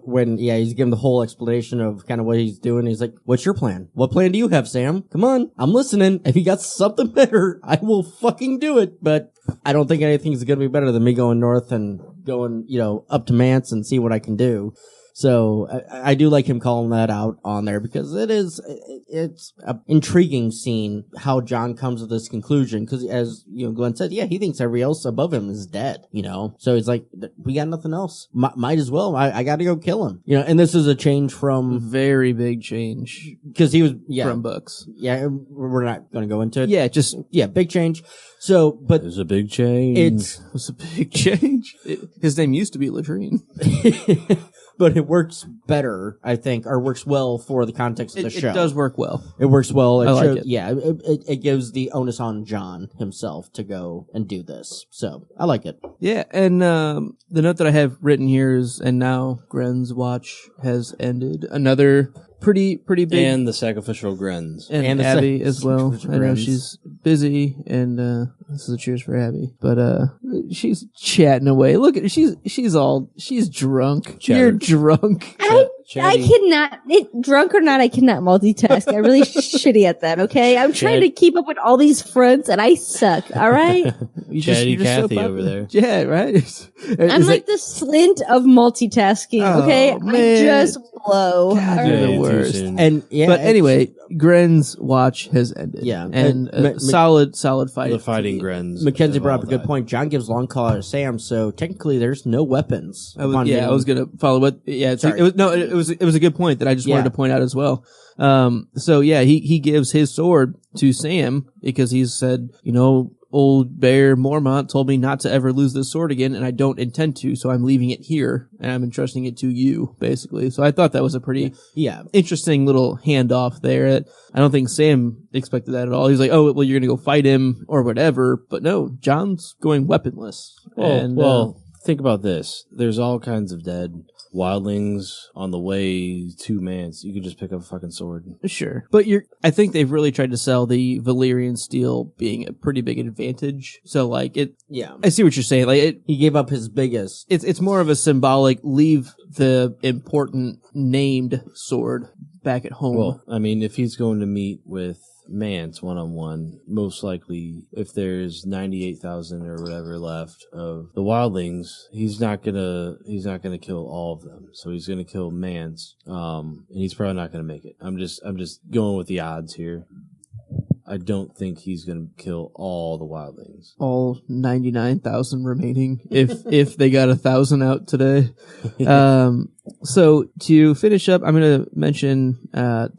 when, he's giving the whole explanation of kind of what he's doing. He's like, what's your plan? What plan do you have, Sam? Come on, I'm listening. If you got something better, I will fucking do it. But I don't think anything's gonna be better than me going north and going, up to Mance and see what I can do. So I do like him calling that out on there because it's an intriguing scene how John comes to this conclusion because as Glenn said, he thinks everybody else above him is dead, so he's like, we got nothing else, might as well, I gotta go kill him, and this is a change from Very big change because he was from books. We're not gonna go into it, big change. So but There's a big change. It was a big change. His name used to be Latrine. but it works better, I think, or works well for the context of the show. It does work well. It works well. I like it. Yeah, it gives the onus on John himself to go and do this. So I like it. Yeah, and the note that I have written here is, and now Gren's watch has ended. Another pretty big, and the sacrificial Grens. and the Abby as well. sacrificial I know Grens. she's busy, and this is a cheers for Abby. But she's chatting away. Look at she's drunk. Chatter. You're drunk. I cannot, drunk or not, I cannot multitask. I'm really shitty at that, okay? I'm trying to keep up with all these fronts and I suck, alright? Chatty you're just Cathy so over there. Yeah, right? I'm like the Slint of multitasking, okay? Oh, I man. just blow. God, All you're right. the too worst. soon. And But anyway, Gren's watch has ended. Yeah. And a solid fight. The fighting Grens. Mackenzie brought up a have good all point. John gives long call out of Sam, so technically there's no weapons. I was gonna follow what. Yeah, Sorry. it was a good point that I just wanted to point out as well. So yeah, he gives his sword to Sam because he said, old bear Mormont told me not to ever lose this sword again, and I don't intend to, so I'm leaving it here, and I'm entrusting it to you, basically. So I thought that was a pretty interesting little handoff there. I don't think Sam expected that at all. He's like, oh, well, you're going to go fight him or whatever. But no, John's going weaponless. Well, think about this. There's all kinds of dead wildlings on the way to Mance. You could just pick up a fucking sword. Sure. But I think they've really tried to sell the Valyrian steel being a pretty big advantage. So, like, I see what you're saying. Like, he gave up his biggest. It's more of a symbolic, leave the important named sword back at home. Well, I mean, if he's going to meet with Mance one-on-one, most likely if there's 98,000 or whatever left of the wildlings, he's not gonna kill all of them. So he's gonna kill Mance, and he's probably not gonna make it. I'm just going with the odds here. I don't think he's gonna kill all the wildlings. All 99,000 remaining, if they got 1,000 out today. So to finish up, I'm going to mention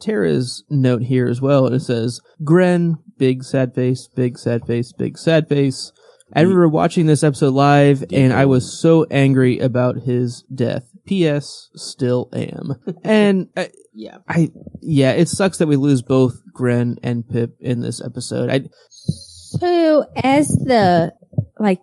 Tara's note here as well. And it says, Gren, big sad face, big sad face, big sad face. I remember watching this episode live, and I was so angry about his death. P.S. Still am. And it sucks that we lose both Gren and Pip in this episode. So as the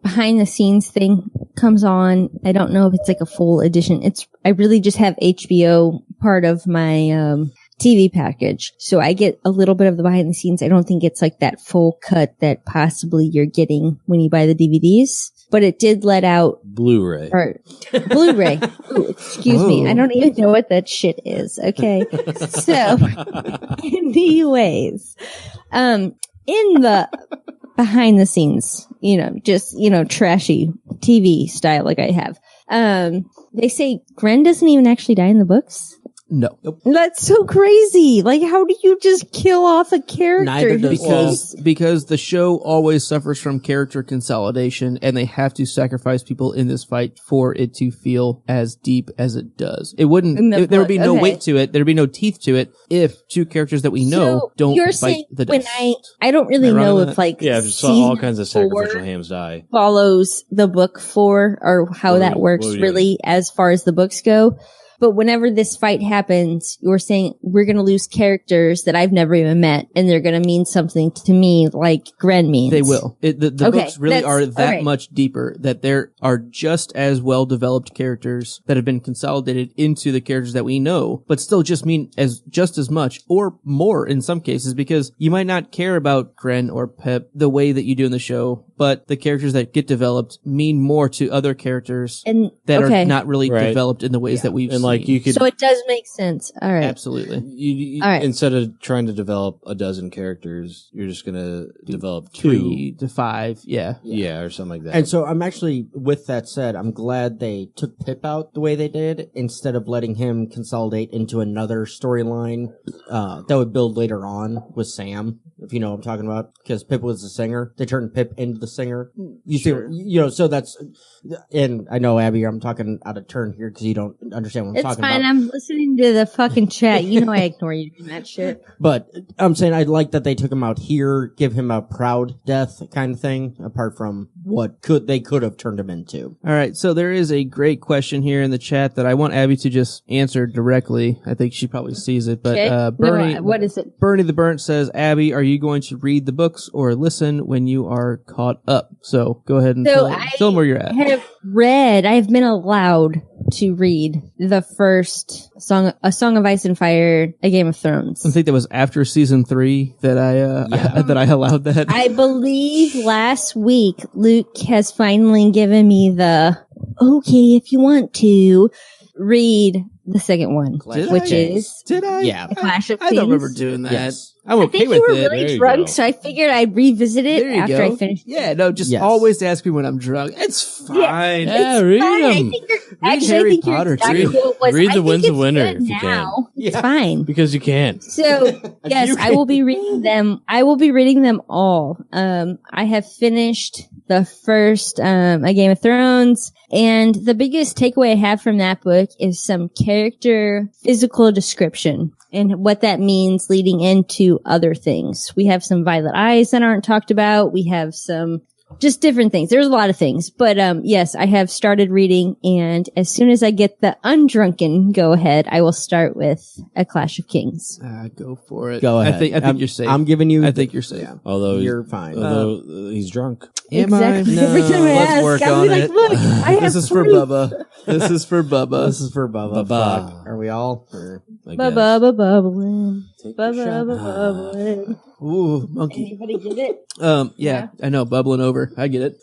behind the scenes thing comes on, I don't know if it's like a full edition. I really just have HBO part of my TV package, so I get a little bit of the behind the scenes. I don't think it's like that full cut that possibly you're getting when you buy the DVDs, but it did let out Blu-ray. Ooh, excuse me, I don't even know what that shit is. Okay, so anyways, in the behind the scenes, just trashy TV style like I have. They say Gren doesn't even actually die in the books. No. Nope. That's so crazy. Like, how do you just kill off a character? Neither does because the show always suffers from character consolidation, and they have to sacrifice people in this fight for it to feel as deep as it does. It wouldn't. There would be no weight to it. There'd be no teeth to it if two characters that we know don't fight the death. I don't really know if just saw all kinds of sacrificial hams die. Follows the book 4 or how that works really as far as the books go. But whenever this fight happens, you're saying we're going to lose characters that I've never even met, and they're going to mean something to me like Gren means. They will. The books really are that much deeper, that there are just as well-developed characters that have been consolidated into the characters that we know, but still just mean just as much or more in some cases, because you might not care about Gren or Pep the way that you do in the show, but the characters that get developed mean more to other characters that are not really developed in the ways that we've seen. So it does make sense. All right. Absolutely. All right. Instead of trying to develop a dozen characters, you're just going to develop 3 to 5. Yeah, or something like that. And so I'm actually, with that said, I'm glad they took Pip out the way they did instead of letting him consolidate into another storyline that would build later on with Sam, if you know what I'm talking about. Because Pip was the singer. They turned Pip into the singer. You see, so that's... And I know, Abby, I'm talking out of turn here because you don't understand what I'm talking about. It's fine. I'm listening to the fucking chat. You know I ignore you in that shit. But I'm saying I like that they took him out here, give him a proud death kind of thing, apart from what they could have turned him into. All right, so there is a great question here in the chat that I want Abby to just answer directly. I think she probably sees it, but Bernie, what is it? Bernie the Burnt says, Abby, are you going to read the books or listen when you are caught up? So go ahead and tell them where you're at. I have been allowed to read the first A Song of Ice and Fire, A Game of Thrones. I think that was after season 3 that I allowed that. I believe last week Luke has finally given me the okay, if you want to read the second one, Did I? Yeah. Clash of I Kings. don't remember doing that. Yes. I'm okay with it. I think you were really drunk, so I figured I'd revisit it after I finished. Yeah, no, just always ask me when I'm drunk. It's fine. Yeah, read them. Read Harry Potter too. Read The Winds of Winter if you can. It's fine. Because you can. So, yes, I will be reading them. I will be reading them all. I have finished the first A Game of Thrones. And the biggest takeaway I have from that book is some character physical description and what that means leading into other things. We have some violet eyes that aren't talked about. We have some just different things. There's a lot of things. But yes, I have started reading, and as soon as I get the undrunken go ahead, I will start with A Clash of Kings. Go for it. Go ahead. I think you're safe. I'm giving you. I think you're safe. Yeah. Although You're fine. Although he's drunk. Exactly. No, Every time I let's ask, work I'll on be like, it. look, I have This is for proof. Bubba. This is for Bubba. This is for Bubba. Bubba. Fuck. Are we all? Or- I guess. Bubba bubbling. Take your shot. Bubba bubbling. Ooh, monkey. Anybody get it? Yeah, I know, bubbling over. I get it.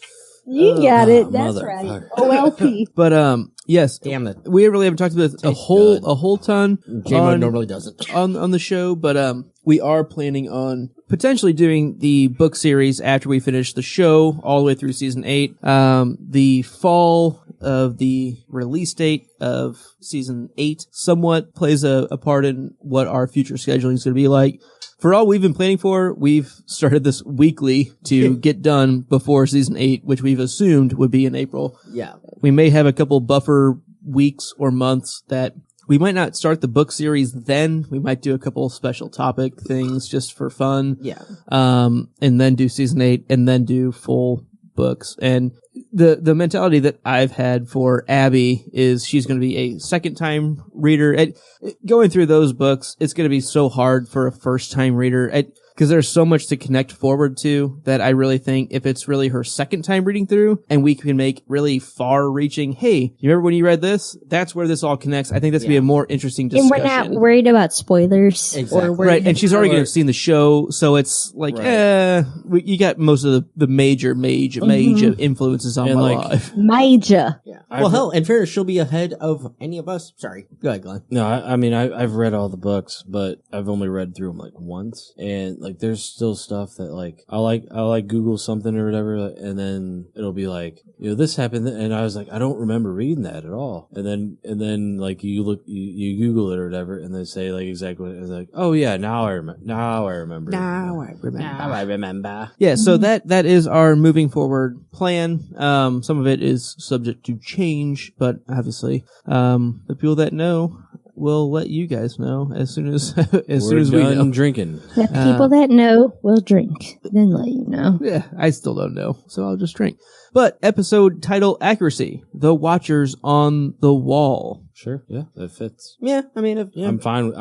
You got it. That's right. motherfucker. OLP. But yes, Damn it. we really haven't talked about a whole ton J-Mo on, normally doesn't. on the show, but we are planning on potentially doing the book series after we finish the show all the way through season 8. The fall of the release date of season 8 somewhat plays a part in what our future scheduling is going to be like. For all we've been planning for, we've started this weekly to get done before season 8, which we've assumed would be in April. Yeah. We may have a couple buffer weeks or months that we might not start the book series then. We might do a couple special topic things just for fun. Yeah. And then do season 8 and then do full books. And the mentality that I've had for Abby is she's going to be a second time reader. Going through those books, it's going to be so hard for a first time reader. Because there's so much to connect forward to that I really think if it's really her second time reading through and we can make really far reaching, hey, you remember when you read this? That's where this all connects. I think that's going to be a more interesting And discussion. we're not worried about spoilers. Exactly. Or worried Right, and she's already going to about- have seen the show, so it's like, Right. you got most of the major influences on And, my like, life. Major. Yeah. I've- Well, hell, in fairness, she'll be ahead of any of us. Sorry. Go ahead, Glenn. No, I mean, I've read all the books, but I've only read through them like once, and like there's still stuff that like I like Google something or whatever, and then it'll be like, this happened, and I was like, I don't remember reading that at all, and then like you Google it or whatever, and they say like exactly what it's like, oh yeah, now I remember. Yeah, so that is our moving forward plan. Some of it is subject to change, but obviously, the people that know will let you guys know as soon as We're we done know. drinking. The people that know will drink, then let you know. Yeah, I still don't know, so I'll just drink. But episode title accuracy: The Watchers on the Wall. Sure, yeah, that fits. Yeah, I mean, yeah. I'm fine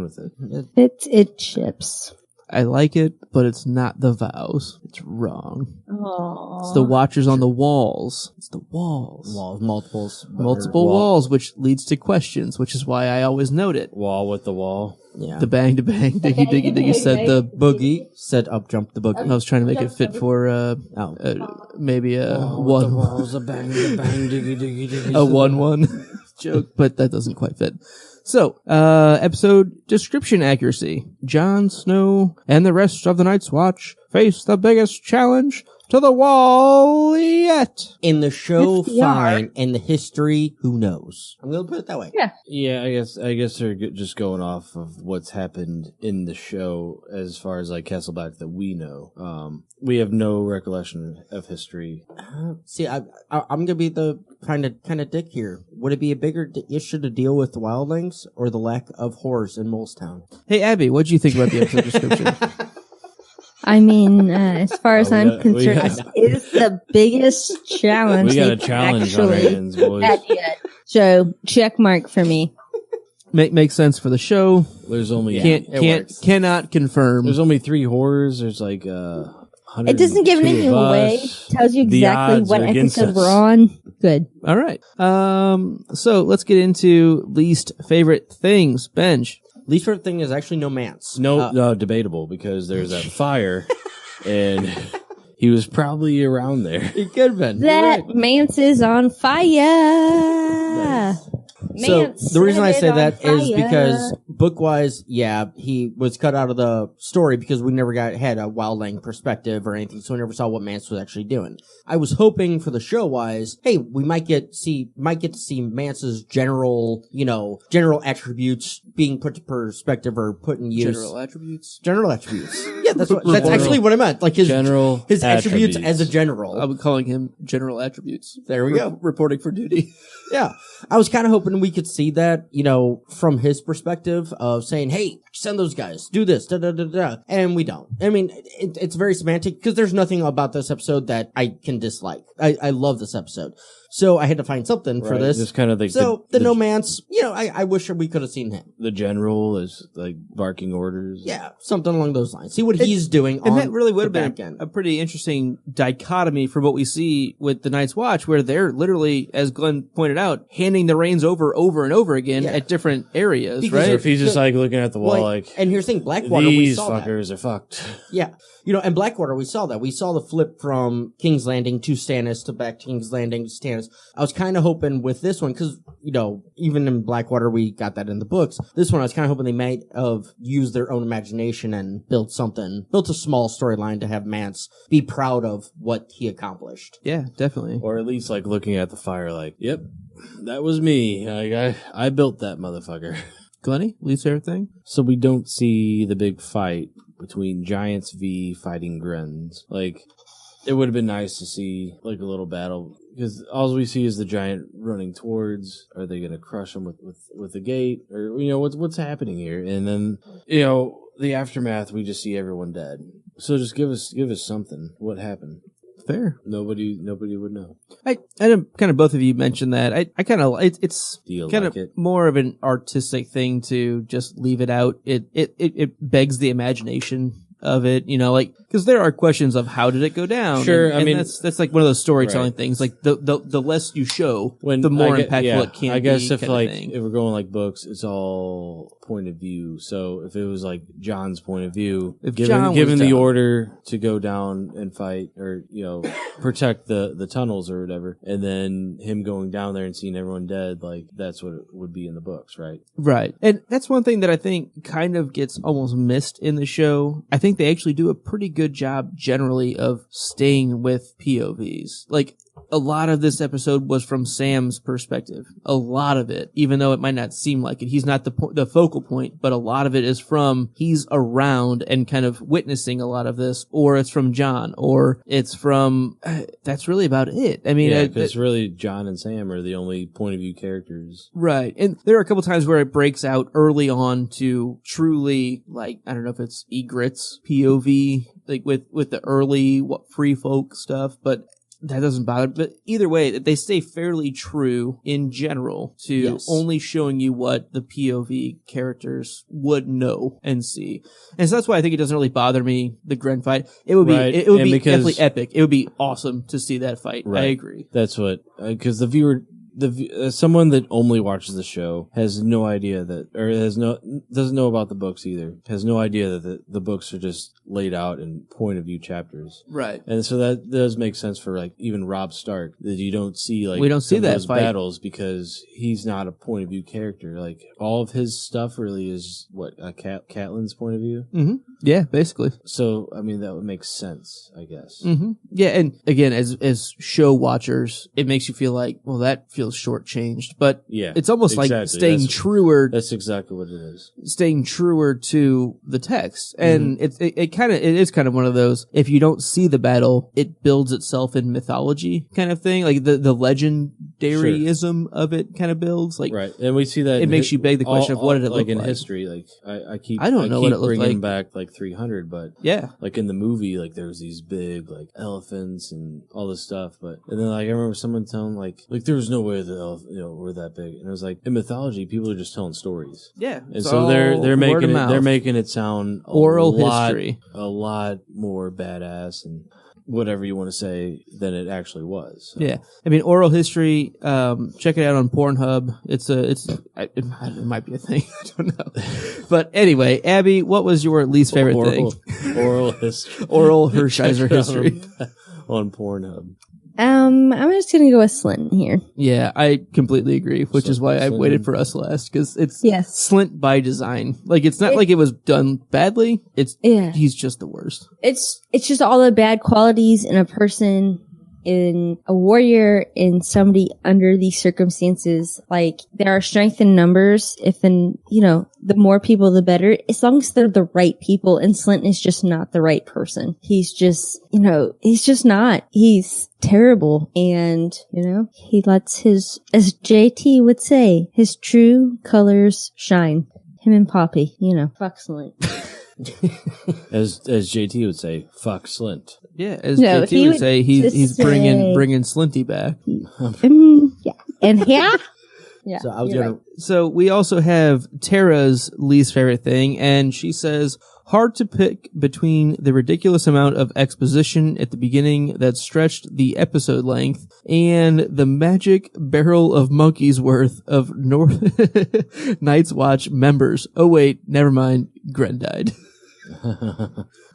with it. It ships. I like it, but it's not the vows. It's wrong. Aww. It's the Watchers on the Walls. It's the walls. Walls, multiples. Multiple Wall. walls, which leads to questions, which is why I always note it. Wall with the wall. Yeah. The bang to bang, diggy diggy diggy said the boogie. Set up, jump the I boogie. was trying to make it fit for maybe a one walls, a bang, diggy, diggy, diggy. a 1-1 joke, but that doesn't quite fit. So, episode description accuracy. Jon Snow and the rest of the Night's Watch face the biggest challenge to the wall yet. In the show, 50 fine. In the history, who knows? I'm going to put it that way. Yeah. Yeah, I guess they're just going off of what's happened in the show as far as like Castleback that we know. We have no recollection of history. See, I'm going to be the kind of dick here. Would it be a bigger issue to deal with the wildlings or the lack of horrors in Molestown? Hey, Abby, what do you think about the episode description? I mean, as far as Oh, I'm we concerned, got- it is the biggest challenge We got a they've challenge on our actually hands, boys. had yet. So, check mark for me. Makes sense for the show. There's only it works. Cannot confirm. there's only 3 horrors. There's like It doesn't give anything away. Tells you The exactly odds what are against episode us. we're on. Good. All right. So let's get into least favorite things. Benj. Least favorite thing is actually no Mance. No, debatable because there's that fire, and he was probably around there. It could have been. That Mance is on fire. So Mance the reason I set say it that on is fire. because book-wise, yeah, he was cut out of the story because we never had a wildling perspective or anything, so we never saw what Mance was actually doing. I was hoping for the show-wise, hey, we might get to see Mance's general attributes being put to perspective or put in use. General attributes. General attributes. Yeah, that's actually what I meant. Like his attributes as a general. I'm calling him general attributes. There we go. Reporting for duty. Yeah. I was kind of hoping we could see that, from his perspective of saying, hey, send those guys, do this, and we don't. I mean, it's very semantic because there's nothing about this episode that I can dislike. I love this episode. So I had to find something for this. Just kind of like the No Mance, I wish we could have seen him. The general is like barking orders. Yeah, something along those lines. See what he's doing And that really would have been end. a pretty interesting dichotomy from what we see with the Night's Watch, where they're literally, as Glenn pointed out, handing the reins over and over again at different areas, Because right? Or if he's just like looking at the wall, and here's the thing, Blackwater, we these saw fuckers are fucked. Yeah. And Blackwater, we saw that. We saw the flip from King's Landing to Stannis to back to King's Landing to Stannis. I was kind of hoping with this one, because, even in Blackwater, we got that in the books. This one, I was kind of hoping they might have used their own imagination and built a small storyline to have Mance be proud of what he accomplished. Yeah, definitely. Or at least like looking at the fire like, yep, that was me. I built that motherfucker. Glenny, least favorite thing? So we don't see the big fight between Giants v fighting Grens. Like, it would have been nice to see like a little battle, because all we see is the giant running towards. Are they going to crush him with the gate, or what's happening here? And then the aftermath, we just see everyone dead. So just give us something. What happened? Fair. Nobody would know. I know kind of both of you mentioned that. I kind of it's kind of it? more of an artistic thing to just leave it out. It begs the imagination of it, because there are questions of how did it go down. Sure, and that's like one of those storytelling things. Like the less you show, the more impactful it can be. I guess if thing. if we're going like books, it's all point of view. So if it was like John's point of view, given the order to go down and fight or protect the tunnels or whatever, and then him going down there and seeing everyone dead, like that's what it would be in the books, right? Right. And that's one thing that I think kind of gets almost missed in the show. I think they actually do a pretty good job generally of staying with POVs. Like, a lot of this episode was from Sam's perspective. A lot of it, even though it might not seem like it. He's not the focal point, but a lot of it is from he's around and kind of witnessing a lot of this, or it's from John, or it's from, that's really about it. I mean, because really John and Sam are the only point of view characters. Right. And there are a couple times where it breaks out early on to truly, like, I don't know if it's Egret's POV, like with the early free folk stuff, but that doesn't bother. But either way, they stay fairly true in general to only showing you what the POV characters would know and see. And so that's why I think it doesn't really bother me, the Gren fight. It would be, it would be definitely epic. It would be awesome to see that fight. Right. I agree. That's what, because the viewer, someone that only watches the show has no idea doesn't know about the books either. Has no idea that the books are just laid out in point of view chapters. Right. And so that does make sense for like even Robb Stark, that you don't see like we don't see that those fight. battles because he's not a point of view character. Like all of his stuff really is Catelyn's point of view. Mm-hmm. Yeah, basically. So I mean that would make sense, I guess. Mm-hmm. Yeah, and again, as show watchers, it makes you feel like, well, that feels shortchanged, but it's almost like staying truer. That's exactly what it is. Staying truer to the text, and it is kind of one of those. If you don't see the battle, it builds itself in mythology, kind of thing. Like the legendaryism of it kind of builds. Like right, and we see that it makes you beg the question of what did it look like in history. Like I keep what it looked bringing like. back like 300, but yeah, like in the movie, like there was these big like elephants and all this stuff, but and then like I remember someone telling like there was no way the elephant were that big, and it was like in mythology people are just telling stories. Yeah, and so they're making it sound history a lot more badass and whatever you want to say than it actually was. So. Yeah, I mean oral history. Check it out on Pornhub. It might be a thing. I don't know. But anyway, Abby, what was your least favorite thing? Oral history. Oral Hershiser history on Pornhub. I'm just gonna go with Slint here. Yeah, I completely agree, which is why I Slint. waited for us last, because it's Yes. Slint by design. Like, it's not like it was done badly. He's just the worst. It's just all the bad qualities in a person, in a warrior, in somebody under these circumstances. Like, there are strength in numbers. The more people, the better, as long as they're the right people. And Slint is just not the right person. He's just not. He's terrible. And, he lets his, as JT would say, his true colors shine. Him and Poppy, fuck Slint. As JT would say, fuck Slint. Yeah, as JT would say, he's bringing Slinty back. Yeah. And yeah. Yeah. So I was gonna. Right. So we also have Tara's least favorite thing, and she says, hard to pick between the ridiculous amount of exposition at the beginning that stretched the episode length and the magic barrel of monkeys worth of Night's Watch members. Oh wait, never mind. Gren died.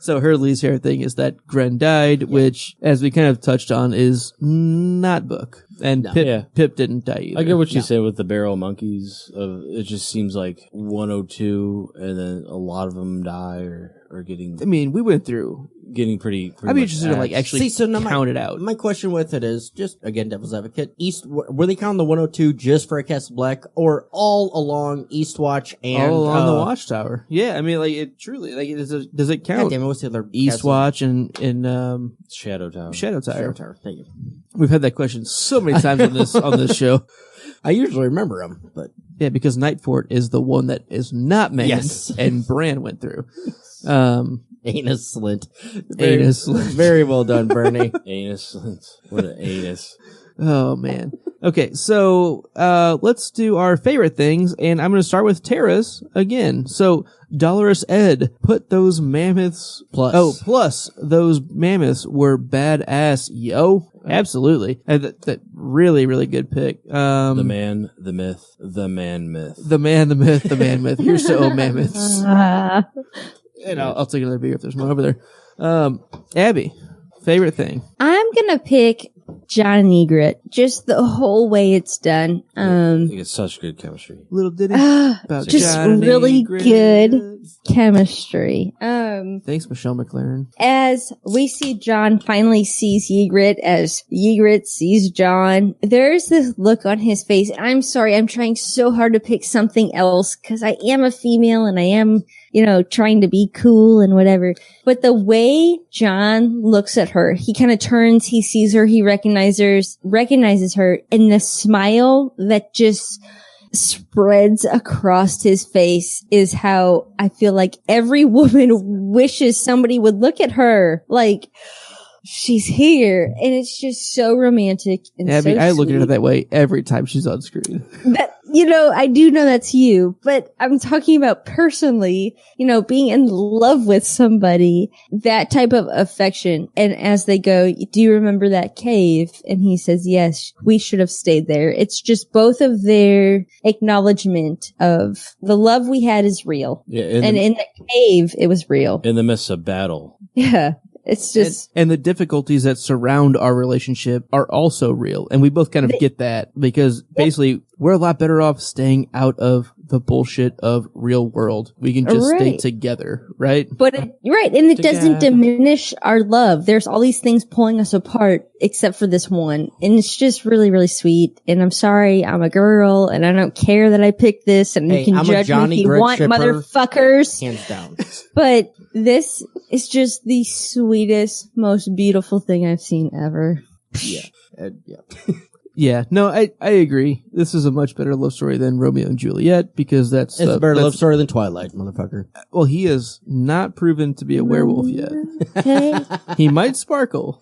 So her least favorite thing is that Gren died, which, as we kind of touched on, is not book. And Pip didn't die either. I get what you say with the barrel monkeys. It just seems like 102, and then a lot of them die or getting. I mean, we went through. Getting pretty I'd be interested to actually count it out. My question with it is just again, devil's advocate. Were they counting the 102 just for a Castle Black, or all along Eastwatch and all along the Watchtower? Yeah, I mean, like it truly, like does it count? God damn it, what's the other Eastwatch and Shadow Tower. Shadow Tower. Shadow Tower. Thank you. We've had that question so many times on this show. I usually remember them, but yeah, because Nightfort is the one that is not manned, Yes. and Bran went through. Anus Slint. Anus Slint. Very well done, Bernie. Anus Slint. What an anus. Oh man. Okay, so let's do our favorite things, and I'm going to start with Tara's again. So Dolorous Ed put those mammoths plus those mammoths were badass, yo. Absolutely. That really, really good pick. The man, the myth, the man myth. The man, the myth, the man myth. Here's to mammoths. And I'll take another beer if there's one over there. Abby, favorite thing? I'm gonna pick John and Egret. Just the whole way it's done. I think it's such good chemistry. Little ditty about Just John and really Egret. good chemistry. Thanks, Michelle McLaren. As we see John finally sees Ygritte, as Ygritte sees John, there's this look on his face. I'm sorry, I'm trying so hard to pick something else because I am a female and I am, trying to be cool and whatever. But the way John looks at her, he kind of turns, he sees her, he recognizes her, and the smile that just spreads across his face is how I feel like every woman wishes somebody would look at her. Like, she's here, and it's just so romantic and Abby, so I look at her sweet. that way every time she's on screen. That, I do know that's you, but I'm talking about personally, being in love with somebody, that type of affection. And as they go, do you remember that cave? And he says, yes, we should have stayed there. It's just both of their acknowledgement of the love we had is real. Yeah, And in the cave, it was real. in the midst of battle. Yeah. It's just, and the difficulties that surround our relationship are also real. And we both kind of get that because basically we're a lot better off staying out of the bullshit of real world. We can just stay together, right? but right. And it doesn't diminish our love. There's all these things pulling us apart except for this one. And it's just really, really sweet. And I'm sorry, I'm a girl and I don't care that I picked this, and you can I'm judge me if you Grit want, shipper, motherfuckers. hands down. But this is just the sweetest, most beautiful thing I've seen ever. Yeah. Yeah, no, I agree. This is a much better love story than Romeo and Juliet because It's a better love story than Twilight, motherfucker. Well, he is not proven to be a werewolf yet. Okay. He might sparkle,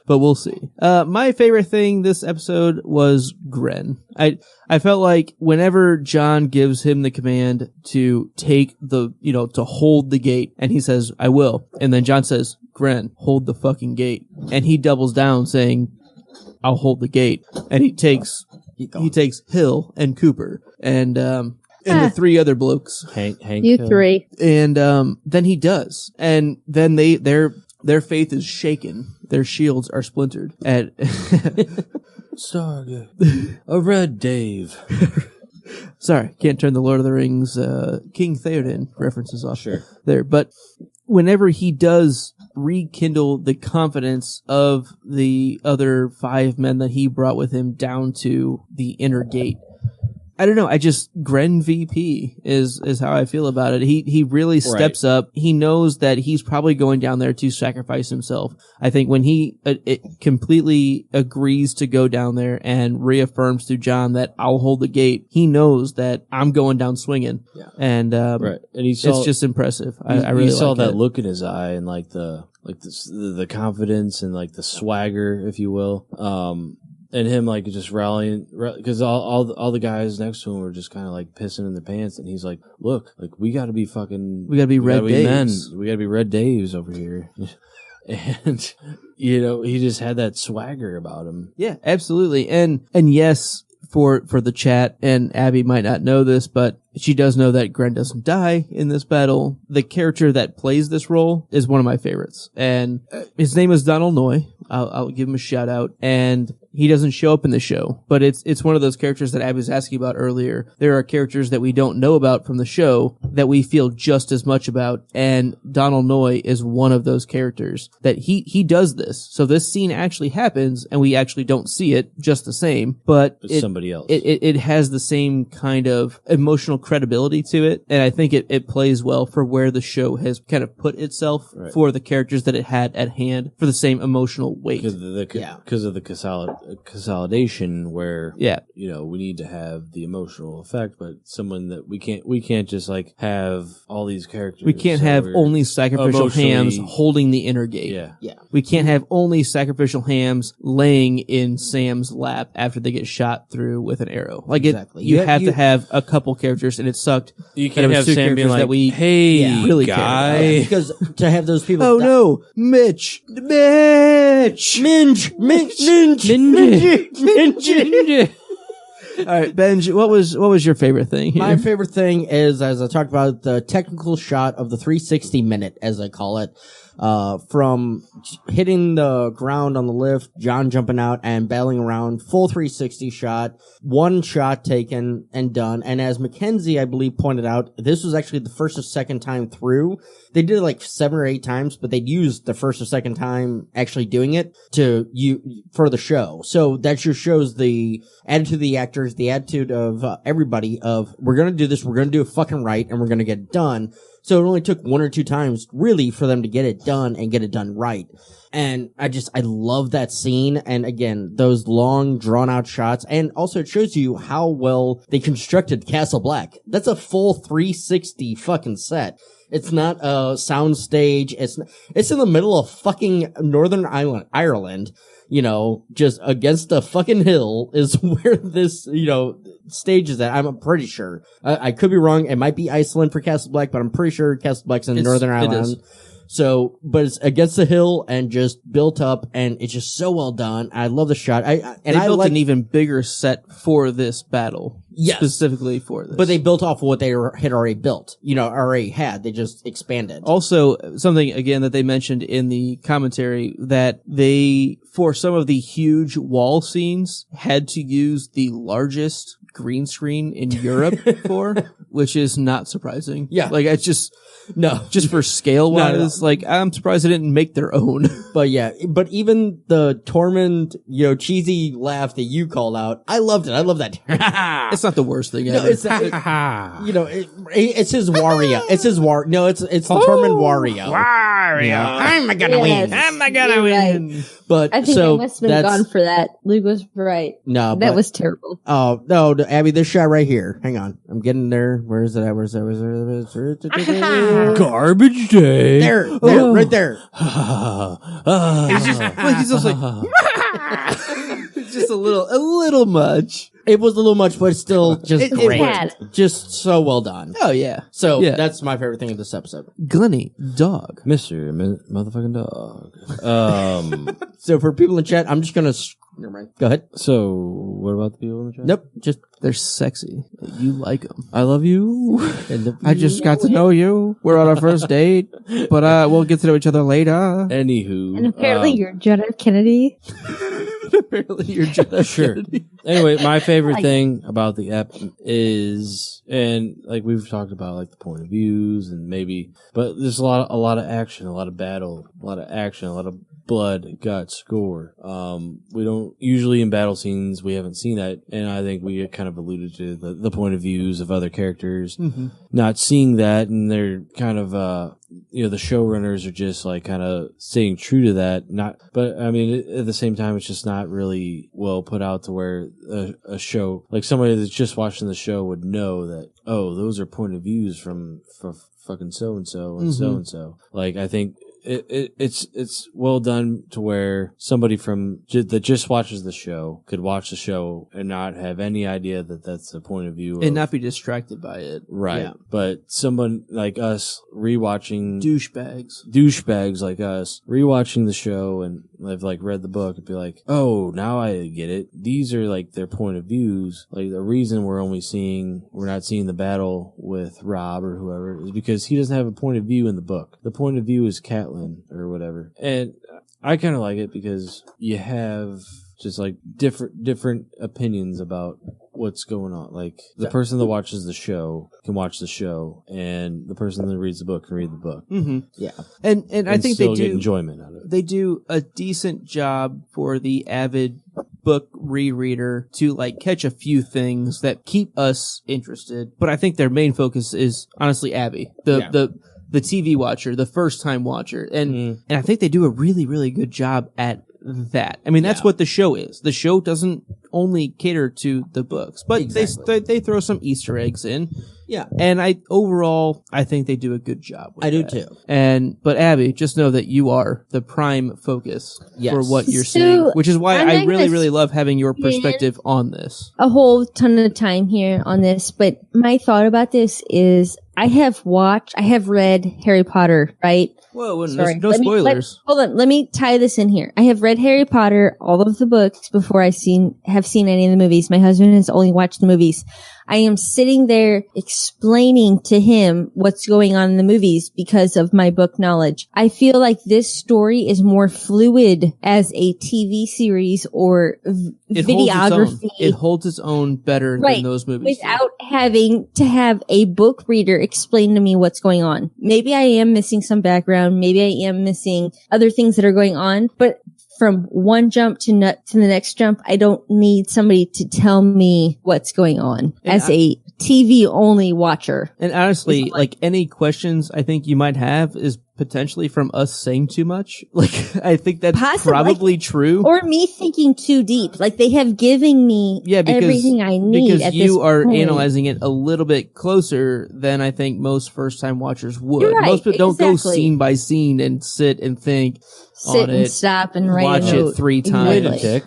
but we'll see. My favorite thing this episode was Gren. I felt like whenever John gives him the command to take to hold the gate, and he says, I will. And then John says, Gren, hold the fucking gate. And he doubles down saying, I'll hold the gate. And he takes Hill and Cooper and the three other blokes. Hank You Hill. three. And then he does. And then they're Their faith is shaken. Their shields are splintered. And Stargate. A Red Dave. sorry, can't turn the Lord of the Rings King Theoden references off Sure. there. But whenever he does rekindle the confidence of the other 5 men that he brought with him down to the inner gate, I don't know. Gren VP is how I feel about it. He really steps up. He knows that he's probably going down there to sacrifice himself. I think when he completely agrees to go down there and reaffirms to John that I'll hold the gate, he knows that I'm going down swinging. Yeah. And, right. And it's just impressive. I really saw like that it. look in his eye and like the confidence and like the swagger, if you will. And him like just rallying, because all the guys next to him were just kind of like pissing in their pants, and he's like, "Look, like we got to be Red Daves. We got to be Red Daves over here." And he just had that swagger about him. Yeah, absolutely. And yes, for the chat, and Abby might not know this, but she does know that Gren doesn't die in this battle. The character that plays this role is one of my favorites, and his name is Donald Noy. I'll give him a shout out. And he doesn't show up in the show, but it's one of those characters that Abby was asking about earlier. There are characters that we don't know about from the show that we feel just as much about, and Donald Noy is one of those characters that he does this. So this scene actually happens, and we actually don't see it just the same, but somebody else. It has the same kind of emotional credibility to it, and I think it plays well for where the show has kind of put itself for the characters that it had at hand for the same emotional weight. Because of the consolidation where we need to have the emotional effect, but someone that we can't just like have all these characters. We can't have only sacrificial hams holding the inner gate. Yeah. We can't have only sacrificial hams laying in Sam's lap after they get shot through with an arrow. Like exactly. You have to have a couple characters, and it sucked. You can't have Sam being like, that we "Hey, really guy," Yeah, because to have those people. Oh no, Mitch, Minge. All right, Benj, what was your favorite thing here? My favorite thing is, as I talked about, the technical shot of the 360 minute, as I call it, from hitting the ground on the lift, John jumping out and battling around, full 360 shot, one shot taken and done. And as Mackenzie, I believe, pointed out, this was actually the first or second time through. They did it like 7 or 8 times, but they'd used the first or second time actually doing it for the show. So that just shows the attitude of the actors, the attitude of everybody of, we're gonna do this, we're gonna do it fucking right, and we're gonna get it done. So it only took 1 or 2 times, really, for them to get it done and get it done right. And I love that scene. And again, those long, drawn-out shots. And also it shows you how well they constructed Castle Black. That's a full 360 fucking set. It's not a sound stage. It's in the middle of fucking Northern Ireland. Just against a fucking hill is where this, stage is at. I'm pretty sure. I could be wrong. It might be Iceland for Castle Black, but I'm pretty sure Castle Black's in Northern Ireland. So, but it's against the hill and just built up, and it's just so well done. I love the shot. They built an even bigger set for this battle. Yes. Specifically for this. But they built off of what they had already built. Already had. They just expanded. Also, something, again, that they mentioned in the commentary, that they, for some of the huge wall scenes, had to use the largest green screen in Europe which is not surprising. Yeah. Like, it's just... No, just for scale wise, like I'm surprised they didn't make their own. But yeah, but even the Tormund, cheesy laugh that you called out, I loved it. I love that. It's not the worst thing ever. No, it's his Wario. It's his No, it's the Tormund Wario. Wario, I'm gonna win. I'm gonna win. Right. But I think I must have been gone for that. Luke was right. No, that was terrible. Oh no, Abby, this shot right here. Hang on, I'm getting there. Where is it at? Where's Garbage day. There, right there. It's just he's just like it's just a little much. It was a little much, but it's still just great. Just so well done. Oh yeah. So that's my favorite thing of this episode. Glenny, dog, Mr. Motherfucking Dog. So for people in chat, I'm just gonna Never mind. Go ahead. So, what about the people in the chat? Nope. Just They're sexy. You like them. I love you. I just got to know you. We're on our first date, but we'll get to know each other later. Anywho. And apparently you're John F. Kennedy. Apparently you're just Sure. Anyway, my favorite thing about the ep is, and like we've talked about, like the point of views and maybe, but there's a lot of action, a lot of battle, a lot of action, a lot of blood, guts, gore. We don't usually in battle scenes, we haven't seen that, and I think we kind of alluded to the point of views of other characters, not seeing that, and they're kind of the showrunners are just like kind of staying true to that. But I mean, at the same time, it's just not really well put out to where a show, like somebody that's just watching the show would know that, oh, those are point of views from fucking so and so and so and so. Like, I think it's well done to where somebody that just watches the show could watch the show and not have any idea that that's the point of view and not be distracted by it. Right. Yeah. But someone like us rewatching douchebags like us rewatching the show and have like read the book and be like, oh, now I get it. These are like their point of views. Like the reason we're not seeing the battle with Rob or whoever is because he doesn't have a point of view in the book. The point of view is Catelyn or whatever. And I kind of like it because you have just like different opinions about what's going on. Like the person that watches the show can watch the show, and the person that reads the book can read the book. Mm-hmm. Yeah, and I think still they do get enjoyment out of it. They do a decent job for the avid book rereader to like catch a few things that keep us interested. But I think their main focus is honestly Abby, the TV watcher, the first time watcher, and I think they do a really, really good job at that. I mean, that's what the show is. The show doesn't only cater to the books, but they throw some Easter eggs in. Yeah, and I think they do a good job with I do that. too. But Abby, just know that you are the prime focus for what you're saying, which is why I really, really love having your perspective on this. A whole ton of time here on this, but my thought about this is I have read Harry Potter, right? Whoa, Sorry. no spoilers. Hold on, let me tie this in here. I have read Harry Potter, all of the books, before have seen any of the movies. My husband has only watched the movies. I am sitting there explaining to him what's going on in the movies because of my book knowledge. I feel like this story is more fluid as a TV series or videography. It holds its own better than those movies. Without having to have a book reader explain to me what's going on. Maybe I am missing some background. Maybe I am missing other things that are going on, but from one jump to the next jump, I don't need somebody to tell me what's going on as a TV only watcher. And honestly, like any questions I think you might have is potentially from us saying too much. Like, I think that's probably true. Or me thinking too deep. Like, they have given me everything I need because at you this are point. analyzing it a little bit closer than I think most first-time watchers would. You're right, Most people don't go exactly. scene by scene and sit and think Sit on and it, stop and write watch a note. it 3 times. Wait a tick.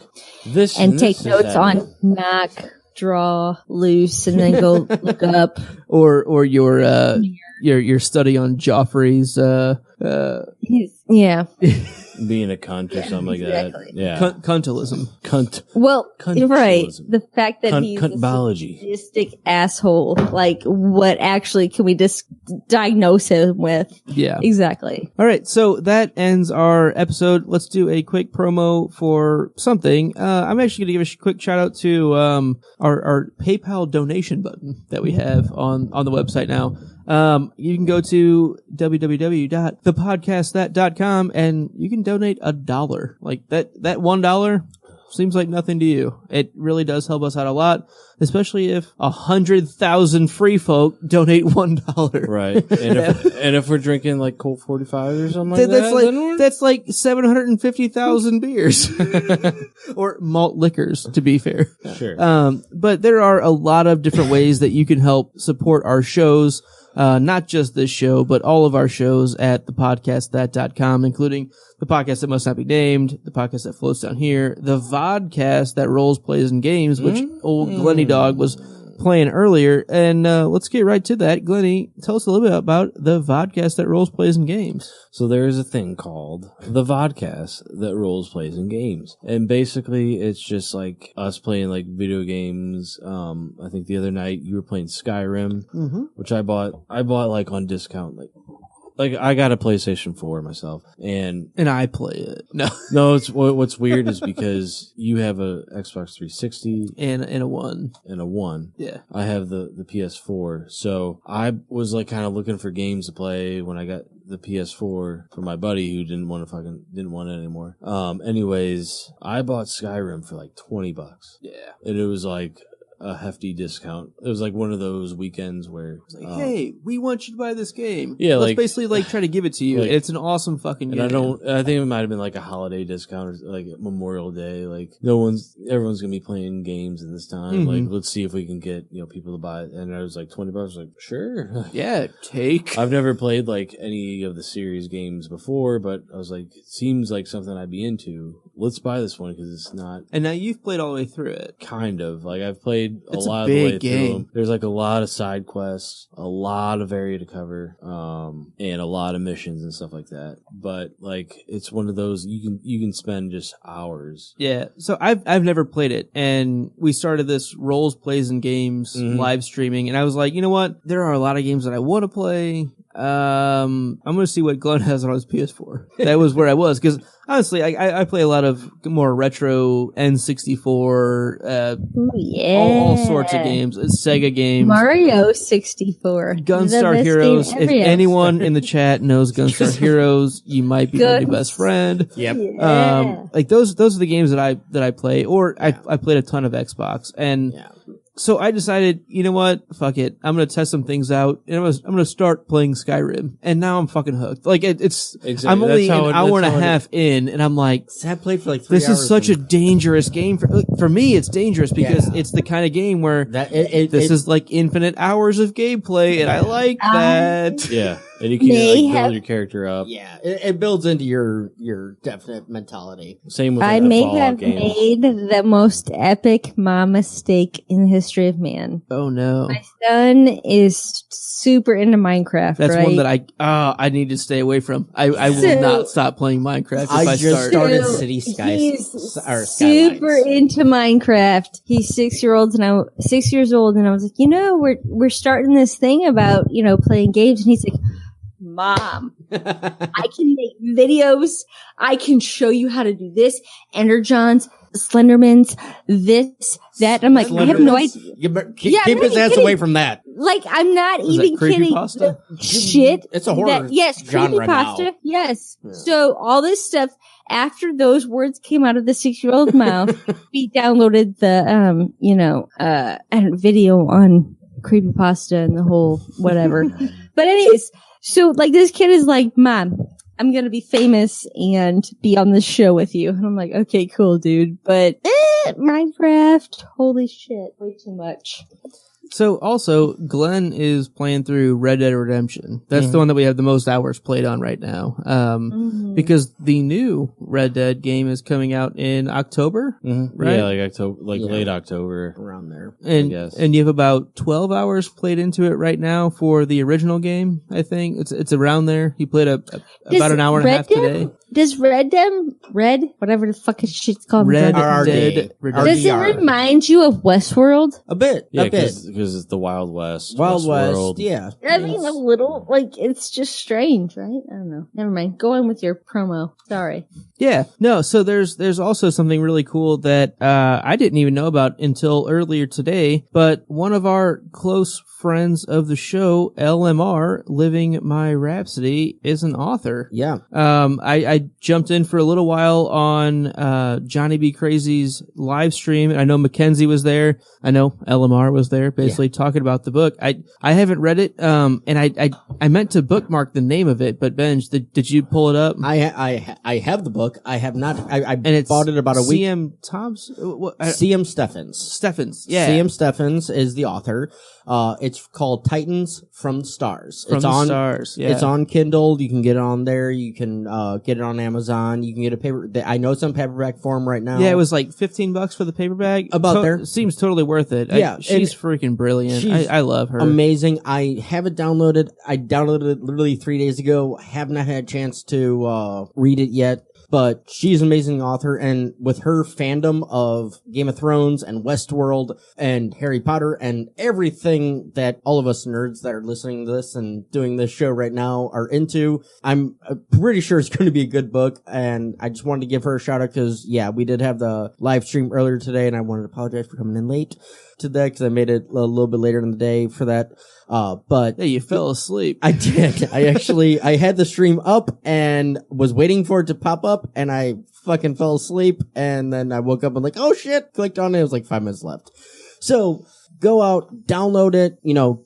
And take notes on knock, draw, loose, and then go look up. Or your study on Joffrey's Being a cunt or something like that. Yeah. Cuntilism. Well, Cuntilism. right. The fact that he's cuntbiology. a sadistic asshole, like, what actually can we diagnose him with? Yeah. Exactly. All right, so that ends our episode. Let's do a quick promo for something. I'm actually going to give a quick shout out to our PayPal donation button that we have on the website now. You can go to www.thepodcastthat.com and you can donate $1. Like that $1 seems like nothing to you. It really does help us out a lot, especially if 100,000 free folk donate $1. Right. And if we're drinking like Colt 45 or something that's like 750,000 beers or malt liquors, to be fair. Sure. But there are a lot of different ways that you can help support our shows. Not just this show, but all of our shows at thepodcastthat.com, including the podcast that must not be named, the podcast that floats down here, the vodcast that rolls, plays, and games, which old Glenny Dog was playing earlier, and let's get right to that. Glennie, tell us a little bit about the vodcast that rolls, plays, and games. So there is a thing called the vodcast that rolls, plays, and games. And basically, it's just like us playing like video games. I think the other night you were playing Skyrim, which I bought like on discount. Like I got a PlayStation 4 myself, and I play it. No, it's what's weird is because you have a Xbox 360 and a one. Yeah. I have the PS4. So I was like kind of looking for games to play when I got the PS4 for my buddy who didn't want it anymore. Anyways, I bought Skyrim for like $20. Yeah. And it was like a hefty discount. It was like one of those weekends where it's like, hey, we want you to buy this game. Yeah, let's like, basically like try to give it to you. Like, it's an awesome fucking game. And I think it might have been like a holiday discount or like Memorial Day. Like everyone's gonna be playing games at this time. Like let's see if we can get people to buy it. And I was like $20. I was like, sure. Yeah, take. I've never played like any of the series games before, but I was like, it seems like something I'd be into. Let's buy this one because it's not. And now you've played all the way through it. Kind of. Like I've played a It's lot a of the way big through game. them. There's like a lot of side quests, a lot of area to cover, and a lot of missions and stuff like that. But like it's one of those you can spend just hours. Yeah. So I've never played it, and we started this roles, plays, and games live streaming, and I was like, you know what? There are a lot of games that I want to play. I'm gonna see what Glenn has on his PS4. That was where I was, because honestly, I play a lot of more retro N64, all sorts of games, Sega games, Mario 64, Gunstar Heroes. If anyone in the chat knows Gunstar Heroes, you might be my new best friend. Yep. Yeah. Like those are the games that I play, or I played a ton of Xbox, and so I decided, you know what? Fuck it. I'm gonna test some things out, and I'm gonna start playing Skyrim, and now I'm fucking hooked. Like it's Exactly. I'm only That's an how hour and a it half in, and I'm like, I played for like 3 hours. this is such a dangerous game for me. It's dangerous because it's the kind of game where this is like infinite hours of gameplay, and I like that. Yeah. And you can build your character up. Yeah, it builds into your definite mentality. Same with I the may Fallout have games. made the most epic mom mistake in the history of man. Oh no. My son is super into Minecraft. That's right? one that I need to stay away from. I will not stop playing Minecraft if I just start. started City Skies. He's Or super Skylines. into Minecraft. He's 6 years old, and I was like, we're starting this thing about playing games, and he's like, Mom, I can make videos. I can show you how to do this. Energons, Slendermans, this, that. I'm like, I have no idea. Keep his ass away from that. Like, I'm not Is even that kidding. creepypasta? Shit. It's a horror Yes, genre creepypasta. now. Yes. So all this stuff, after those words came out of the 6-year-old mouth, we downloaded the, video on creepypasta and the whole whatever. But anyways, so like this kid is like, Mom, I'm going to be famous and be on this show with you. And I'm like, okay, cool, dude. But Minecraft, holy shit, way too much. So also, Glenn is playing through Red Dead Redemption. That's the one that we have the most hours played on right now. Because the new Red Dead game is coming out in October, right? Yeah, like October, late October. Around there. And guess. and you have about 12 hours played into it right now for the original game. I think it's around there. You played about an hour and a half today. Does whatever the fuck is shit's called, Red RRD. Dead Redemption. does it remind you of Westworld? A bit. Yeah, a bit. because it's the Wild West. Wild West. Westworld. Yeah. I mean, a little. Like, it's just strange, right? I don't know. Never mind. Go on with your promo. Sorry. Yeah, no. So there's also something really cool that I didn't even know about until earlier today. But one of our close friends of the show, LMR, Living My Rhapsody, is an author. Yeah. I jumped in for a little while on Johnny B. Crazy's live stream. I know Mackenzie was there. I know LMR was there, basically talking about the book. I haven't read it, and I meant to bookmark the name of it, but Benj, did you pull it up? I have the book. book. I have not. I And it's bought it about a week. C.M. C.M. Steffens. Steffens. Yeah. C.M. Steffens is the author. It's called Titans from the Stars. From the Stars. Yeah. It's on Kindle. You can get it on there. You can get it on Amazon. You can get a paper. I know it's on paperback form right now. Yeah, it was like $15 for the paperback. About there. Seems totally worth it. Yeah, she's freaking brilliant. I love her. Amazing. I have it downloaded. I downloaded it literally 3 days ago. Have not had a chance to read it yet. But she's an amazing author, and with her fandom of Game of Thrones and Westworld and Harry Potter and everything that all of us nerds that are listening to this and doing this show right now are into, I'm pretty sure it's going to be a good book, and I just wanted to give her a shout out because, yeah, we did have the live stream earlier today, and I wanted to apologize for coming in late to that because I made it a little bit later in the day for that. But yeah, you fell asleep. I did. I had the stream up and was waiting for it to pop up, and I fucking fell asleep, and then I woke up and like, oh shit, clicked on it. It was like 5 minutes left. So go out, download it,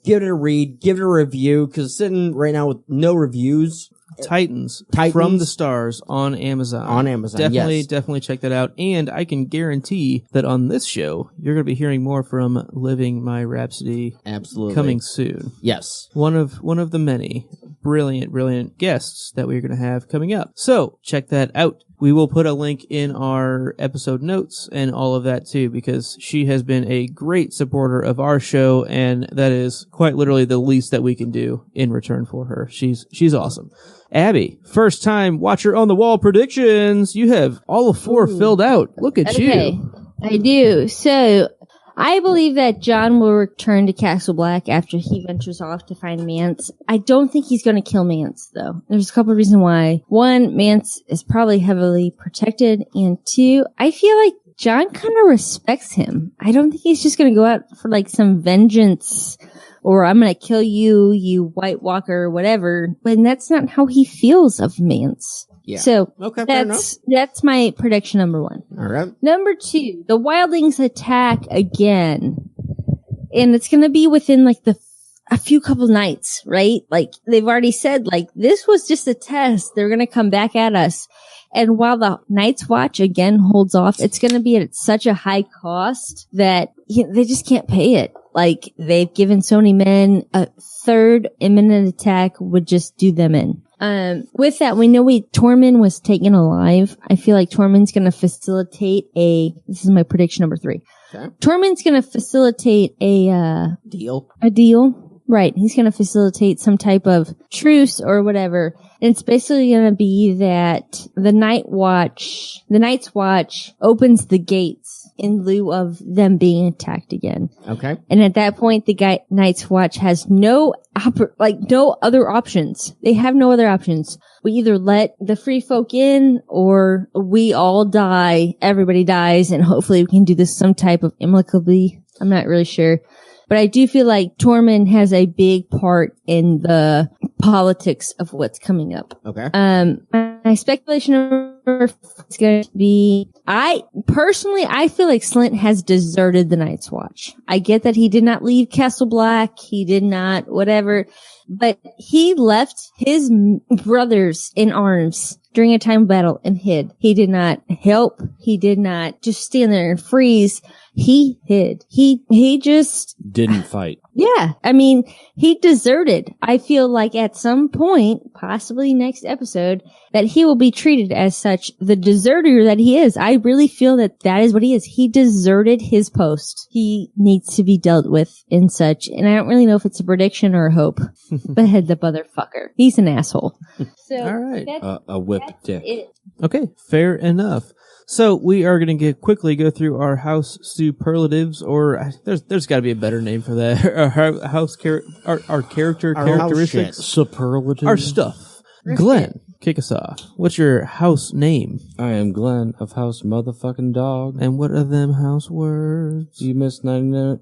give it a read, give it a review, because it's sitting right now with no reviews. Titans from the Stars on Amazon. On Amazon, Definitely check that out. And I can guarantee that on this show, you're going to be hearing more from Living My Rhapsody. Absolutely. Coming soon. Yes. One of the many brilliant guests that we're going to have coming up. So check that out. We will put a link in our episode notes and all of that too, because she has been a great supporter of our show, and that is quite literally the least that we can do in return for her. She's awesome. Abby, first time watcher on the wall predictions. You have all of 4 filled out. Look at you. I do. So I believe that John will return to Castle Black after he ventures off to find Mance. I don't think he's going to kill Mance, though. There's a couple of reasons why. 1, Mance is probably heavily protected, and 2, I feel like John kind of respects him. I don't think he's just going to go out for like some vengeance or I'm going to kill you, you White Walker, or whatever. But that's not how he feels of Mance. Yeah. So okay, that's my prediction number 1. All right. Number 2, the wildlings attack again. And it's going to be within like a few couple nights, right? Like they've already said, like this was just a test. They're going to come back at us. And while the Night's Watch again holds off, it's going to be at such a high cost that they just can't pay it. Like they've given so many men, a third imminent attack would just do them in. With that, we know Tormund was taken alive. I feel like Tormund's going to facilitate this is my prediction number 3. Okay. Tormund's going to facilitate a deal. Right. He's going to facilitate some type of truce or whatever. And it's basically going to be that the Night's Watch opens the gates in lieu of them being attacked again. Okay. And at that point, the Night's Watch has no other options. They have no other options. We either let the free folk in or we all die. Everybody dies. And hopefully we can do this some type of amicably. I'm not really sure. But I do feel like Tormund has a big part in the politics of what's coming up. Okay. My speculation is going to be, I feel like Slint has deserted the Night's Watch. I get that he did not leave Castle Black. He did not, whatever. But he left his brothers in arms during a time of battle and hid. He did not help. He did not just stand there and freeze. He hid. He just didn't fight. Yeah. I mean, he deserted. I feel like at some point, possibly next episode, that he will be treated as such, the deserter that he is. I really feel that is what he is. He deserted his post. He needs to be dealt with in such. And I don't really know if it's a prediction or a hope. But the motherfucker. He's an asshole. So all right. A whip dick. Okay. Fair enough. So we are going to quickly go through our house superlatives, or there's got to be a better name for that. Our characteristics, superlatives, our stuff. Glenn, kick us off. What's your house name? I am Glenn of House Motherfucking Dog. And what are them house words? You miss 99%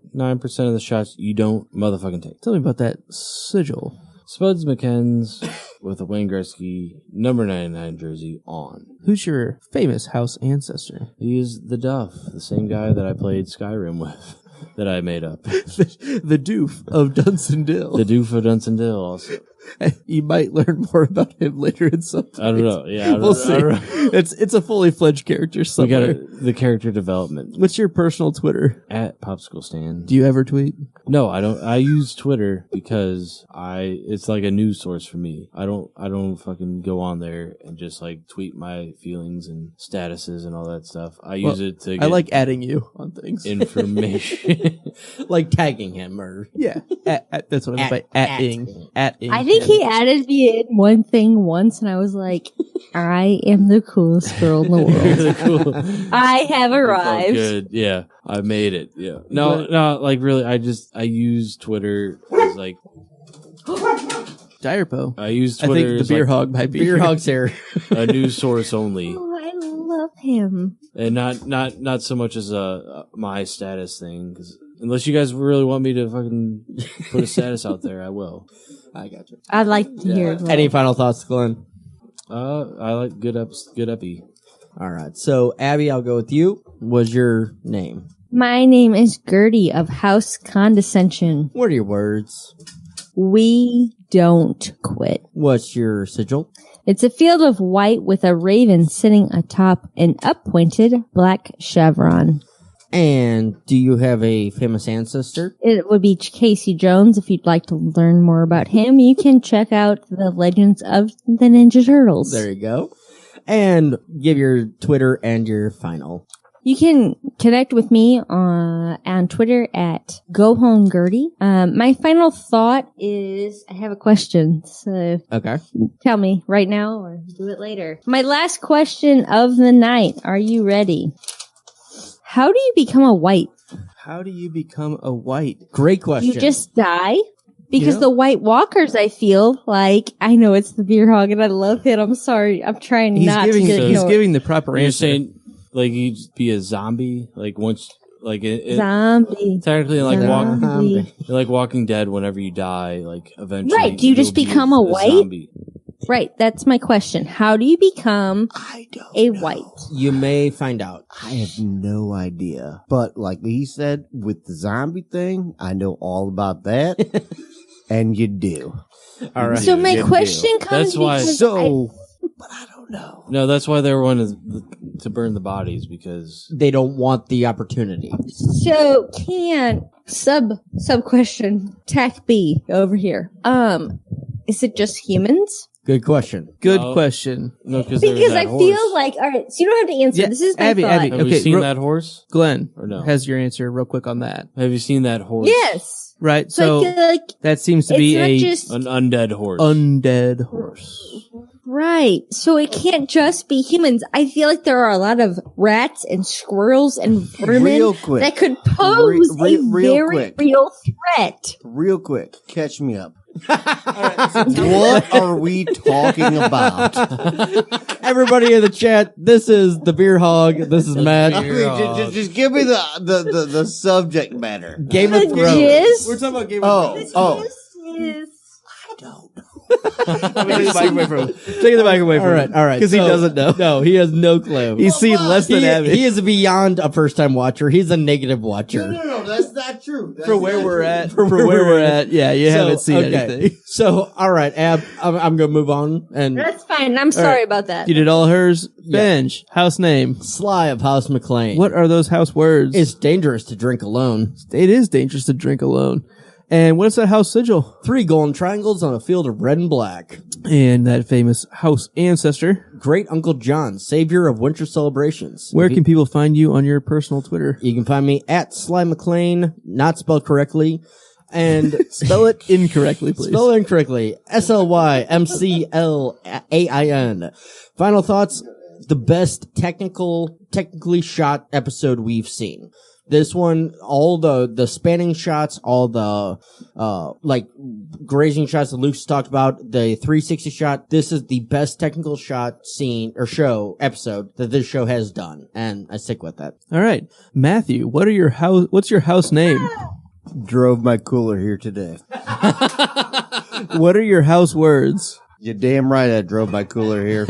of the shots you don't motherfucking take. Tell me about that sigil. Spuds McKenz with a Wayne Gretzky number 99 jersey on. Who's your famous house ancestor? He is the Duff, the same guy that I played Skyrim with. that I made up. The doof of Dunsandale. The Doof of Dunsandale also. You might learn more about him later in some. I don't know. Yeah, We'll see. It's a fully fledged character We somewhere. got the character development What's your personal Twitter? at Popsicle Stand. Do you ever tweet? No, I don't. I use Twitter because it's like a news source for me. I don't fucking go on there and just like tweet my feelings and statuses and all that stuff. I use it to get I like adding you on things. information. Like tagging him or Yeah, that's what I meant by at-ing. I think he added me in one thing once, and I was like, I am the coolest girl in the world. Really cool. I have It felt arrived. good. Yeah, I made it. Yeah. No, like really, I use Twitter as like Direpo. I use I Twitter think the as beer like hog might be beer here. hogs here. a news source only, Oh, I love him. and not so much as a my status thing. Because unless you guys really want me to fucking put a status out there, I will. I got you. I'd like to hear it. Any final thoughts, Glenn? I like good uppy. All right. So, Abby, I'll go with you. What's your name? My name is Gertie of House Condescension. What are your words? We don't quit. What's your sigil? It's a field of white with a raven sitting atop an up-pointed black chevron. And do you have a famous ancestor? It would be Casey Jones. If you'd like to learn more about him, you can check out the Legends of the Ninja Turtles. There you go. And give your Twitter and your final. You can connect with me on Twitter at GoHomeGertie. My final thought is I have a question, so Okay. tell me right now or do it later. My last question of the night. Are you ready? How do you become a white? How do you become a white? Great question. You just die? Because You know- the White Walkers, I feel like, I know it's the beer hog and I love it. I'm sorry. I'm trying He's not giving to get he's ignored. giving the proper You're answer. saying like you'd be a zombie, like once, like Zombie. technically like Zombie. like Walking Dead. Whenever you die, like eventually, Right, do you just you'll be become a white? zombie. Right, that's my question. How do you become I don't a know. white? You may find out. I have no idea. But like he said, with the zombie thing, I know all about that. And you do. All right. So my you question comes That's why- because But I don't know. No, that's why they wanted to burn the bodies because They don't want the opportunity. so can sub question tack B over here. Is it just humans? Good question. Good No. question. no, because Because I feel like all right, so you don't have to answer. Yeah, This is my Abby, thought. Abby. Have Okay, you seen ro- that horse? Glenn Or no? has your answer real quick on that. Have you seen that horse? Yes. Right? So I So feel like that seems to it's be not a just An undead horse. undead horse. right. So it can't just be humans. I feel like there are a lot of rats and squirrels and vermin Real quick. that could pose Real a very quick. real threat. Real quick, catch me up. What are we talking about? Everybody in the chat, this is the beer hog. This is Matt. I mean, just give me the subject matter. Game of The Thrones. jizz? We're talking about Game Oh, Is I don't know. Take the mic away from him. Take the mic away from him. All right. Because he So- doesn't know. No, he has no clue. He's seen less than Abby. He is beyond a first-time watcher. He's a negative watcher. No, that's not true. That's for where not we're true. at. For where we're at. Yeah, you haven't seen anything. So, all right, Ab, I'm going to move on. And That's fine. I'm sorry about that. You did all hers. Benj, house name. Sly of House McLean. What are those house words? It's dangerous to drink alone. It is dangerous to drink alone. And what's that house sigil? 3 golden triangles on a field of red and black. And that famous house ancestor. Great Uncle John, savior of winter celebrations. Where can people find you on your personal Twitter? You can find me at Sly McLean, not spelled correctly. And Spell it incorrectly, please. spell it incorrectly. SLYMCLAIN. Final thoughts. The best technically shot episode we've seen. This one, all the spanning shots, all the, like, grazing shots that Luke's talked about, the 360 shot, this is the best technical shot scene, or show, episode, that this show has done. And I stick with that. All right. Matthew, what's your house name? Drove my cooler here today. What are your house words? You're damn right I drove my cooler here.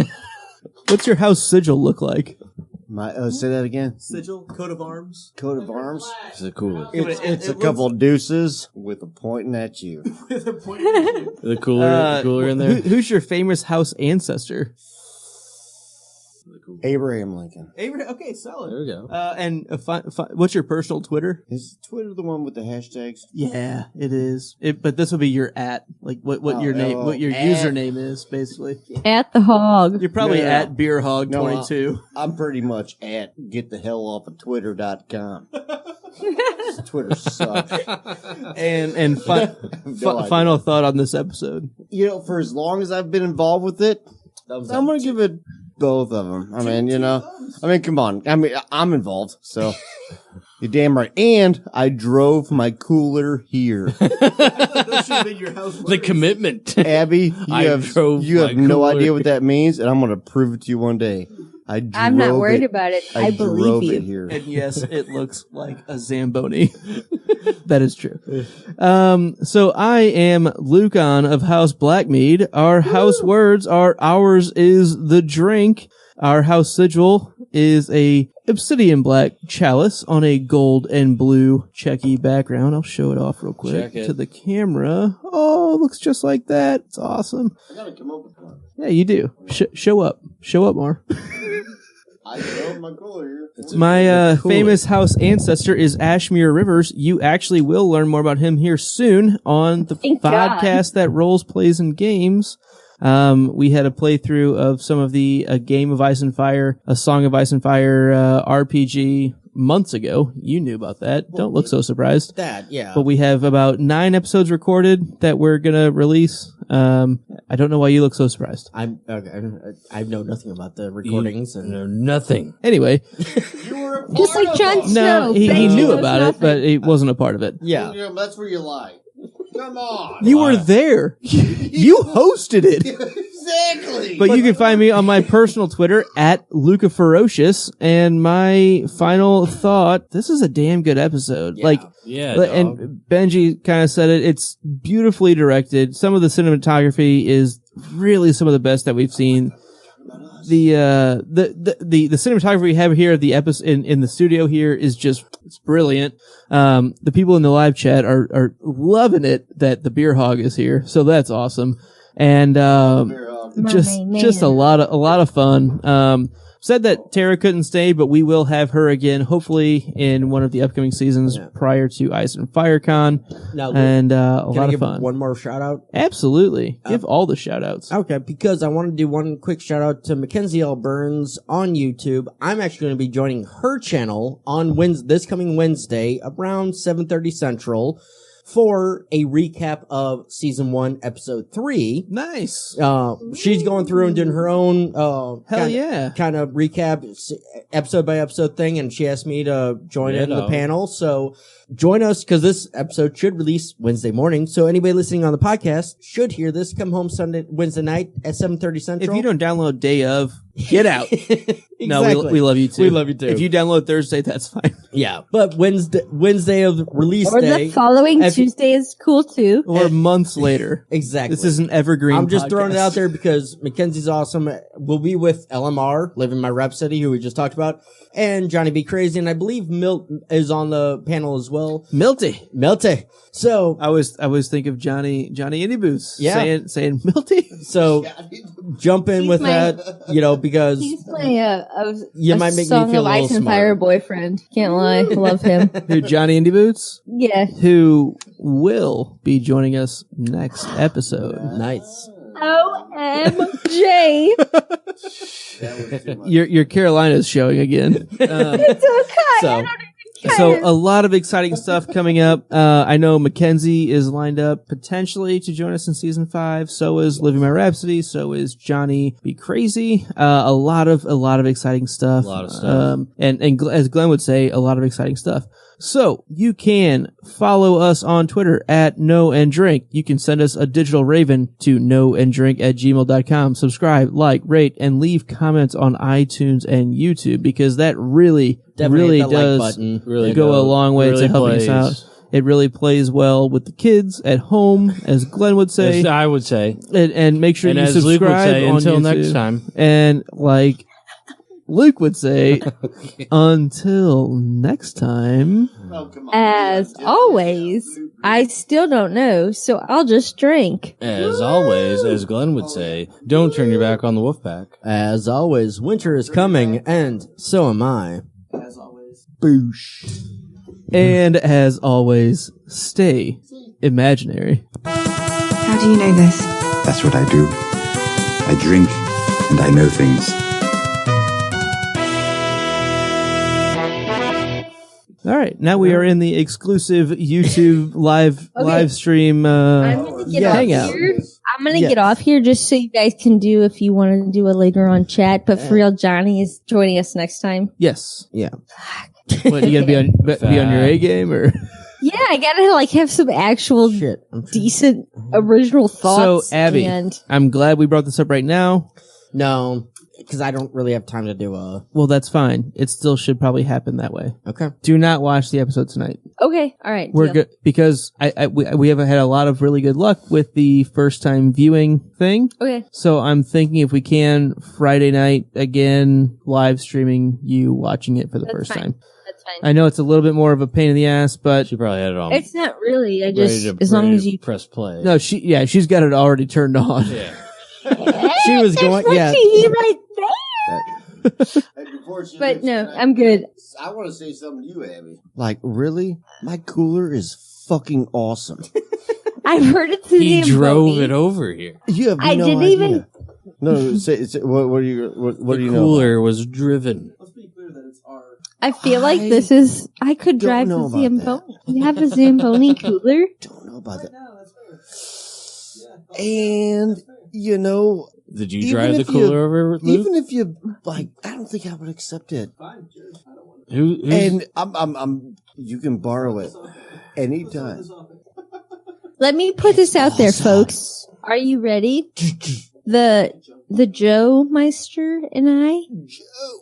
What's your house sigil look like? Say that again. Sigil, coat of arms. Coat of arms. It's a cooler. It's a couple deuces with a pointing at you. With a point at you. The cooler in there. Who's your famous house ancestor? Abraham Lincoln. Abraham. Okay, solid. There we go. And what's your personal Twitter? Is Twitter the one with the hashtags? Yeah, it is. But this will be your what your name, what your username is, basically. At the hog. You're probably No. at BeerHog22. I'm pretty much at getthehell-off-of-Twitter.com. Twitter sucks. And final thought on this episode. You know, for as long as I've been involved with it, I'm going to give it both of them. I mean, come on. I mean, I'm involved, so you're damn right. And I drove my cooler here. The commitment. Abby, you have no idea what that means, and I'm going to prove it to you one day. I'm not worried about it. I believe you. It here. And yes, it looks like a Zamboni. That is true. So I am Lucan of House Blackmead. Our house words are ours is the drink. Our house sigil is a obsidian black chalice on a gold and blue checky background. I'll show it off real quick to the camera. Oh, it looks just like that. It's awesome. I got to come up with one. Yeah, you do. Show up. Show up more. I drove my cooler here. My famous house ancestor is Ashmere Rivers. You actually will learn more about him here soon on the podcast that rolls, plays, and games. We had a playthrough of some of the A Game of Ice and Fire, A Song of Ice and Fire RPG months ago. You knew about that. Don't look so surprised. Yeah. But we have about 9 episodes recorded that we're going to release. I don't know why you look so surprised. I know nothing about the recordings. You know nothing. Anyway. Just like Jon Snow. No, he Benji knew knows about it, but he wasn't a part of it. Yeah. That's where you lie. Come on. You were there. You hosted it. Exactly. But you can find me on my personal Twitter at Luca Ferocious. And my final thought, this is a damn good episode. Yeah. And Benji kind of said it. It's beautifully directed. Some of the cinematography is really some of the best that we've seen. The cinematography we have here at the episode in the studio here is just, it's brilliant. The people in the live chat are loving it that the Beer Hog is here. So that's awesome. And, just a lot of fun. Said that Tara couldn't stay, but we will have her again, hopefully in one of the upcoming seasons prior to Ice and Fire Con. And a lot of fun. One more shout out? Absolutely. Give all the shout outs. Okay, because I want to do one quick shout out to Mackenzie L. Burns on YouTube. I'm actually going to be joining her channel on this coming Wednesday around 7:30 Central for a recap of season 1, episode 3. Nice. She's going through and doing her own, kind of recap episode by episode thing. And she asked me to join in the panel. So join us because this episode should release Wednesday morning. So anybody listening on the podcast should hear this. Come home Wednesday night at 7:30 Central. If you don't download day of, get out. Exactly. No, we love you too. We love you too. If you download Thursday, that's fine. Yeah, but Wednesday of release or day. the following Tuesday is cool too. Or months later. Exactly. This is an evergreen I'm just podcast. throwing it out there because Mackenzie's awesome. We'll be with LMR, Live in My Rep City, who we just talked about, and Johnny Be Crazy, and I believe Milt is on the panel as well. Milty. So I was thinking of Johnny Indie Boots. Yeah. saying Milty. So jump in with that, because He's my you might make me Song feel of a little Ice and smarter. Fire boyfriend. Can't lie, love him. Who, Johnny Indie Boots? Yeah. Who will be joining us next episode. Nice. OMG. Your Carolina's showing again. It's okay. So a lot of exciting stuff coming up. I know Mackenzie is lined up potentially to join us in season 5. So is Living My Rhapsody. So is Johnny Be Crazy. A lot of exciting stuff. A lot of stuff. And as Glenn would say, a lot of exciting stuff. So you can follow us on Twitter at Know and Drink. You can send us a digital raven to knowanddraink@gmail.com. Subscribe, like, rate, and leave comments on iTunes and YouTube because that really does go a long way to helping us out. It really plays well with the kids at home, as Glenn would say. Yes, I would say. And make sure and you as subscribe Luke would say, on until YouTube. next time. And Luke would say, until next time. Oh, come on. As always, I still don't know, so I'll just drink. As always, as Glenn would say, don't turn your back on the wolf pack. As always, winter is coming, and so am I. As always. Boosh. And as always, stay imaginary. How do you know this? That's what I do. I drink and I know things. All right, now we are in the exclusive YouTube live stream I'm gonna get off hangout. here. I'm gonna get off here just so you guys can do if you want to do a later on chat. But for real, Johnny is joining us next time. Yes. Yeah. What, you gotta be on your A game or? Yeah, I gotta have some actual Shit. decent original thoughts. So Abby, and I'm glad we brought this up right now. No, because I don't really have time to do a... Well, that's fine. It still should probably happen that way. Okay. Do not watch the episode tonight. okay, all right, We're deal. good because we haven't had a lot of really good luck with the first time viewing thing. Okay, So I'm thinking if we can Friday night again live streaming you watching it for the That's first fine. time. that's fine. I know it's a little bit more of a pain in the ass, but She probably had it on. It's not really. I ready just to- as long ready as to you. press play. no, she's got it already turned on. Yeah. She was going... Yeah. TV right there. But no, I'm good. I want to say something to you, Abby. Like, really? My cooler is fucking awesome. I've heard it's the He drove Zamboni. it over here. You have I no didn't idea. even- No, say, what do you what do The you know? cooler was driven. Let's be clear that it's our. I feel like I this is. I could don't drive the know about Zamboni. You have a Zamboni cooler? Don't know about that. And you know, Did you Even drive the if you- cooler over, Luke? even if you like, I don't think I would accept it. Who's And I'm you can borrow it anytime. Let me put this out there, folks. Are you ready? The Joe Meister and I,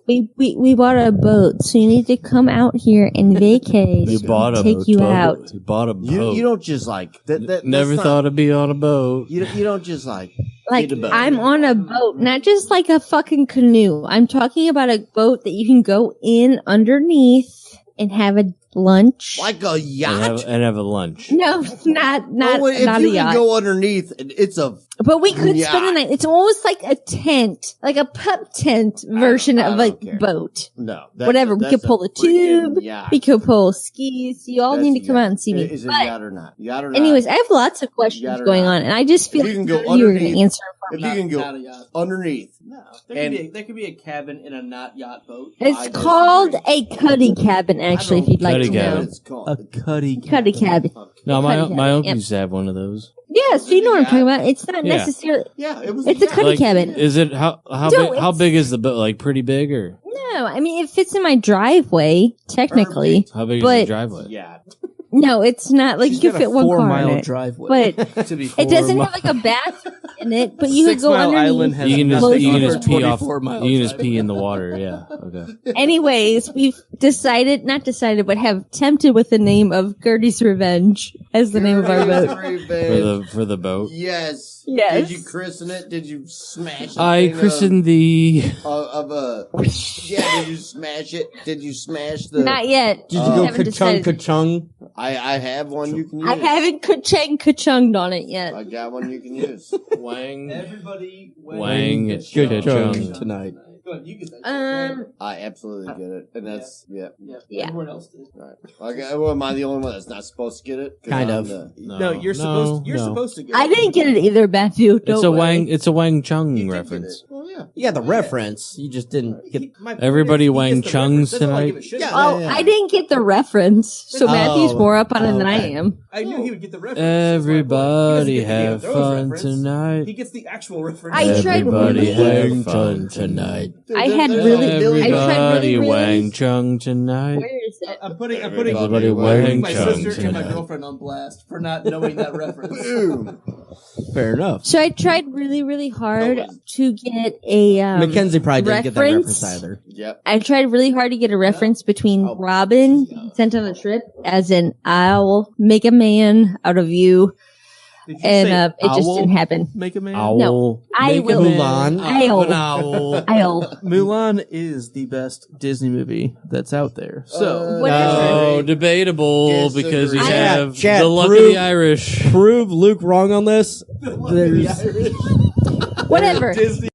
we bought a boat, so you need to come out here and vacate. We bought a take boat. you out. We bought a boat. You don't just like that. Never that's thought not, I'd be on a boat. you don't just like Like, get a boat. I'm on a boat, not just like a fucking canoe. I'm talking about a boat that you can go in underneath and have a lunch. like a yacht. And have a lunch. No, not If not you a can yacht. go underneath, it's a But we could spend the yacht. night. It's almost like a tent, like a pup tent version I of a don't care. boat. no. Whatever. We could pull a tube. Yacht. We could pull skis. You all That's need to a come yacht. out and see me. Is it But yacht or not? Yacht or not? anyways, I have lots of questions Yacht or going not? on, and I just feel If you like can go none of you are going underneath- to answer. if you can go underneath, No, And- there could be a cabin in a not yacht boat. It's called a cuddy cabin, actually, if you'd like Cuddy to cabin. know. It's called. A cuddy. Cuddy cabin. No, Cuddy my cabin, uncle yep. used to have one of those. Yeah, so you know what I'm talking about. It's not Yeah. necessarily. Yeah, it was. It's a yacht. cuddy cabin. Is it how No, big? How it's- big is the boat? Like pretty big or No, I mean it fits in my driveway technically. how big is But- the driveway? Yeah. No, it's not like She's you could got a fit one car 4-mile in it. driveway. But to be it doesn't 4 have like a bathroom in it. But you could 6 go Mile underneath. Island has You can Close just you can the just pee off. 24-mile You can just drive. pee in the water. Yeah. Okay. Anyways, we've not decided, but have tempted with the name of Gertie's Revenge as the name of our boat. For the boat. Yes. Yes. Did you christen it? Did you smash it? I christened the. Of a. Yeah. Did you smash it? Did you smash the? Not yet. Did you I go haven't ka-chung, decided. ka-chung? I have one you can use. I haven't ka-chunged on it yet. I got one you can use. Wang. Everybody, Wang. Good Ka-chung. chung tonight. Go ahead, you get that. I absolutely get it, and that's yeah. Yeah. Everyone else did. Right. Okay. Well, am I the only one that's not supposed to get it? 'Cause Kind I'm of. the- No, you're supposed. You're no. supposed to get. I didn't get it either, Matthew. It's Don't a worry. Wang. It's a Wang Chung You did get reference. it. Well, yeah. Yeah, the reference. You just didn't get... Everybody Wang Chungs tonight? Yeah. Oh, I didn't get the reference, so Oh, Matthew's more up on it than I okay. am. I knew he would get the reference. Everybody have fun He tonight. gets the actual reference. I tried Everybody really have fun tonight. I had There's really- a million- I tried Everybody really- Wang Chung tonight. Where is it? I'm putting Everybody my Wang Chung sister and my tonight. girlfriend on blast for not knowing that reference. Boom. Fair enough. So I tried really, really hard to get a Mackenzie probably didn't get that reference. reference either. Yep. I tried really hard to get a reference between Robin sent on a trip, as in I'll make a man out of you. and it just didn't happen. Make a man. Owl. No, I Make a will. Mulan. I'll. Mulan is the best Disney movie that's out there. So No, debatable because you have Chat, the luck of prove- the Irish. Prove Luke wrong on this. There's Whatever. Disney